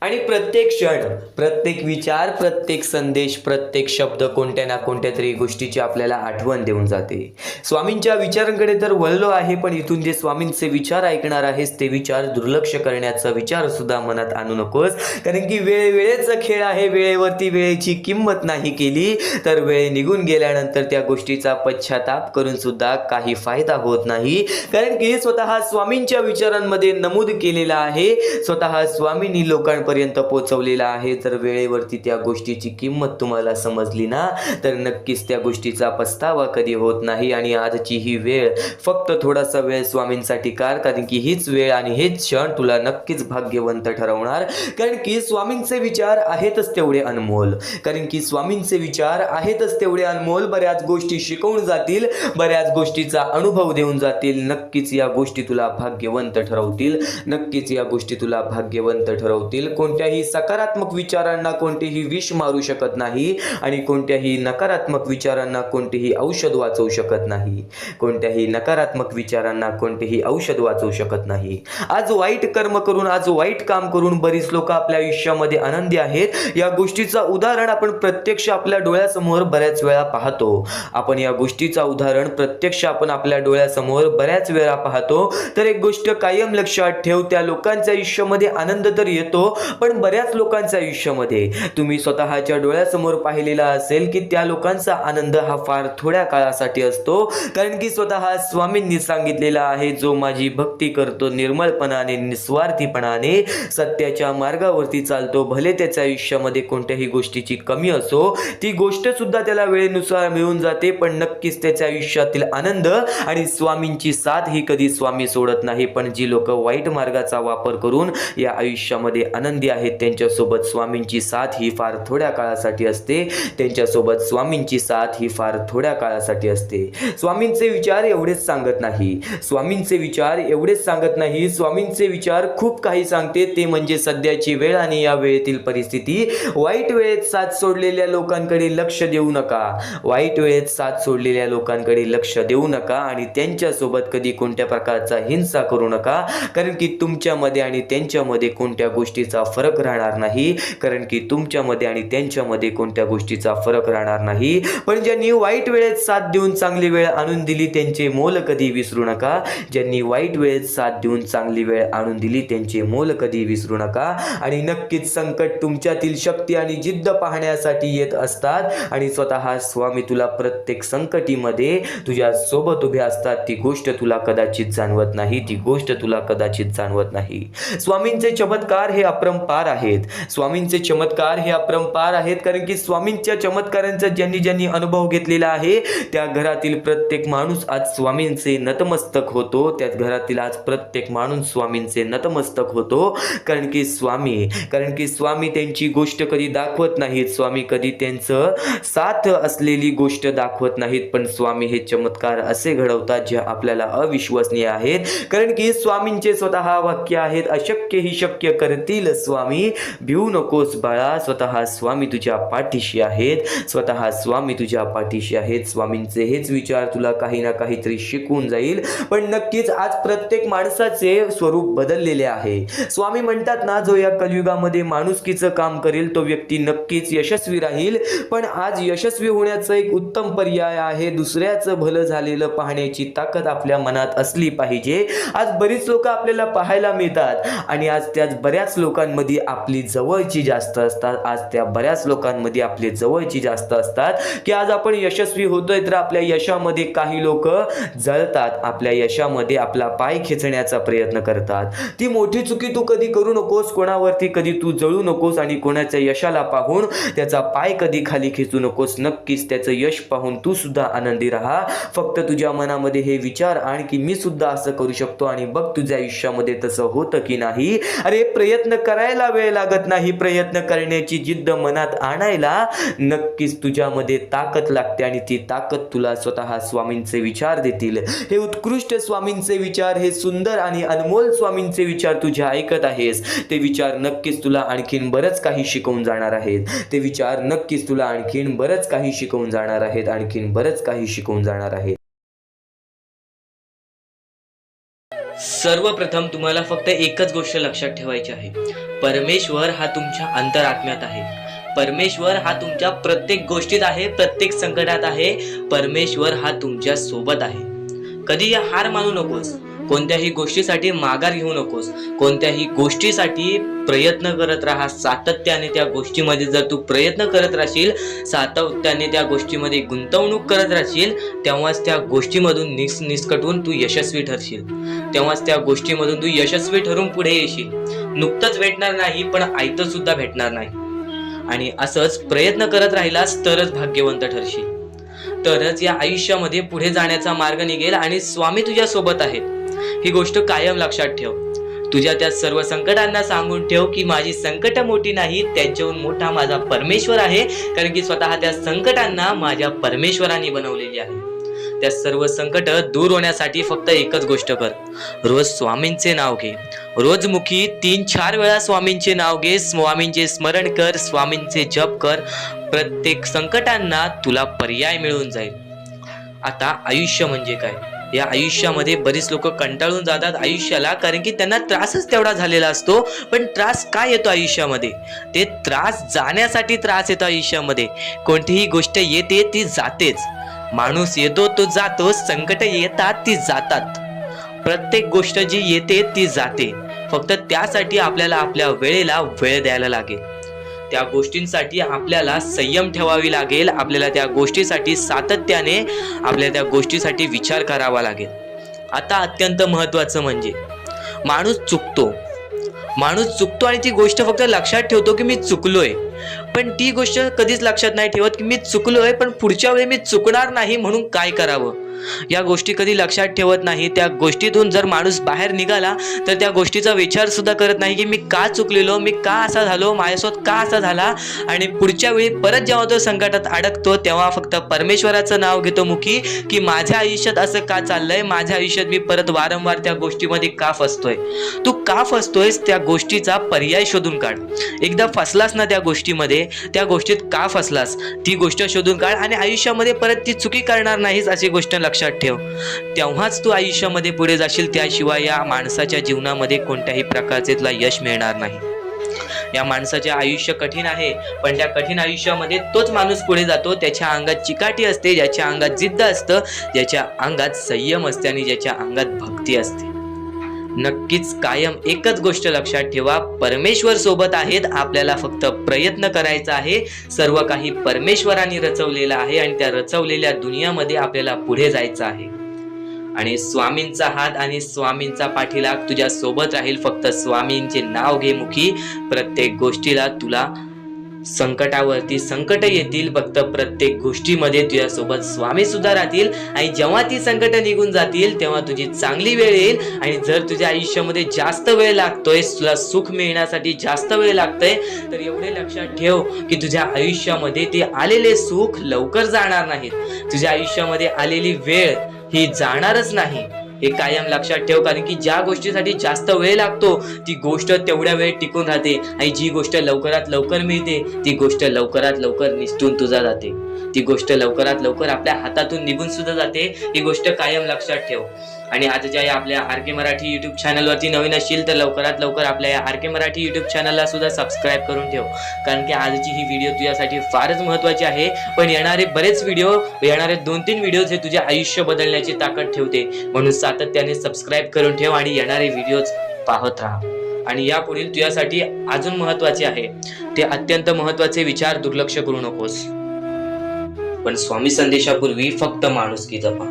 आणि प्रत्येक क्षण, प्रत्येक विचार, प्रत्येक संदेश, प्रत्येक शब्द कोणत्या ना कोणत्या तरी गोष्टीची आपल्याला आठवण देऊन जाते. स्वामींच्या विचारांकडे तर वळलो आहे, पण इथून जे स्वामींचे विचार ऐकणार आहेस ते विचार दुर्लक्ष करण्याचा विचार सुद्धा मनात आणू नकोस, कारण की वेळेचा खेळ आहे. वेळेवरती वेळेची किंमत नाही केली तर वेळ निघून गेल्यानंतर त्या गोष्टीचा पश्चाताप करून सुद्धा काही फायदा होत नाही, कारण की स्वतः स्वामींच्या विचारांमध्ये नमूद केलेला आहे, स्वतः स्वामींनी लोकांपर्यंत पोहोचवलेला आहे. तर वेळेवरती त्या गोष्टीची किंमत तुम्हाला समजली ना तर नक्कीच त्या गोष्टीचा पस्तावा कधी होत नाही. आणि आजची ही वेळ फक्त थोडासा वेळ स्वामींसाठी काढ, कारण की हीच वेळ आणि हेच क्षण तुला नक्कीच भाग्यवंत ठरवणार, कारण की स्वामींचे विचार आहेतच तेवढे अनमोल, कारण की स्वामींचे विचार आहेतच तेवढे अनमोल. बऱ्याच गोष्टी शिकवून जातील, बऱ्याच गोष्टीचा अनुभव देऊन जातील. नक्कीच या गोष्टी तुला भाग्यवंत ठरवतील, नक्कीच या गोष्टी तुला भाग्यवंत ठरवतील. कोणत्याही सकारात्मक विचारांना कोणतेही विष मारू शकत नाही आणि कोणत्याही नकारात्मक विचारांना कोणतेही औषध वाचवू शकत नाही. कोणत्याही नकारात्मक विचारांना कोणतेही औषध वाचवू शकत नाही. आज वाईट कर्म करून, आज वाईट काम करून बरीच लोक आपल्या आयुष्यामध्ये आनंदी आहेत. या गोष्टीचा उदाहरण आपण प्रत्यक्ष आपल्या डोळ्यासमोर बऱ्याच वेळा पाहतो. आपण या गोष्टीचा उदाहरण प्रत्यक्ष आपण आपल्या डोळ्यासमोर बऱ्याच वेळा पाहतो. तर एक गोष्ट कायम लक्षात ठेव, त्या लोकांच्या आयुष्यामध्ये आनंद तर येतो, पण बऱ्याच लोकांच्या आयुष्यामध्ये तुम्ही स्वतःच्या डोळ्यासमोर पाहिलेला असेल की त्या लोकांचा आनंद हा फार थोड्या काळासाठी असतो, कारण की स्वतः स्वामींनी सांगितलेला आहे, जो माझी भक्ती करतो निर्मळपणाने, निस्वार्थीपणाने, सत्याच्या मार्गावरती चालतो, भले त्याच्या आयुष्यामध्ये कोणत्याही गोष्टीची कमी असो, ती गोष्ट सुद्धा त्याला वेळेनुसार मिळून जाते, पण नक्कीच त्याच्या आयुष्यातील आनंद आणि स्वामींची साथ ही कधी स्वामी सोडत नाही. पण जी लोक वाईट मार्गाचा वापर करून या आयुष्यामध्ये आनंदी आहेत त्यांच्यासोबत स्वामींची साथ ही फार थोड्या काळासाठी असते. त्यांच्यासोबत स्वामींची साथ ही फार थोड्या काळासाठी असते. स्वामींचे विचार एवढेच सांगत नाही, स्वामींचे विचार एवढेच सांगत नाही, स्वामींचे विचार खूप काही सांगते. ते म्हणजे सध्याची वेळ आणि या वेळेतील परिस्थिती. वाईट वेळेत साथ सोडलेल्या लोकांकडे लक्ष देऊ नका, वाईट वेळेत साथ सोडलेल्या लोकांकडे लक्ष देऊ नका आणि त्यांच्यासोबत कधी कोणत्या प्रकारचा हिंसा करू नका, कारण की तुमच्यामध्ये आणि त्यांच्यामध्ये कोणत्या गोष्टीचा फरक राहणार नाही, कारण की तुमच्यामध्ये आणि त्यांच्यामध्ये कोणत्या गोष्टीचा फरक राहणार नाही. पण ज्यांनी वाईट वेळेत साथ देऊन चांगली वेळ आणून दिली त्यांचे मोल कधी विसरू नका. ज्यांनी वाईट वेळेत साथ देऊन चांगली वेळ आणून दिली त्यांचे मोल कधी विसरू नका. आणि नक्कीच संकट तुमच्यातील शक्ती आणि जिद्द पाहण्यासाठी येत असतात आणि स्वतः स्वामी तुला प्रत्येक संकटीमध्ये तुझ्या सोबत उभे असतात. ती गोष्ट तुला कदाचित जाणवत नाही, ती गोष्ट तुला कदाचित जाणवत नाही. स्वामींचे चमत्कार हे अपरंपार आहेत, स्वामींचे चमत्कार हे अपरंपार आहेत, कारण की स्वामींच्या चमत्कारांचा ज्यांनी ज्यांनी अनुभव घेतलेला आहे त्या घरातील प्रत्येक माणूस आज स्वामींचे नतमस्तक होतो. त्या घरातील आज प्रत्येक माणूस स्वामींचे नतमस्तक होतो, कारण की स्वामी त्यांची गोष्ट कधी दाखवत नाहीत, स्वामी कधी त्यांचं साथ असलेली गोष्ट दाखवत नाहीत, पण स्वामी हे चमत्कार असे घडवतात जे आपल्याला अविश्वसनीय आहेत, कारण की स्वामींचे स्वतः वाक्य आहेत, अशक्य ही शक्य करतील स्वामी, भिवू नकोस बाळा, स्वतः स्वामी तुझ्या पाठीशी आहेत, स्वतः स्वामी तुझ्या पाठीशी आहेत. स्वामींचे हेच विचार तुला काही ना काहीतरी शिकवून जाईल. पण नक्कीच आज प्रत्येक माणसाचे स्वरूप बदललेले आहे. स्वामी म्हणतात ना, जो या कलियुगामध्ये माणुसकीचं काम करेल तो व्यक्ती नक्कीच यशस्वी राहील. पण आज यशस्वी होण्याचा एक उत्तम पर्याय आहे, दुसऱ्याचं भलं झालेलं पाहण्याची ताकद आपल्या मनात असली पाहिजे. आज बरीच लोक आपल्याला पाहायला मिळतात आणि आज त्याच बऱ्याच लोकांना लोकांमध्ये आपली जवळची जास्त असतात, आज त्या बऱ्याच लोकांमध्ये आपले जवळची जास्त असतात की आज आपण यशस्वी होतोय तर आपल्या यशामध्ये काही लोक जळतात, आपल्या यशामध्ये आपला पाय खेचण्याचा प्रयत्न करतात. ती मोठी चुकी तू कधी करू नकोस, कोणावरती कधी तू जळू नकोस आणि कोणाच्या यशाला पाहून त्याचा पाय कधी खाली खेचू नकोस. नक्कीच त्याचं यश पाहून तू सुद्धा आनंदी राहा. फक्त तुझ्या मनामध्ये हे विचार आण की मी सुद्धा असं करू शकतो आणि बघ तुझ्या आयुष्यामध्ये तसं होतं की नाही. अरे प्रयत्न करायला वेळ लागत नाही, प्रयत्न करण्याची जिद्द मनात आणायला नक्कीच तुझ्यामध्ये ताकद लागते आणि ती ताकद तुला स्वतः स्वामींचे विचार देतील. हे उत्कृष्ट स्वामींचे विचार, हे सुंदर आणि अनमोल स्वामींचे विचार तुझ्या ऐकत आहेस, ते विचार नक्कीच तुला आणखीन बरंच काही शिकवून जाणार आहेत. ते विचार नक्कीच तुला आणखीन बरंच काही शिकवून जाणार आहेत, आणखीन बरंच काही शिकवून जाणार आहेत. सर्वप्रथम तुम्हाला फक्त एकच गोष्ट लक्षात ठेवायची आहे. परमेश्वर हा तुमच्या अंतरात्म्यात आहे. परमेश्वर हा तुमच्या प्रत्येक गोष्टीत आहे, प्रत्येक संकटात आहे. परमेश्वर हा तुमच्या सोबत आहे. कधी हार मानू नकोस, कोणत्याही गोष्टीसाठी माघार घेऊ नकोस, कोणत्याही गोष्टीसाठी प्रयत्न करत राहा. सातत्याने त्या गोष्टीमध्ये जर तू प्रयत्न करत राहशील, सातत्याने त्या गोष्टीमध्ये गुंतवणूक करत राहशील, तेव्हाच त्या गोष्टीमधून निसकटून तू यशस्वी ठरशील. तेव्हाच त्या गोष्टीमधून तू यशस्वी ठरून पुढे येशील. नुकतंच भेटणार नाही, पण आयतं सुद्धा भेटणार नाही. आणि असंच प्रयत्न करत राहिलास तरच भाग्यवंत ठरशील, तरच या आयुष्यामध्ये पुढे जाण्याचा मार्ग निघेल आणि स्वामी तुझ्या सोबत आहेत. ही गोष्ट कायम लक्षात ठेव. तुझ्या त्या सर्व संकटांना सांगून ठेव की माझी संकट मोठी नाही, त्यांच्याहून मोठा माझा परमेश्वर आहे. कारण की स्वतः त्या संकटांना माझ्या परमेश्वराने बनवलेली आहे. त्या सर्व संकट दूर होण्यासाठी फक्त एकच गोष्ट कर, रोज स्वामींचे नाव घे. रोज मुखी 3-4 वेळा स्वामींचे नाव घे, स्वामींचे स्मरण कर, स्वामींचे जप कर. प्रत्येक संकटांना तुला पर्याय मिळून जाईल. आता आयुष्य म्हणजे काय? या आयुष्यामध्ये बरीच लोक कंटाळून जातात आयुष्याला, कारण की त्यांना त्रासच तेवढा झालेला असतो. पण त्रास काय येतो आयुष्यामध्ये? ते त्रास जाण्यासाठी त्रास येतो आयुष्यामध्ये. कोणतीही गोष्ट येते ती जातेच. माणूस येतो तो जातो, संकट येतात ती जातात. प्रत्येक गोष्ट जी येते ती जाते. फक्त त्यासाठी आपल्याला आपल्या वेळेला वेळ द्यायला लागेल. त्या गोष्टींसाठी आपल्याला संयम ठेवावी लागेल. आपल्याला त्या गोष्टीसाठी सातत्याने आपल्याला त्या गोष्टीसाठी विचार करावा लागेल. आता अत्यंत महत्त्वाचं म्हणजे माणूस चुकतो आणि ती गोष्ट फक्त लक्षात ठेवतो की मी चुकलोय, पण ती गोष्ट कधीच लक्षात नाही ठेवत की मी चुकलोय, पण पुढच्या वेळी मी चुकणार नाही म्हणून काय करावं. या गोष्टी कधी लक्षात ठेवत नाही. त्या गोष्टीतून जर माणूस बाहेर निघाला तर त्या गोष्टीचा विचार सुद्धा करत नाही की मी का चुकलेलो, मी का असा झालो, माझ्यासोबत का असा झाला. आणि पुढच्या वेळी परत जेव्हा तो संकटात अडकतो तेव्हा फक्त परमेश्वराचं नाव घेतो मुखी की माझ्या आयुष्यात असं का चाललंय, माझ्या आयुष्यात मी परत वारंवार त्या गोष्टीमध्ये का फसतोय. तू का फसतोयस त्या गोष्टीचा पर्याय शोधून काढ. एकदा फसलास ना त्या गोष्टीमध्ये, त्या गोष्टीत का फसलास ती गोष्ट शोधून काढ आणि आयुष्यामध्ये परत ती चुकी करणार नाहीस अशी गोष्ट लक्षात ठेव. तेव्हाच तू आयुष्यामध्ये पुढे जाशील. त्याशिवाय या माणसाच्या जीवनामध्ये कोणत्याही प्रकारचे तुला यश मिळणार नाही. या माणसाचे आयुष्य कठीण आहे, पण त्या कठीण आयुष्यामध्ये तोच माणूस पुढे जातो. त्याच्या अंगात चिकाटी असते, ज्याच्या अंगात जिद्द असतं, ज्याच्या अंगात संयम असते आणि ज्याच्या अंगात भक्ती असते. नक्कीच कायम एकच गोष्ट लक्षात ठेवा, परमेश्वर सोबत आहेत. आपल्याला फक्त प्रयत्न करायचा आहे. सर्व काही परमेश्वराने रचवलेलं आहे आणि त्या रचवलेल्या दुनियामध्ये आपल्याला पुढे जायचं आहे. आणि स्वामींचा हात आणि स्वामींचा पाठीलाग तुझ्या सोबत राहील. फक्त स्वामींचे नाव घे मुखी. प्रत्येक गोष्टीला तुला संकटावरती संकट येतील, फक्त प्रत्येक गोष्टीमध्ये तुझ्यासोबत स्वामी सुद्धा राहतील. आणि जेव्हा ती संकट निघून जातील तेव्हा तुझी चांगली वेळ येईल. आणि जर तुझ्या आयुष्यामध्ये जास्त वेळ लागतोय, तुला सुख मिळण्यासाठी जास्त वेळ लागतोय, तर एवढे लक्षात ठेव की तुझ्या आयुष्यामध्ये ते आलेले सुख लवकर जाणार नाहीत. तुझ्या आयुष्यामध्ये आलेली वेळ ही जाणारच नाही, हे कायम लक्षात ठेव. कारण की ज्या गोष्टीसाठी जास्त वेळ लागतो ती गोष्ट तेवढ्या वेळ टिकून राहते आणि जी गोष्ट लवकरात लवकर मिळते ती गोष्ट लवकरात लवकर निसटून तुझा जाते. ती गोष्ट लवकरात लवकर आपल्या हातातून निघून सुद्धा जाते. ही गोष्ट कायम लक्षात ठेव. आणि आजच्या या आपल्या आर.के. मराठी युट्यूब चॅनलवरती नवीन असशील तर लवकरात लवकर आपल्या या आर.के. मराठी युट्यूब चॅनलला सुद्धा सबस्क्राईब करून ठेव. कारण की आजची ही व्हिडिओ तुझ्यासाठी फारच महत्त्वाची आहे. पण येणारे बरेच व्हिडिओ, येणारे 2-3 व्हिडिओज हे तुझे आयुष्य बदलण्याची ताकद ठेवते. म्हणून सातत्याने सबस्क्राईब करून ठेव आणि येणारे व्हिडिओज पाहत राहा. आणि यापुढील तुझ्यासाठी अजून महत्वाचे आहे ते अत्यंत महत्वाचे विचार दुर्लक्ष करू नकोस. पण स्वामी संदेशापूर्वी फक्त माणुसकी जपा.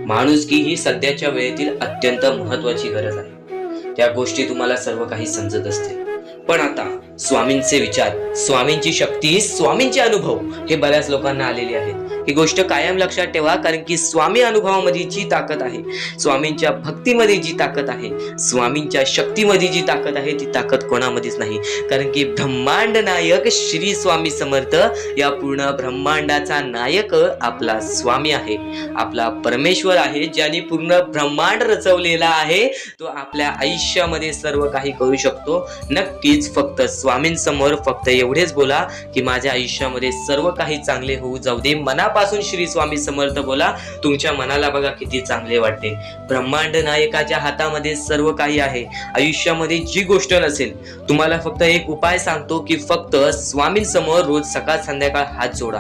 माणुसकी ही सध्याच्या वेळेतील अत्यंत महत्वाची गरज आहे. त्या गोष्टी तुम्हाला सर्व काही समजत असतील, पण आता स्वामींचे विचार, स्वामींची शक्ती, स्वामींचे अनुभव हे बऱ्याच लोकांना आलेले आहेत. ही गोष्ट कायम लक्षात ठेवा, कारण की स्वामी अनुभवामध्ये जी ताकद आहे, स्वामींच्या भक्तीमध्ये जी ताकद आहे, स्वामींच्या शक्तीमध्ये जी ताकद आहे, ती ताकद कोणामध्येच नाही. कारण की ब्रह्मांड नायक श्री स्वामी समर्थ, या पूर्ण ब्रह्मांडाचा नायक आपला स्वामी आहे, आपला परमेश्वर आहे, ज्याने पूर्ण ब्रह्मांड रचवलेला आहे. तो आपल्या आयुष्यामध्ये सर्व काही करू शकतो. नक्कीच फक्त स्वामींसमोर फक्त एवढेच बोला की माझ्या आयुष्यामध्ये सर्व काही चांगले होऊ जाऊ दे. मनापासून श्री स्वामी समर्थ बोला. तुमच्या मनाला बघा किती चांगले वाटते. ब्रह्मांड नायकाच्या हातामध्ये सर्व काही आहे. आयुष्यामध्ये जी गोष्ट नसेल, तुम्हाला फक्त एक उपाय सांगतो की फक्त स्वामींसमोर रोज सकाळ संध्याकाळ हात जोडा.